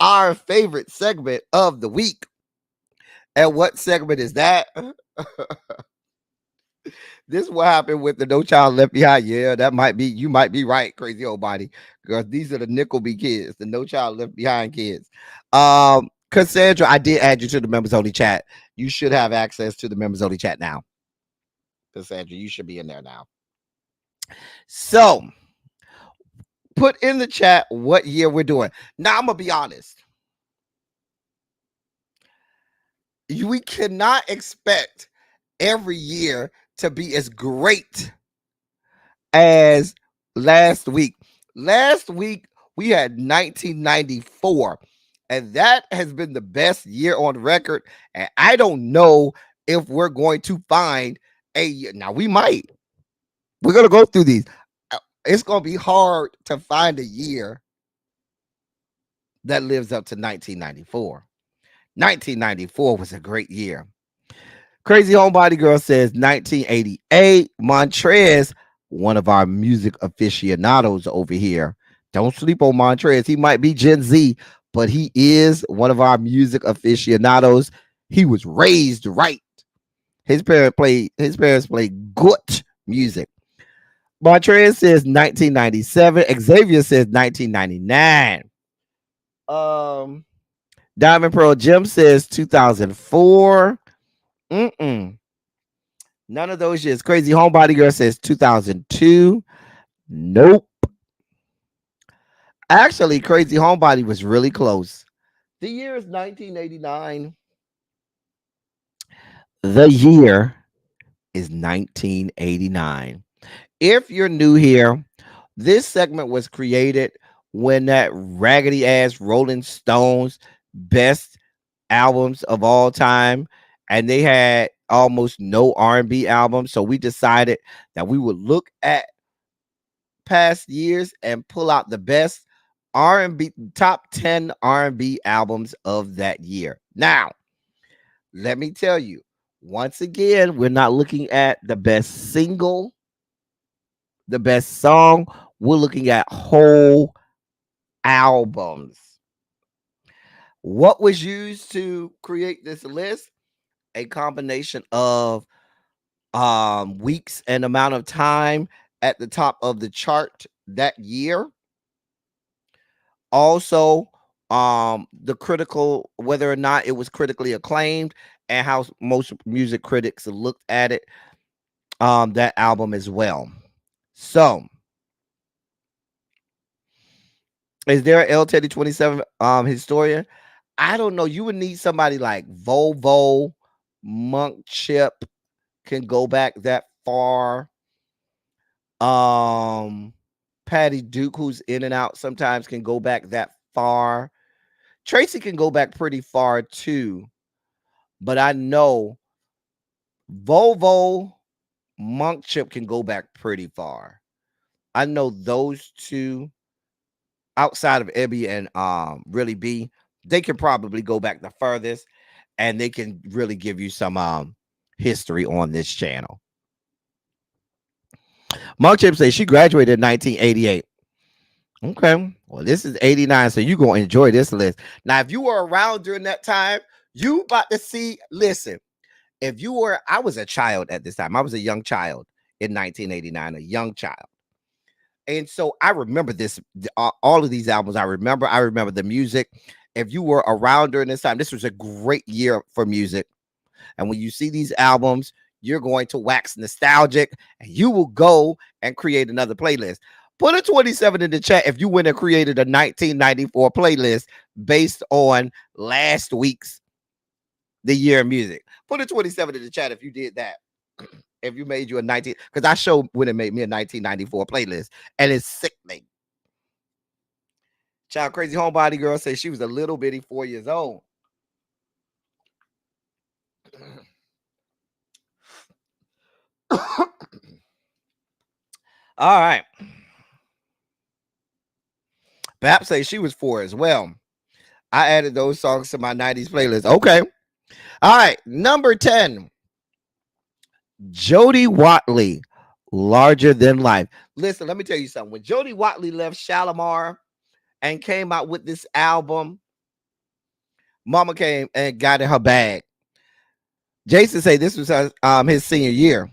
our favorite segment of the week. And what segment is that? This is what happened with the No Child Left Behind. Yeah, that might be, you might be right, crazy old body. Because these are the Nickelby kids, the No Child Left Behind kids. Cassandra, I did add you to the members only chat. You should have access to the members only chat now. Cassandra, you should be in there now. So put in the chat what year we're doing. Now I'm gonna be honest. We cannot expect every year to be as great as last week. Last week we had 1994, and that has been the best year on record. And I don't know if we're going to find a year. Now we might. We're gonna go through these. It's gonna be hard to find a year that lives up to 1994. 1994 was a great year. Crazy Homebody Girl says 1988. Montrez, one of our music aficionados over here. Don't sleep on Montrez. He might be Gen Z, but he is one of our music aficionados. He was raised right. His parents played good music. Montrez says 1997. Xavier says 1999. Diamond Pearl Jim says 2004. None of those years. Crazy Homebody Girl says 2002. Nope. Actually, Crazy Homebody was really close. The year is 1989. The year is 1989. If you're new here, this segment was created when that raggedy ass Rolling Stones best albums of all time, and they had almost no R&B albums. So we decided that we would look at past years and pull out the best R&B, top 10 R&B albums of that year. Now, let me tell you, once again, we're not looking at the best single, the best song. We're looking at whole albums. What was used to create this list? A combination of weeks and amount of time at the top of the chart that year. Also, the critical, whether or not it was critically acclaimed, and how most music critics looked at it, that album as well. So, is there an L Teddy 27 historian? I don't know. You would need somebody like Volvo, Monk Chip can go back that far. Patty Duke, who's in and out sometimes, can go back that far. Tracy can go back pretty far too. But I know Volvo, Monk Chip can go back pretty far. I know those two, outside of Ebby and Really B, they can probably go back the furthest, and they can really give you some history on this channel. Monk Chip says she graduated in 1988. Okay, well, this is 89, so you're going to enjoy this list. Now, if you were around during that time, you about to see, listen, if you were, I was a child at this time. I was a young child in 1989, a young child. And so I remember this, all of these albums. I remember the music. If you were around during this time, this was a great year for music. And when you see these albums, you're going to wax nostalgic, and you will go and create another playlist. Put a 27 in the chat if you went and created a 1994 playlist based on last week's The Year of Music. Put a 27 in the chat if you did that. If you made you a 19, because I showed when it made me a 1994 playlist, and it's sickening. Child Crazy Homebody Girl says she was a little bitty 4 years old. All right. Bap says she was 4 as well. I added those songs to my 90s playlist. Okay. All right. Number 10. Jody Watley, Larger Than Life. Listen, let me tell you something. When Jody Watley left Shalimar and came out with this album, Mama came and got in her bag. Jason said this was his senior year.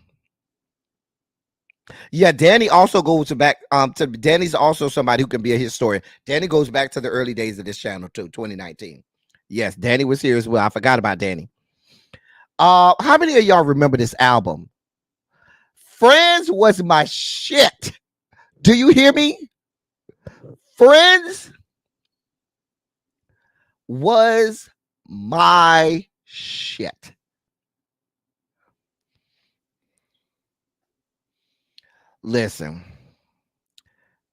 Yeah, Danny also goes back to Danny's also somebody who can be a historian. Danny goes back to the early days of this channel too, 2019. Yes, Danny was here as well. I forgot about Danny. How many of y'all remember this album? Friends was my shit. Do you hear me? Friends was my shit. Listen,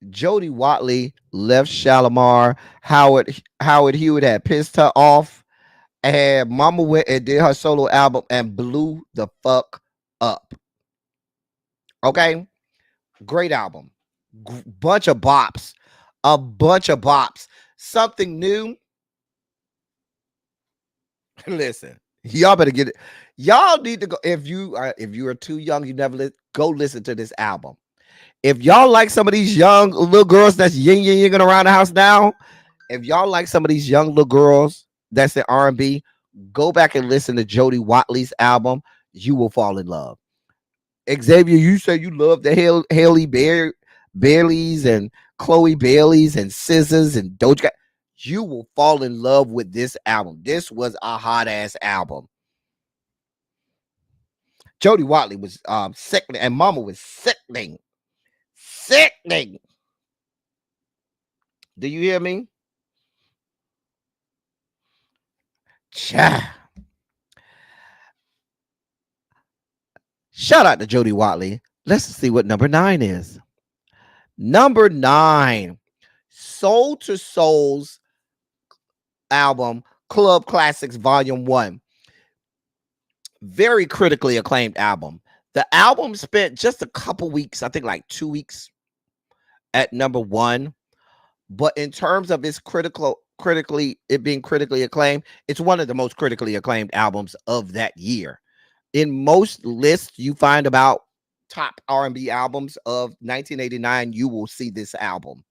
Jody Watley left Shalimar. Howard Hewitt had pissed her off, and Mama went and did her solo album and blew the fuck up. Okay, great album, bunch of bops, something new. Listen, y'all better get it. Y'all need to go. If you are too young, you never go listen to this album. If y'all like some of these young little girls that's ying around the house now, if y'all like some of these young little girls that's in R&B, go back and listen to Jody Watley's album. You will fall in love. Xavier, you say you love the Haley Baileys and Chloe Baileys and Scissors and Doja Cat. You will fall in love with this album. This was a hot ass album. Jody Watley was sickening, and Mama was sickening. Sickening. Do you hear me? Shout out to Jody Watley. Let's see what number 9 is. Number 9, Soul to Soul's album, Club Classics Volume 1. Very critically acclaimed album. The album spent just a couple weeks, I think like 2 weeks at number 1. But in terms of its critical it being critically acclaimed. It's one of the most critically acclaimed albums of that year. In most lists you find about top R&B albums of 1989, you will see this album.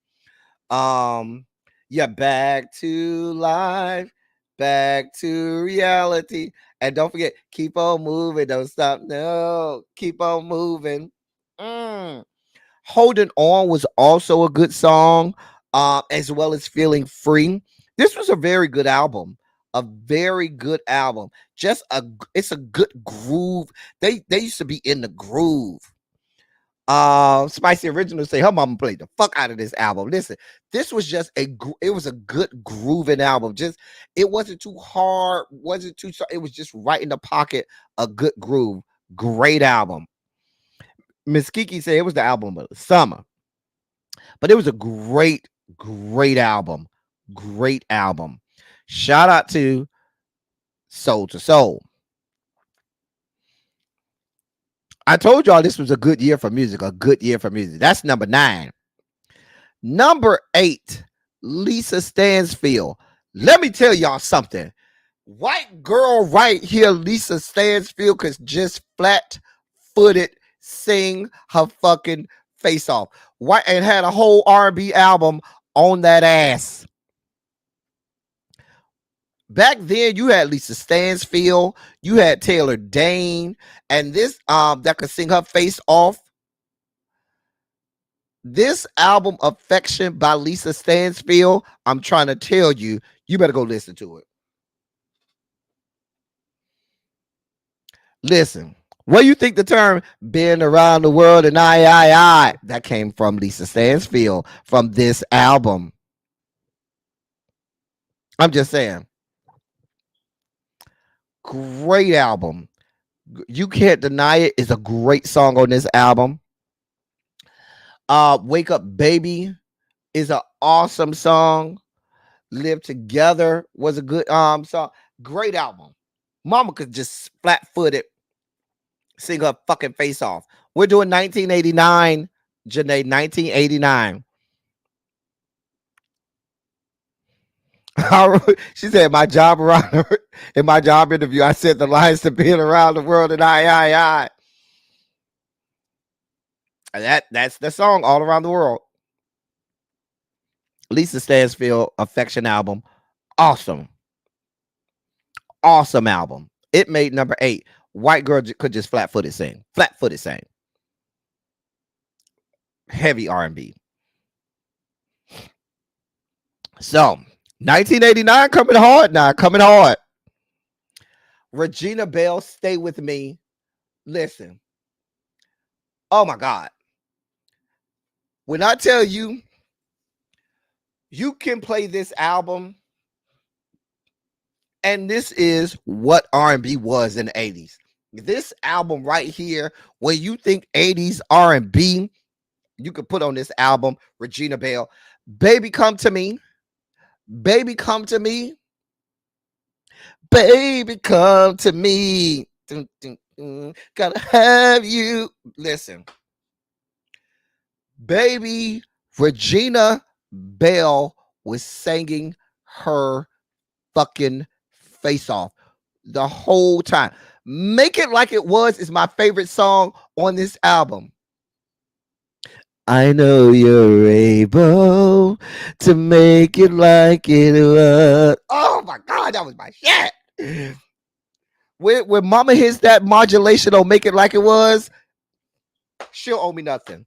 Yeah, Back to Life, Back to Reality. And don't forget, keep on moving, don't stop. No, keep on moving. Holding On was also a good song, as well as Feeling Free. This was a very good album. A very good album. It's a good groove. They used to be in the groove. Spicy Original say her mama played the fuck out of this album. Listen, this was just it was a good grooving album. Just it wasn't too hard, wasn't too, it was just right in the pocket, a good groove. Great album. Miss Kiki said it was the album of the summer, but it was a great album. Great album. Shout out to Soul to Soul. I told y'all this was a good year for music. A good year for music. That's number 9. Number 8, Lisa Stansfield. Let me tell y'all something. White girl right here, Lisa Stansfield, could just flat-footed sing her fucking face off. White, and had a whole R&B album on that ass. Back then, you had Lisa Stansfield, you had Taylor Dane, and this that could sing her face off. This album, Affection by Lisa Stansfield, I'm trying to tell you, you better go listen to it. Listen, what do you think the term "been around the world" and I that came from Lisa Stansfield from this album? I'm just saying. Great album. You Can't Deny It is a great song on this album. Wake Up Baby is an awesome song. Live Together was a good song. Great album. Mama could just flat-footed sing her fucking face off. We're doing 1989, Janae, 1989. She said, my job around in my job interview, I said the lines to being around the world and I. That's the song, All Around the World. Lisa Stansfield, Affection album. Awesome. Awesome album. It made number 8. White girl could just flat-footed sing. Flat-footed sing. Heavy R&B. So, 1989 coming hard now. Coming hard. Regina Belle, Stay With Me. Listen. Oh, my God. When I tell you, you can play this album, and this is what R&B was in the 80s. This album right here, when you think 80s R&B, you could put on this album, Regina Belle. Baby Come to Me. Baby Come to Me. Baby Come to Me. Gotta have you. Listen. Baby Regina Belle was singing her fucking face off the whole time. Make It Like It Was is my favorite song on this album. I know you're able to make it like it was. Oh my God, that was my shit. When mama hits that modulation on Make It Like It Was, she'll owe me nothing.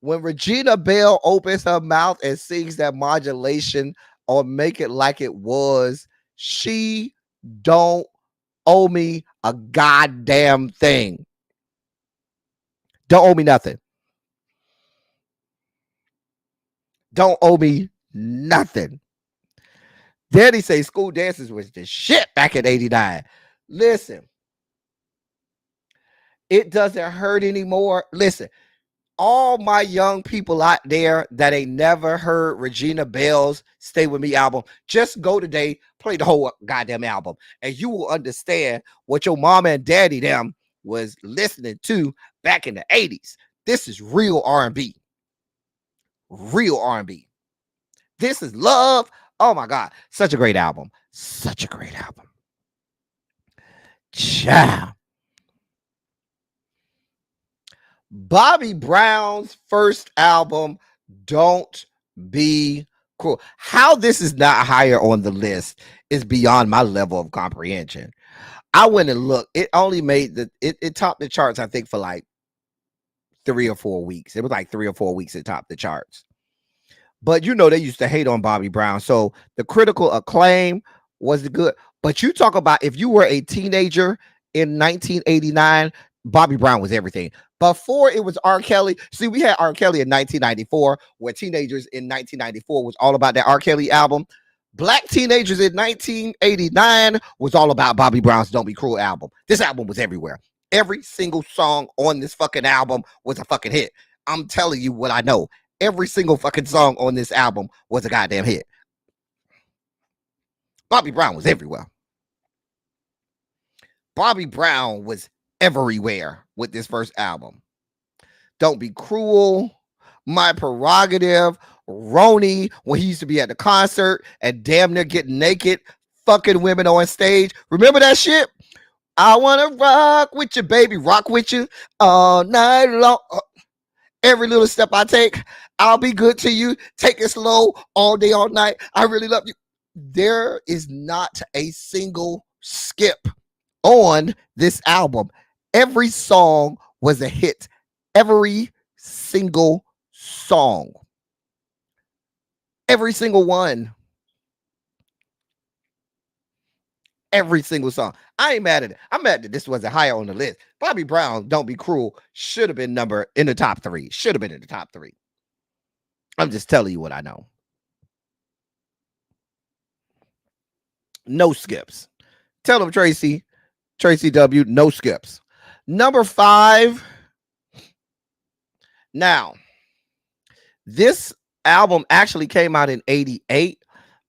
When Regina Belle opens her mouth and sings that modulation on Make It Like It Was, she don't owe me a goddamn thing. Don't owe me nothing. Don't owe me nothing. Daddy say school dances was the shit back in 89. Listen, it doesn't hurt anymore. Listen, all my young people out there that ain't never heard Regina Belle's Stay With Me album, just go today, play the whole goddamn album, and you will understand what your mama and daddy them was listening to back in the 80s. This is real R&B. Real R&B. This is love Oh my God, such a great album. Such a great album. Ciao. Bobby Brown's first album, Don't Be Cruel. How this is not higher on the list is beyond my level of comprehension. I went and looked. It only made it topped the charts, I think, for like 3 or 4 weeks. It was like 3 or 4 weeks it topped the charts. But you know, they used to hate on Bobby Brown. So the critical acclaim was good. But you talk about if you were a teenager in 1989, Bobby Brown was everything. Before it was R. Kelly. See, we had R. Kelly in 1994, where teenagers in 1994 was all about that R. Kelly album. Black teenagers in 1989 was all about Bobby Brown's Don't Be Cruel album. This album was everywhere. Every single song on this fucking album was a fucking hit. I'm telling you what I know. Every single fucking song on this album was a goddamn hit. Bobby Brown was everywhere. Bobby Brown was everywhere with this first album. Don't Be Cruel, My Prerogative, Roni, when he used to be at the concert and damn near getting naked, fucking women on stage. Remember that shit? I want to rock with you, baby, rock with you all night long. Every little step I take, I'll be good to you. Take it slow all day, all night. I really love you. There is not a single skip on this album. Every song was a hit. Every single song. Every single one. Every single song. I ain't mad at it. I'm mad that this wasn't higher on the list. Bobby Brown, Don't Be Cruel, should have been in the top 3. Should have been in the top 3. I'm just telling you what I know. No skips. Tell them, Tracy W, no skips. Number 5. Now, this album actually came out in 88,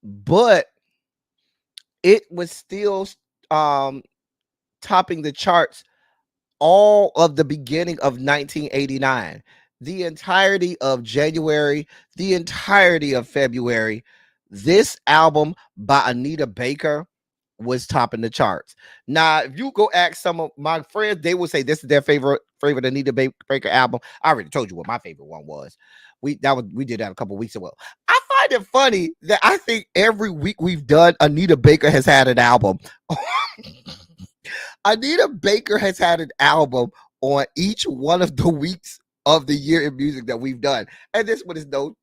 but it was still topping the charts all of the beginning of 1989. The entirety of January, the entirety of February, this album by Anita Baker was topping the charts. Now, if you go ask some of my friends, they will say this is their favorite Anita Baker album. I already told you what my favorite one was. We did that a couple weeks ago. I find it funny that I think every week we've done, Anita Baker has had an album. Anita Baker has had an album on each one of the weeks of the year in music that we've done, and this one is no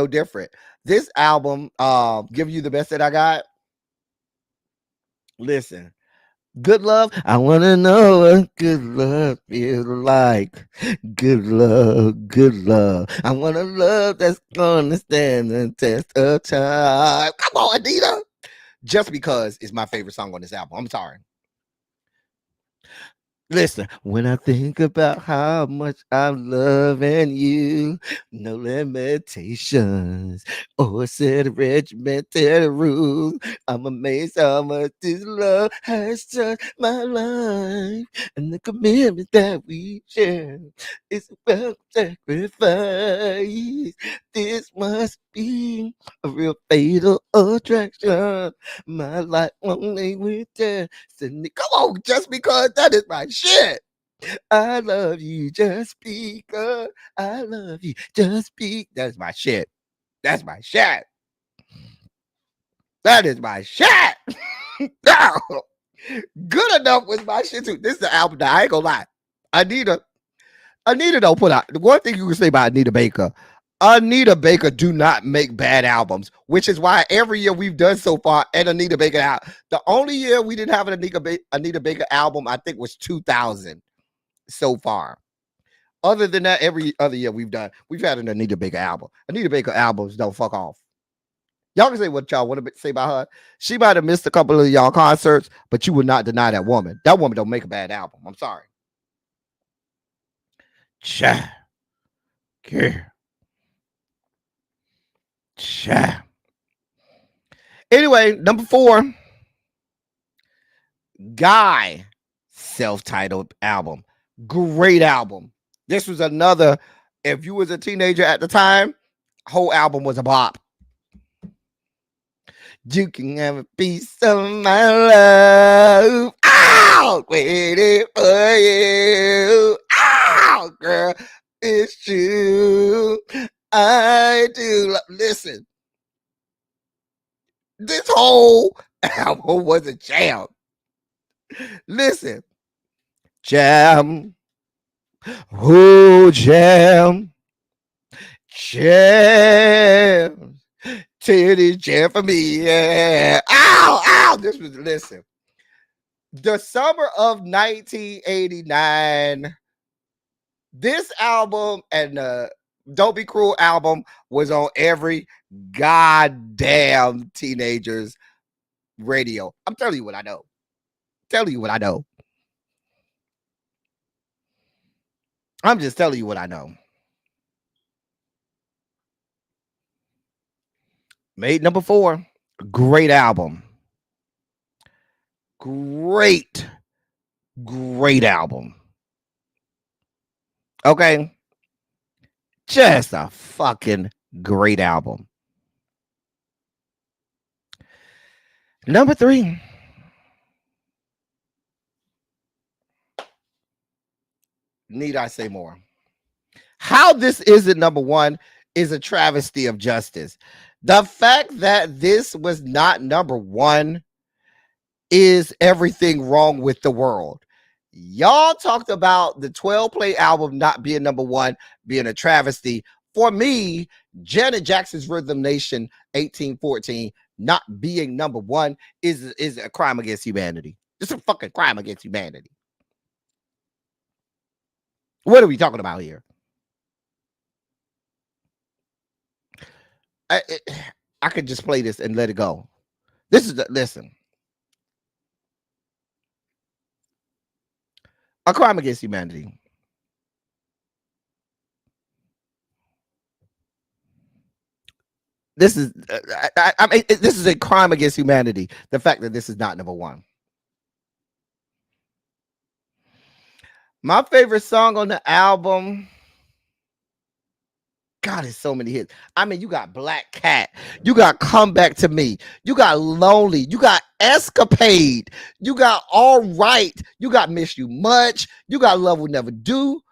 different. This album, Give You the Best That I Got. Listen, Good Love. I want to know what good love feels like. Good love, good love. I want a love that's going to stand the test of time. Come on, Anita. Just Because is my favorite song on this album. I'm sorry. Listen, when I think about how much I'm loving you, no limitations or set regimented rules. I'm amazed how much this love has touched my life, and the commitment that we share is about sacrifice. This must be a real fatal attraction. My life only with destiny. Come on, Just Because, that is my shit. I love you just because I love you just because. That's my shit. That's my shit. That is my shit. No. Good Enough was my shit too. This is the album that I ain't gonna lie. Anita don't put out. The one thing you can say about Anita Baker do not make bad albums, which is why every year we've done so far an Anita Baker album. The only year we didn't have an Anita Baker album, I think, was 2000 so far. Other than that, every other year we've had an Anita Baker album. Anita Baker albums don't fuck off. Y'all can say what y'all want to say about her. She might have missed a couple of y'all concerts, but you would not deny that woman. That woman don't make a bad album. I'm sorry. Cha. Care. Cha. Anyway, number 4, Guy, self-titled album. Great album. This was another, if you was a teenager at the time, whole album was a bop. You can have a piece of my love. Ow, waiting for you. Ow, girl, it's true. I do. Listen, this whole album was a jam. Listen, jam. Oh, jam. Jam. Titty jam for me. Yeah. Ow, ow. This was, listen. The summer of 1989, this album and the Don't Be Cruel album was on every goddamn teenager's radio. I'm telling you what I know. Telling you what I know. I'm just telling you what I know. Made number 4. Great album. Great album. Okay. Just a fucking great album. Number 3. Need I say more? How this isn't number 1 is a travesty of justice. The fact that this was not number 1 is everything wrong with the world. Y'all talked about the 12 play album not being number 1, being a travesty. For me, Janet Jackson's Rhythm Nation 1814 not being number 1 is a crime against humanity. It's a fucking crime against humanity. What are we talking about here? I could just play this and let it go. This is listen. A crime against humanity. This is I mean, this is a crime against humanity. The fact that this is not number 1. My favorite song on the album. God, there's so many hits. I mean, you got Black Cat. You got Come Back to Me. You got Lonely. You got Escapade. You got All Right. You got Miss You Much. You got Love Will Never Do.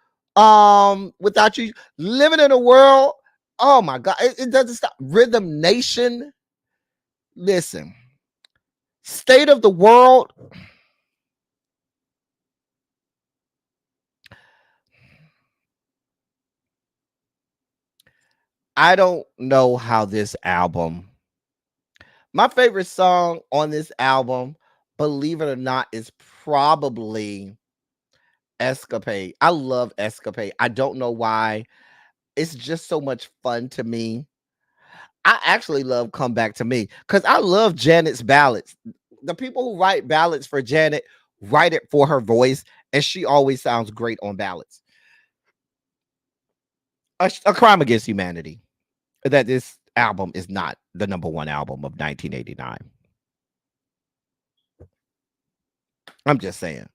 Without You. Living in a World. Oh my God. It doesn't stop. Rhythm Nation. Listen. State of the World. I don't know how this album. My favorite song on this album, believe it or not, is probably Escapade. I love Escapade. I don't know why. It's just so much fun to me. I actually love Come Back to Me because I love Janet's ballads. The people who write ballads for Janet write it for her voice, and she always sounds great on ballads. A crime against humanity that this album is not the number 1 album of 1989. I'm just saying.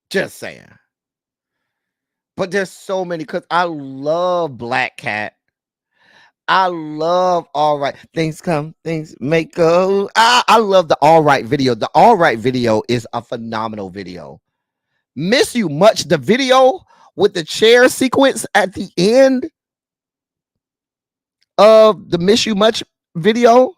Just saying. But there's so many because I love Black Cat. I love All Right. Things come, things may go. I love the All Right video. The All Right video is a phenomenal video. Miss You Much, the video with the chair sequence at the end of the Miss You Much video.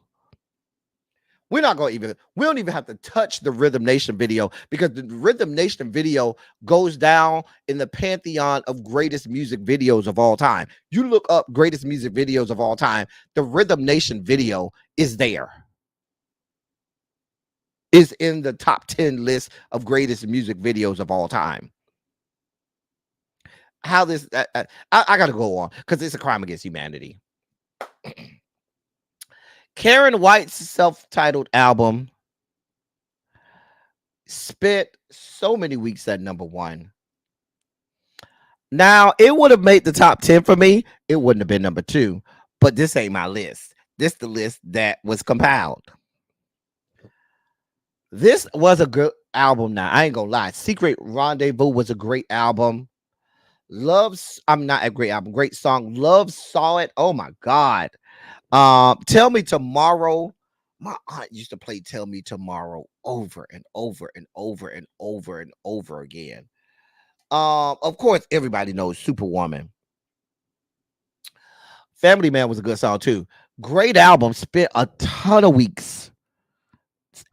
We don't even have to touch the Rhythm Nation video because the Rhythm Nation video goes down in the pantheon of greatest music videos of all time. You look up greatest music videos of all time, the Rhythm Nation video is there. Is in the top 10 list of greatest music videos of all time. How this, I got to go on because it's a crime against humanity. Karen White's self-titled album spent so many weeks at number 1. Now, it would have made the top 10 for me. It wouldn't have been number 2. But this ain't my list. This the list that was compiled. This was a good album now. I ain't gonna lie. Secret Rendezvous was a great album. Great song. Love Saw It. Oh my God. Tell Me Tomorrow. My aunt used to play Tell Me Tomorrow over and over and over and over and over again. Of course, everybody knows Superwoman. Family Man was a good song too. Great album. Spent a ton of weeks.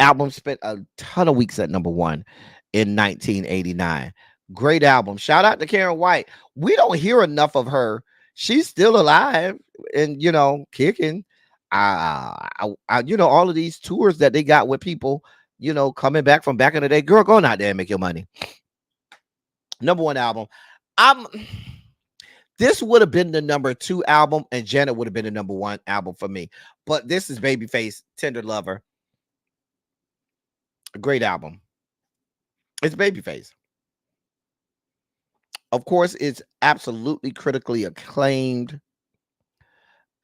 Album spent a ton of weeks at number one in 1989. Great album. Shout out to Karen White. We don't hear enough of her. She's still alive and kicking. All of these tours that they got with people, coming back from back in the day. Girl, go out there and make your money. Number one album. This would have been the number 2 album, and Janet would have been the number 1 album for me. But this is Babyface, Tender Lover. A great album. It's Babyface. Of course, it's absolutely critically acclaimed.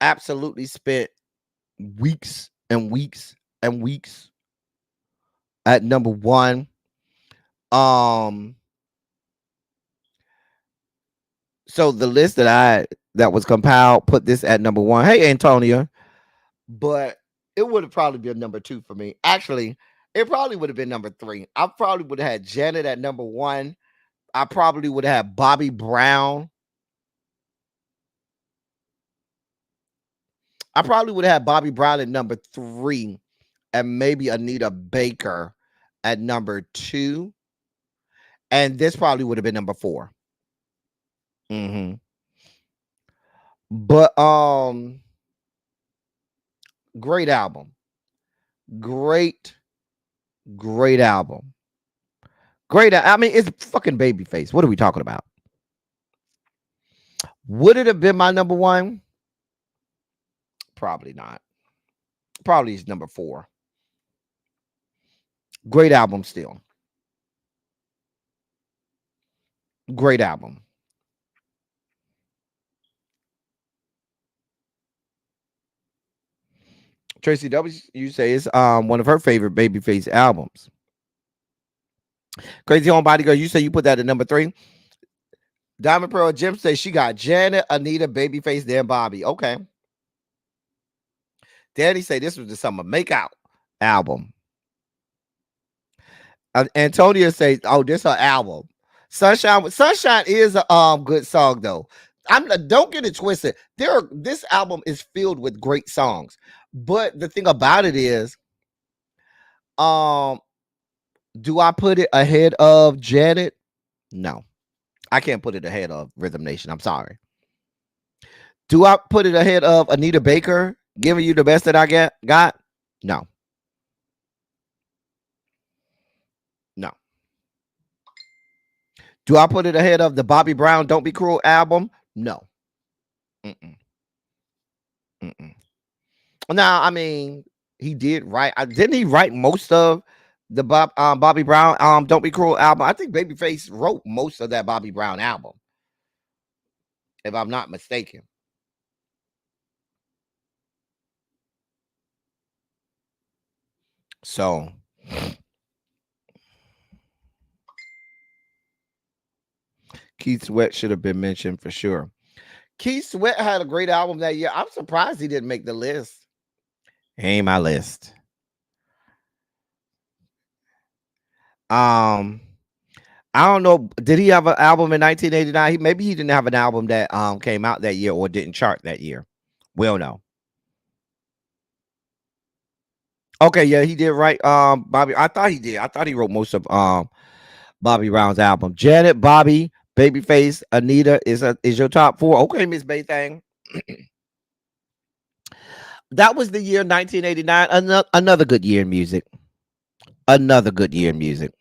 Absolutely spent weeks and weeks and weeks at number 1. So the list that was compiled put this at number 1. Hey, Antonia. But it would have probably been number 2 for me. Actually, it probably would have been number 3. I probably would have had Janet at number 1. I probably would have had Bobby Brown. I probably would have had Bobby Brown at number 3 and maybe Anita Baker at number 2. And this probably would have been number 4. But great album. Great album. I mean, it's fucking Babyface. What are we talking about? Would it have been my number 1? Probably not. Probably is number 4. Great album still. Great album. Tracy W, you say it's one of her favorite Babyface albums. Crazy Homebody Girl, you say you put that at number 3. Diamond Pearl Jim says she got Janet, Anita, Babyface, then Bobby. Okay. Danny say this was the summer makeout album. Antonia says, "Oh, this her album." Sunshine is a good song though. Don't get it twisted. This album is filled with great songs, but the thing about it is, do I put it ahead of Janet? No, I can't put it ahead of Rhythm Nation. I'm sorry. Do I put it ahead of Anita Baker? Giving you the best that I got? No. No. Do I put it ahead of the Bobby Brown Don't Be Cruel album? No. Now, I mean, he did write. Didn't he write most of the Bobby Brown Don't Be Cruel album? I think Babyface wrote most of that Bobby Brown album, if I'm not mistaken. So Keith Sweat should have been mentioned for sure. Keith Sweat had a great album that year. I'm surprised he didn't make the list. He ain't my list. I don't know. Did he have an album in 1989? Maybe he didn't have an album that came out that year or didn't chart that year. We'll know. Okay, yeah, he did write Bobby. I thought he did. I thought he wrote most of Bobby Brown's album. Janet, Bobby, Babyface, Anita is your top 4. Okay, Miss Baythang. That was the year 1989. Another good year in music. Another good year in music.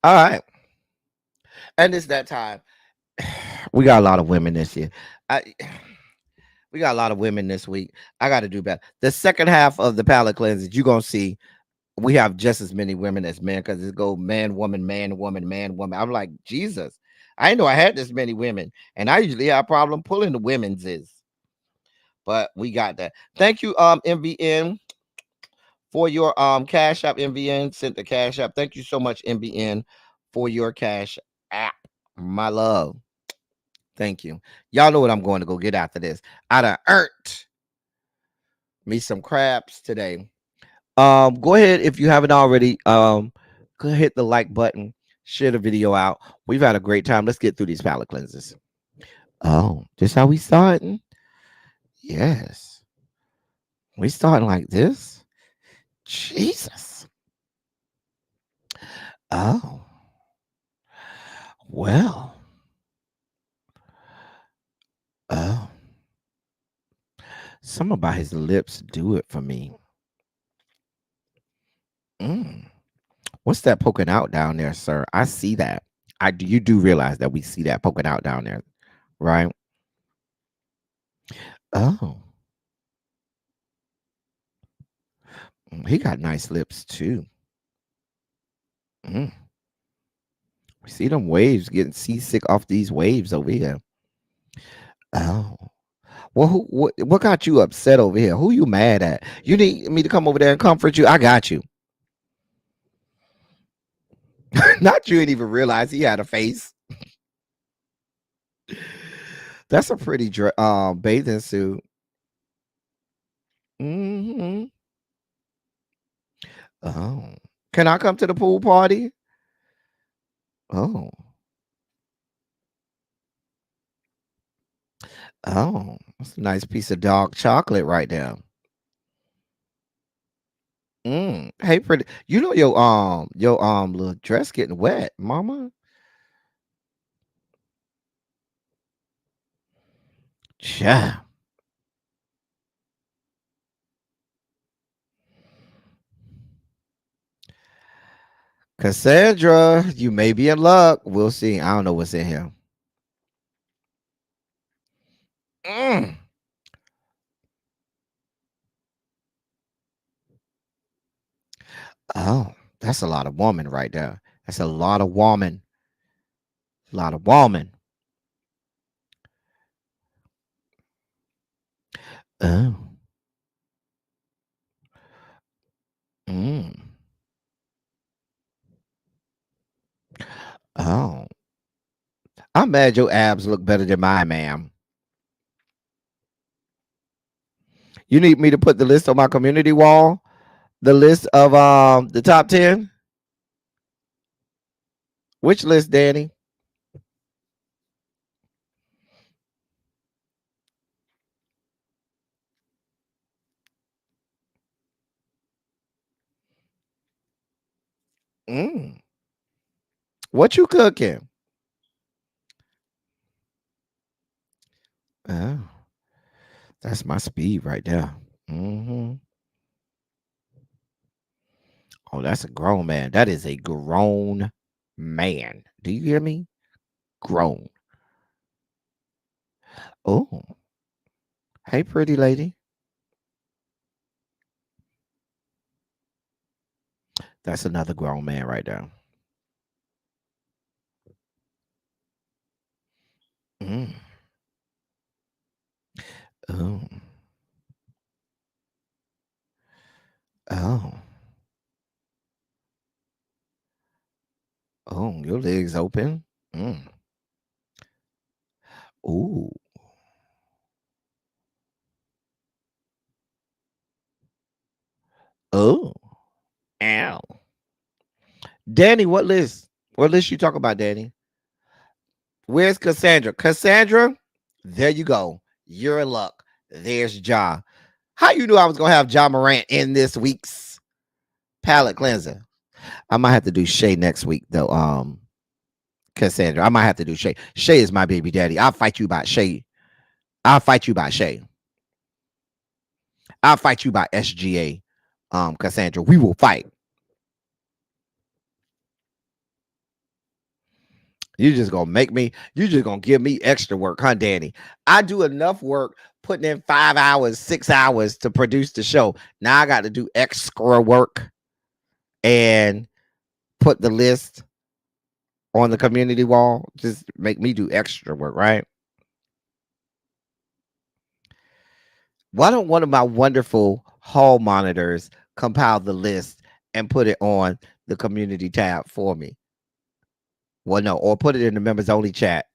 All right. And it's that time. We got a lot of women this year. We got a lot of women this week. I got to do better. The second half of the palette cleanses, you're going to see we have just as many women as men because it goes man, woman, man, woman, man, woman. I'm like, Jesus, I didn't know I had this many women. And I usually have a problem pulling the women's is. But we got that. Thank you, MVN, for your Cash App. MVN sent the Cash App. Thank you so much, MVN, for your Cash App. My love. Thank you. Y'all know what I'm going to go get after this. I done earned me some crabs today. Go ahead if you haven't already. Go hit the like button, share the video out. We've had a great time. Let's get through these palate cleansers. Oh, this how we starting? Yes. We starting like this? Jesus. Oh. Well. Oh. Something about his lips do it for me. What's that poking out down there, sir? I see that. You do realize that we see that poking out down there, right? Oh. He got nice lips too. We see them waves getting seasick off these waves over here. Oh. Well, what got you upset over here? Who you mad at? You need me to come over there and comfort you? I got you. Not you didn't even realize he had a face. That's a pretty bathing suit. Oh. Can I come to the pool party? Oh. Oh, that's a nice piece of dark chocolate right there. Hey, pretty. You know your little dress getting wet, mama. Yeah. Cassandra, you may be in luck. We'll see. I don't know what's in here. Oh, that's a lot of woman right there. That's a lot of woman. A lot of woman. Oh. Oh. I'm mad your abs look better than mine, ma'am. You need me to put the list on my community wall? The list of the top 10? Which list, Danny? What you cooking? Oh, that's my speed right there. Oh, that's a grown man. That is a grown man. Do you hear me? Grown. Oh. Hey, pretty lady. That's another grown man right there. Oh. Oh. Oh, your legs open. Ooh. Oh. Ow. Danny, what list? What list you talk about, Danny? Where's Cassandra? Cassandra, there you go. You're in luck. There's Ja. How you knew I was gonna have Ja Morant in this week's palette cleanser? I might have to do Shay next week though. Cassandra, I might have to do Shay. Shay is my baby daddy. I'll fight you about Shay. I'll fight you about Shay. I'll fight you about SGA. Cassandra, we will fight. You just gonna make me, you just gonna give me extra work, huh, Danny? I do enough work putting in 5 hours, 6 hours to produce the show. Now I got to do extra work and put the list on the community wall. Just make me do extra work, right? Why don't one of my wonderful hall monitors compile the list and put it on the community tab for me? Well, no, or put it in the members only chat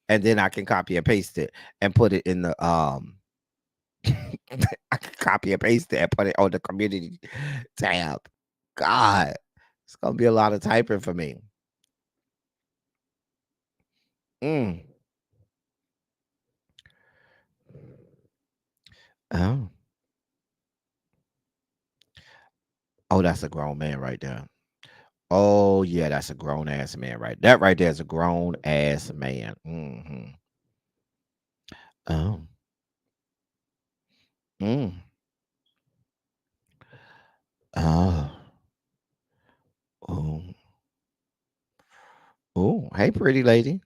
and then I can copy and paste it and put it in the I can copy and paste it and put it on the community tab. God, it's gonna be a lot of typing for me. Oh. Oh, that's a grown man right there. Oh, yeah, that's a grown ass man right. That right there is a grown ass man. Oh. Oh. Oh. Oh, hey, pretty lady.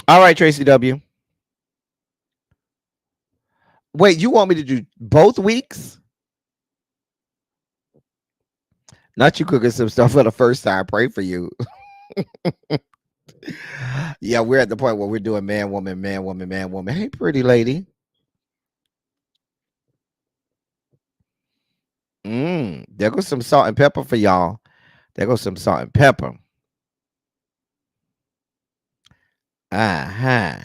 All right, Tracy W. Wait, you want me to do both weeks? Not you cooking some stuff for the first time. Pray for you. Yeah, we're at the point where we're doing man, woman, man, woman, man, woman. Hey, pretty lady. There goes some salt and pepper for y'all. There goes some salt and pepper. Uh-huh.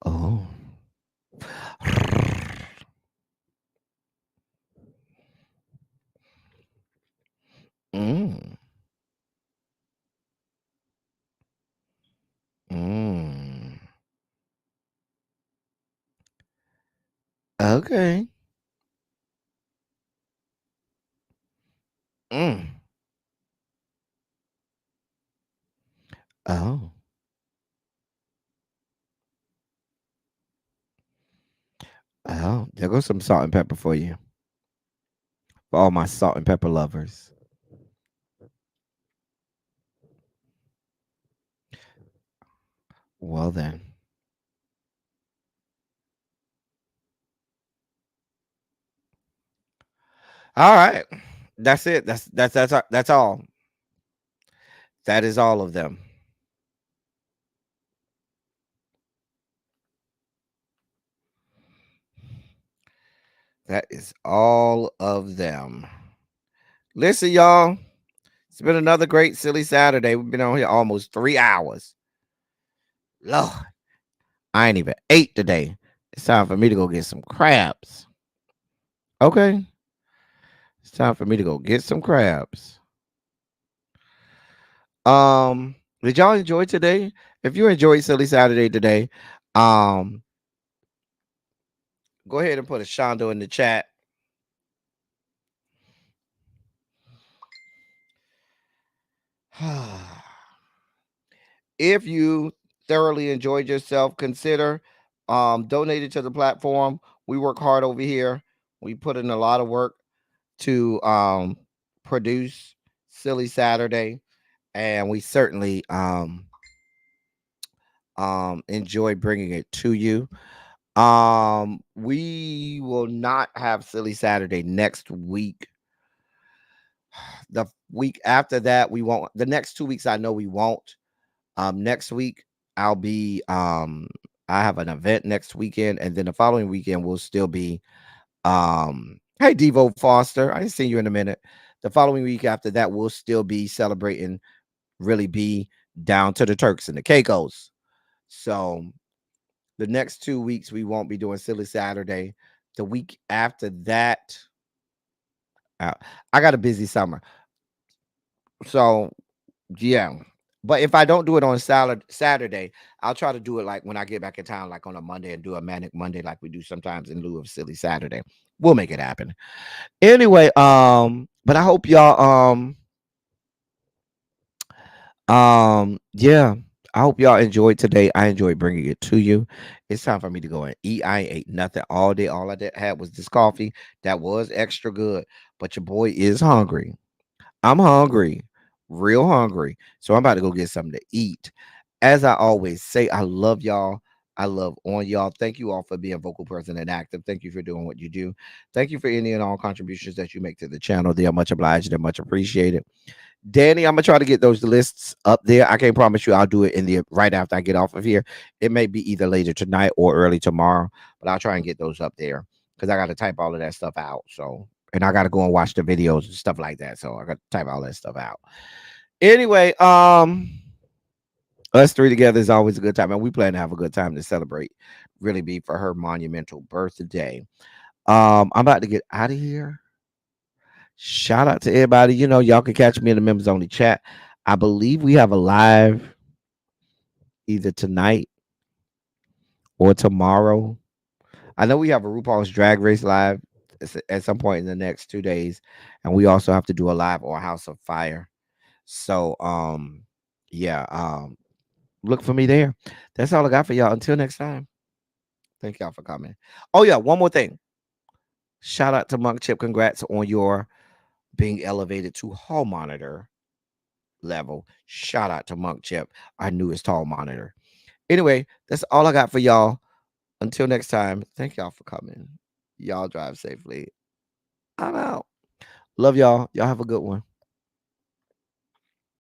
Oh. Okay. Oh. Oh, there goes some salt and pepper for you. For all my salt and pepper lovers. Well then. All right. That's it. That's all. That is all of them. That is all of them. Listen, y'all. It's been another great silly Saturday. We've been on here almost 3 hours. Lord, I ain't even ate today. It's time for me to go get some crabs. Okay. It's time for me to go get some crabs. Did y'all enjoy today? If you enjoyed Silly Saturday today, go ahead and put a Shondo in the chat. If you thoroughly enjoyed yourself, consider donating to the platform. We work hard over here. We put in a lot of work to produce Silly Saturday, and we certainly enjoy bringing it to you. We will not have Silly Saturday next week. The week after that, we won't. The next 2 weeks, I know we won't. Next week, I'll be I have an event next weekend, and then the following weekend will still be hey Devo Foster, I ain't seen you in a minute. The following week after that, we'll still be celebrating, really be down to the Turks and the Caicos. So the next 2 weeks we won't be doing Silly Saturday. The week after that, I got a busy summer. So yeah. But if I don't do it on Saturday, I'll try to do it like when I get back in town, like on a Monday, and do a Manic Monday like we do sometimes in lieu of Silly Saturday. We'll make it happen. Anyway, but I hope y'all yeah, I hope y'all enjoyed today. I enjoyed bringing it to you. It's time for me to go and eat. I ain't ate nothing all day. All I had was this coffee that was extra good, but your boy is hungry. I'm hungry. Real hungry. So I'm about to go get something to eat. As I always say, I love y'all. I love on y'all. Thank you all for being vocal, present, and active. Thank you for doing what you do. Thank you for any and all contributions that you make to the channel. They are much obliged. They're much appreciated. Danny, I'm gonna try to get those lists up there. I can't promise you I'll do it in the right after I get off of here. It may be either later tonight or early tomorrow, but I'll try and get those up there. because I got to type all of that stuff out. So, and I got to go and watch the videos and stuff like that. So I got to type all that stuff out. Anyway, us three together is always a good time, and we plan to have a good time to celebrate. Really be for her monumental birthday. I'm about to get out of here. Shout out to everybody. You know, y'all can catch me in the members only chat. I believe we have a live either tonight or tomorrow. I know we have a RuPaul's Drag Race live at some point in the next 2 days, and we also have to do a live on House of Fire. So, look for me there. That's all I got for y'all. Until next time, thank y'all for coming. Oh yeah, one more thing. Shout out to Monk Chip. Congrats on your being elevated to hall monitor level. Shout out to Monk Chip, our newest hall monitor. Anyway, that's all I got for y'all. Until next time, thank y'all for coming. Y'all drive safely. I'm out. Love y'all. Y'all have a good one.